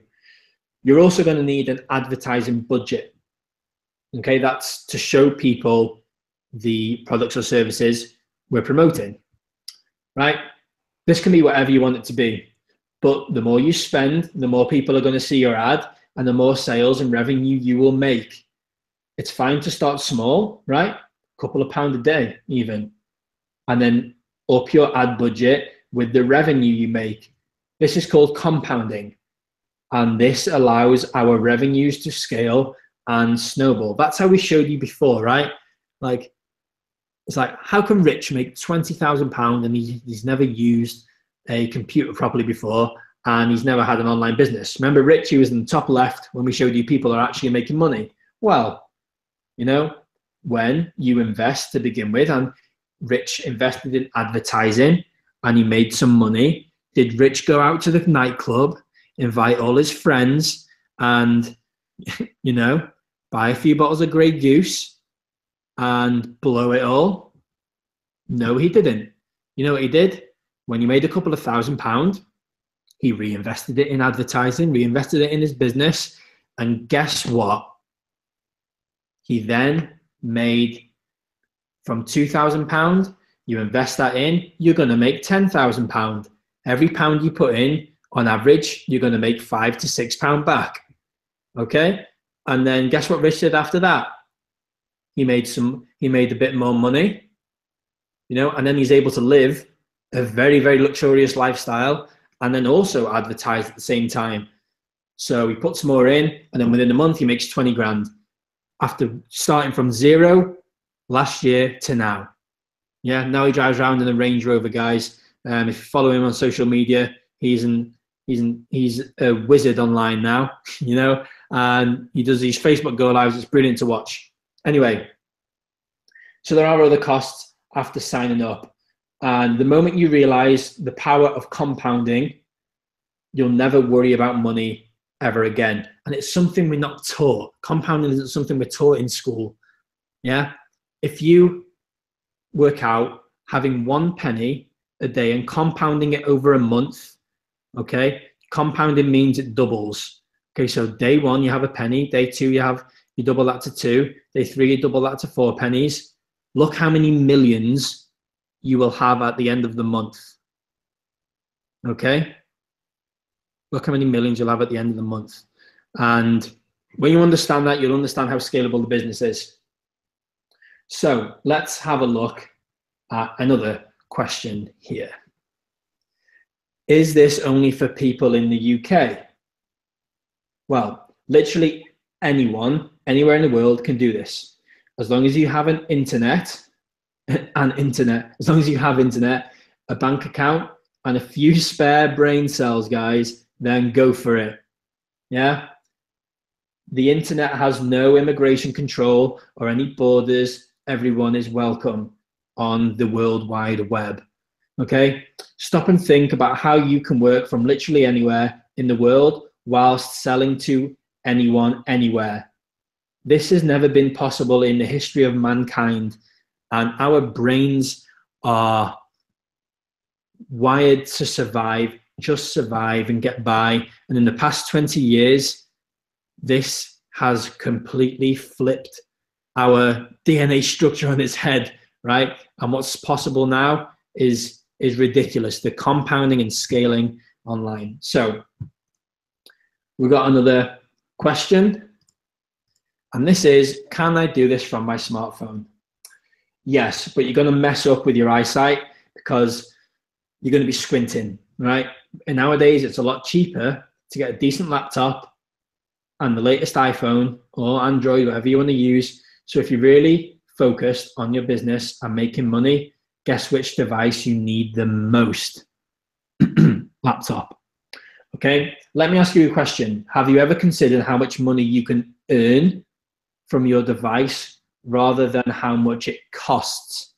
You're also going to need an advertising budget. Okay, that's to show people the products or services we're promoting, right? This can be whatever you want it to be, but the more you spend, the more people are going to see your ad, and the more sales and revenue you will make. It's fine to start small, right? A couple of pounds a day even, and then up your ad budget with the revenue you make. This is called compounding. And this allows our revenues to scale and snowball. That's how we showed you before, right? Like, it's like, how can Rich make £20,000 and he's never used a computer properly before, and he's never had an online business? Remember, Rich, he was in the top left when we showed you people are actually making money. Well, you know, when you invest to begin with, and Rich invested in advertising and he made some money, did Rich go out to the nightclub, invite all his friends, and, you know, buy a few bottles of Grey Goose and blow it all? No, he didn't. You know what he did? When he made a couple of £1,000, he reinvested it in advertising, reinvested it in his business, and guess what? He then made, from £2,000, you invest that in, you're going to make £10,000. Every pound you put in, on average, you're going to make £5 to £6 back. Okay? And then guess what Rich did after that? He made a bit more money, you know, and then he's able to live a very, very luxurious lifestyle and then also advertise at the same time. So he puts more in, and then within a month, he makes 20 grand after starting from 0 last year to now. Yeah, now he drives around in a Range Rover, guys. If you follow him on social media, he's in He's a wizard online now, you know, and he does these Facebook go lives. It's brilliant to watch. Anyway, so there are other costs after signing up. And the moment you realize the power of compounding, you'll never worry about money ever again. And it's something we're not taught. Compounding isn't something we're taught in school. Yeah. If you work out having 1 penny a day and compounding it over a month, okay, compounding means it doubles. Okay, so day 1 you have a penny, day 2 you double that to 2, day 3 you double that to 4 pennies. Look how many millions you will have at the end of the month. Okay, look how many millions you'll have at the end of the month. And when you understand that, you'll understand how scalable the business is. So let's have a look at another question here. Is this only for people in the UK? Well, literally anyone, anywhere in the world can do this. As long as you have an internet, as long as you have internet, a bank account, and a few spare brain cells, guys, then go for it. Yeah? The internet has no immigration control or any borders. Everyone is welcome on the World Wide Web. Okay? Stop and think about how you can work from literally anywhere in the world whilst selling to anyone, anywhere. This has never been possible in the history of mankind, and our brains are wired to survive, just survive and get by. And in the past 20 years, this has completely flipped our DNA structure on its head, right? And what's possible now is ridiculous, the compounding and scaling online. So we've got another question, and this is, can I do this from my smartphone? Yes, but you're going to mess up with your eyesight because you're going to be squinting, right? And nowadays it's a lot cheaper to get a decent laptop and the latest iPhone or Android, whatever you want to use. So if you're really focused on your business and making money, guess which device you need the most? Laptop. Okay, let me ask you a question. Have you ever considered how much money you can earn from your device rather than how much it costs?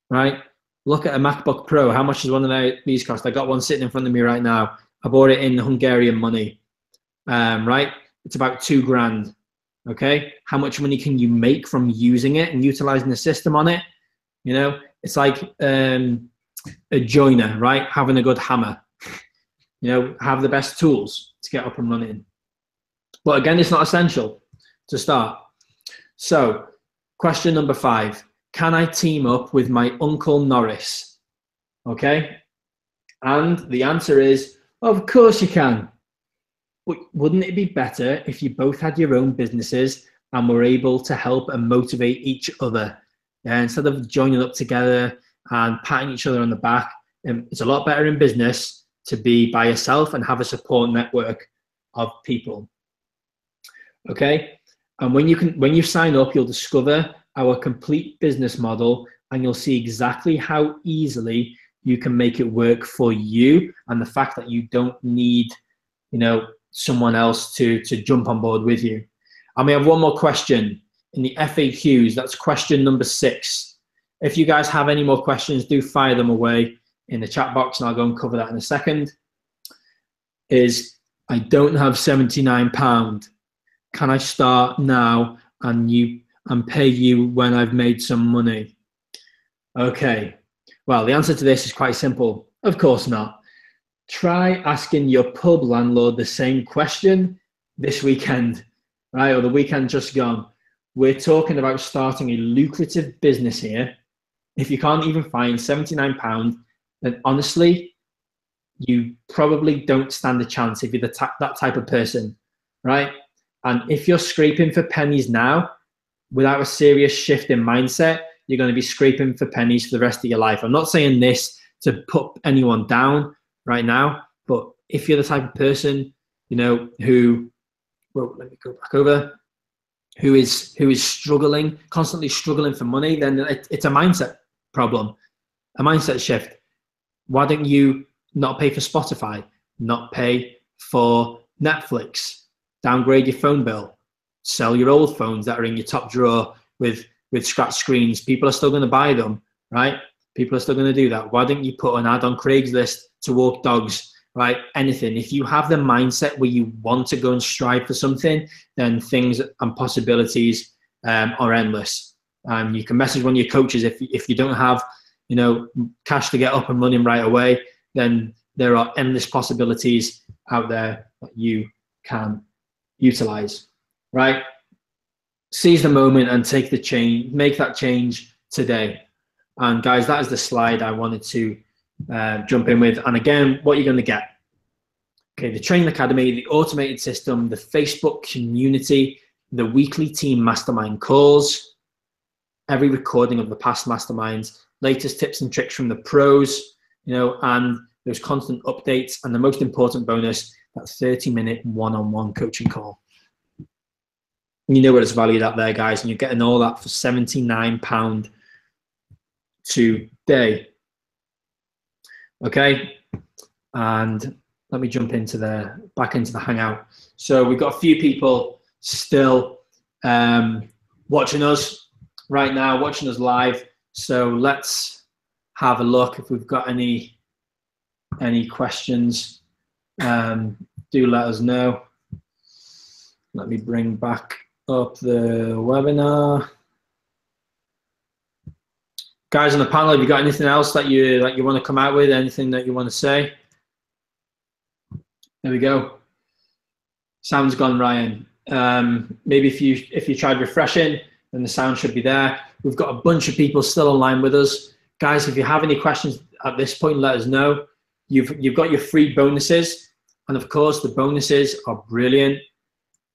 Right? Look at a MacBook Pro. How much does one of these cost? I got one sitting in front of me right now. I bought it in Hungarian money. Right? It's about $2,000. Okay? How much money can you make from using it and utilizing the system on it? You know, it's like a joiner, right? Having a good hammer. You know, have the best tools to get up and running. But again, it's not essential to start. So, question number 5. Can I team up with my Uncle Norris? Okay? And the answer is, of course you can. But wouldn't it be better if you both had your own businesses and were able to help and motivate each other? Instead of joining up together and patting each other on the back, it's a lot better in business to be by yourself and have a support network of people. Okay? And when you sign up, you'll discover our complete business model, and you'll see exactly how easily you can make it work for you, and the fact that you don't need, you know, someone else to jump on board with you. And we have one more question in the FAQs. That's question number 6. If you guys have any more questions, do fire them away in the chat box, and I'll go and cover that in a second. Is, I don't have £79. Can I start now and pay you when I've made some money? Okay, well, the answer to this is quite simple. Of course not. Try asking your pub landlord the same question this weekend, right? Or the weekend just gone. We're talking about starting a lucrative business here. If you can't even find £79, then honestly, you probably don't stand a chance if you're that type of person, right? And if you're scraping for pennies now, without a serious shift in mindset, you're going to be scraping for pennies for the rest of your life. I'm not saying this to put anyone down right now, but if you're the type of person, you know, who, well, let me go back over, who is struggling, constantly struggling for money, then it's a mindset problem, a mindset shift. Why don't you not pay for Spotify? not pay for Netflix, downgrade your phone bill, sell your old phones that are in your top drawer with scratch screens. People are still going to buy them, right? People are still going to do that. Why don't you put an ad on Craigslist to walk dogs, right? Anything. If you have the mindset where you want to go and strive for something, then things and possibilities are endless. You can message one of your coaches if you don't have, you know, cash to get up and running right away, then there are endless possibilities out there that you can utilize, right? Seize the moment and take the change, make that change today. And guys, that is the slide I wanted to jump in with. And again, what you're going to get. Okay, the Training Academy, the automated system, the Facebook community, the weekly team mastermind calls, every recording of the past masterminds, latest tips and tricks from the pros, you know, and those constant updates, and the most important bonus, that 30-minute one-on-one coaching call. You know what it's valued at there, guys, and you're getting all that for £79 today. Okay, and let me jump into back into the Hangout. So we've got a few people still watching us right now, watching us live. So let's have a look if we've got any questions. Do let us know. Let me bring back up the webinar. Guys on the panel, have you got anything else that you want to come out with? Anything that you want to say? There we go. Sound's gone, Ryan. Maybe if you tried refreshing, then the sound should be there. We've got a bunch of people still online with us. Guys, if you have any questions at this point, let us know. You've got your free bonuses, and of course the bonuses are brilliant.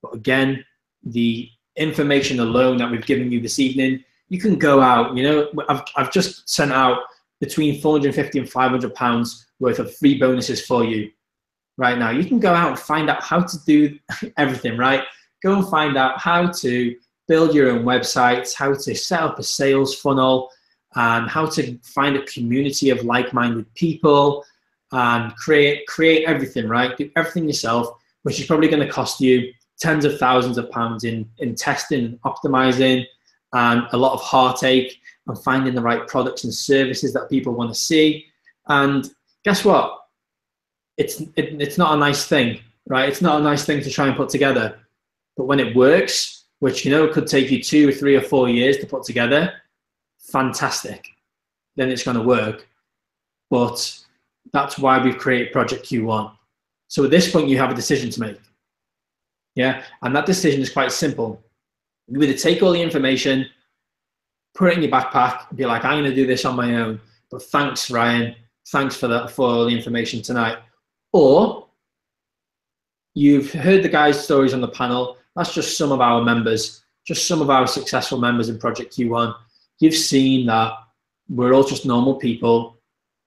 But again, the information alone that we've given you this evening, you can go out. You know, I've just sent out between £450 and £500 worth of free bonuses for you right now. You can go out and find out how to do everything, right? Go and find out how to build your own websites, how to set up a sales funnel, and how to find a community of like-minded people, and create everything, right? Do everything yourself, which is probably going to cost you tens of thousands of pounds in testing, optimizing, and a lot of heartache and finding the right products and services that people want to see. And guess what? It's not a nice thing, right? It's not a nice thing to try and put together. But when it works, which, you know, could take you 2 or 3 or 4 years to put together, fantastic. Then it's going to work. But that's why we've created Project Q1. So at this point, you have a decision to make. Yeah, and that decision is quite simple. You either take all the information, put it in your backpack, and be like, I'm going to do this on my own. But thanks, Ryan. Thanks for all the information tonight. Or you've heard the guys' stories on the panel. That's just some of our members, just some of our successful members in Project Q1. You've seen that we're all just normal people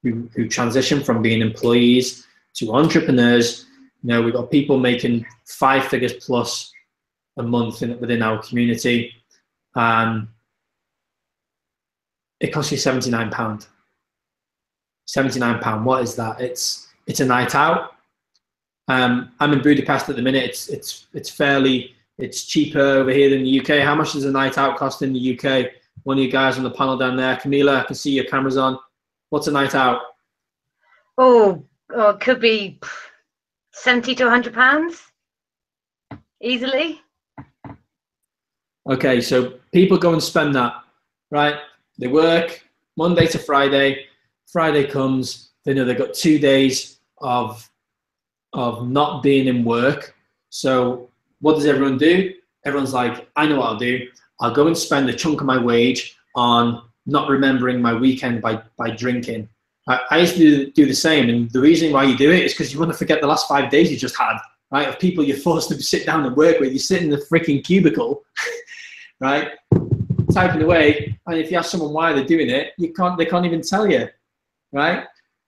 who transition from being employees to entrepreneurs. You know, we've got people making 5 figures plus a month within our community. It costs you £79. £79. What is that? It's a night out. I'm in Budapest at the minute. It's cheaper over here than the UK. How much does a night out cost in the UK? One of you guys on the panel down there, Camila, I can see your cameras on. What's a night out? Oh, it could be £70 to £100 easily. Okay, so people go and spend that, right? They work Monday to Friday. Friday comes, they know they've got 2 days of not being in work. So what does everyone do? Everyone's like, I know what I'll do. I'll go and spend a chunk of my wage on not remembering my weekend by drinking. I used to do the same, and the reason why you do it is because you want to forget the last 5 days you just had, right? Of people you're forced to sit down and work with. You sit in the freaking cubicle, right? Typing away, and if you ask someone why they're doing it, they can't even tell you, right?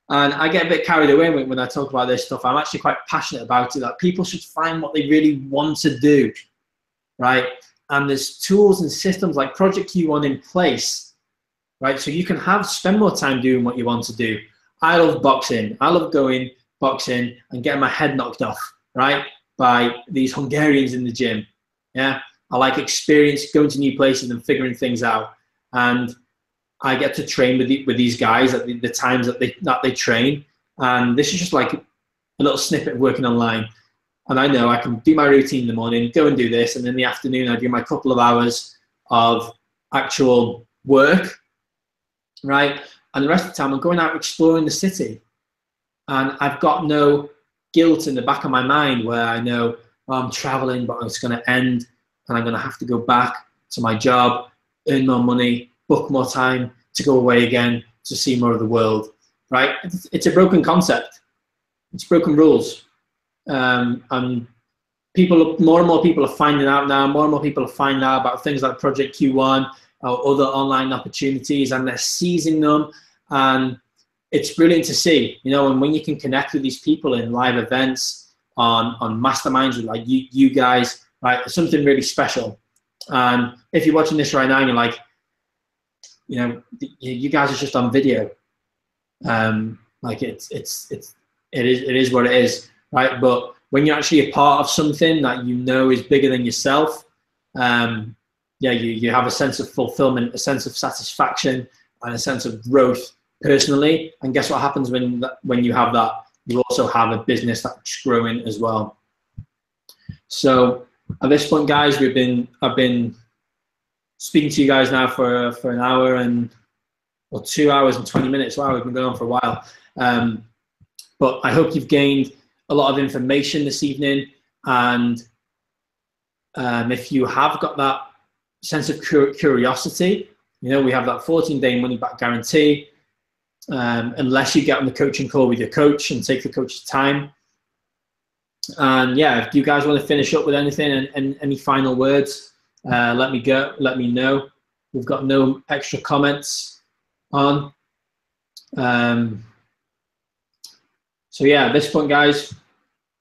And I get a bit carried away when I talk about this stuff. I'm actually quite passionate about it, that people should find what they really want to do, right? And there's tools and systems like Project Q1 in place, right? So you can spend more time doing what you want to do. I love boxing. I love going boxing and getting my head knocked off, right, by these Hungarians in the gym. Yeah, I like experience, going to new places and figuring things out. And I get to train with these guys at the times that they train. And this is just like a little snippet of working online. And I know I can do my routine in the morning, go and do this, and in the afternoon I do my couple of hours of actual work, right? And the rest of the time I'm going out exploring the city. And I've got no guilt in the back of my mind where I know, well, I'm traveling, but it's going to end and I'm going to have to go back to my job, earn more money, book more time to go away again to see more of the world, right? It's a broken concept. It's broken rules. And more and more people are finding out now, more and more people are finding out about things like Project Q1 or other online opportunities, and they're seizing them. And it's brilliant to see, you know, and when you can connect with these people in live events, on masterminds with like you guys, right, it's something really special. And if you're watching this right now and you're like, you know, you guys are just on video, like it is what it is, right? But when you're actually a part of something that you know is bigger than yourself, yeah, you have a sense of fulfillment, a sense of satisfaction, and a sense of growth personally. And guess what happens when you have that? You also have a business that's growing as well. So at this point, guys, I've been speaking to you guys now for an hour or 2 hours and 20 minutes. Wow, we've been going on for a while. But I hope you've gained a lot of information this evening. And if you have got that sense of curiosity, you know, we have that 14-day money-back guarantee. Unless you get on the coaching call with your coach and take the coach's time. And yeah, if you guys want to finish up with anything and any final words, let me know. We've got no extra comments on. So yeah, at this point, guys,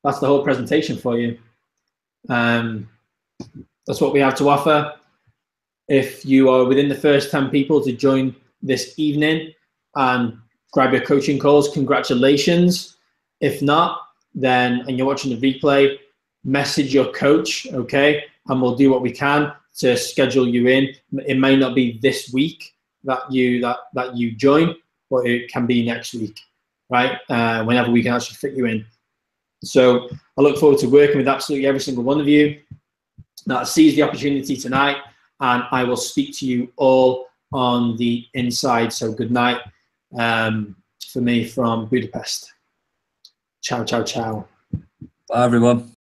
that's the whole presentation for you. That's what we have to offer. If you are within the first 10 people to join this evening and grab your coaching calls, congratulations. If not, then, and you're watching the replay, message your coach, okay? And we'll do what we can to schedule you in. It may not be this week that you join, but it can be next week, right? Whenever we can actually fit you in. So I look forward to working with absolutely every single one of you. Now, seize the opportunity tonight, and I will speak to you all on the inside. So good night for me from Budapest. Ciao, ciao, ciao. Bye, everyone.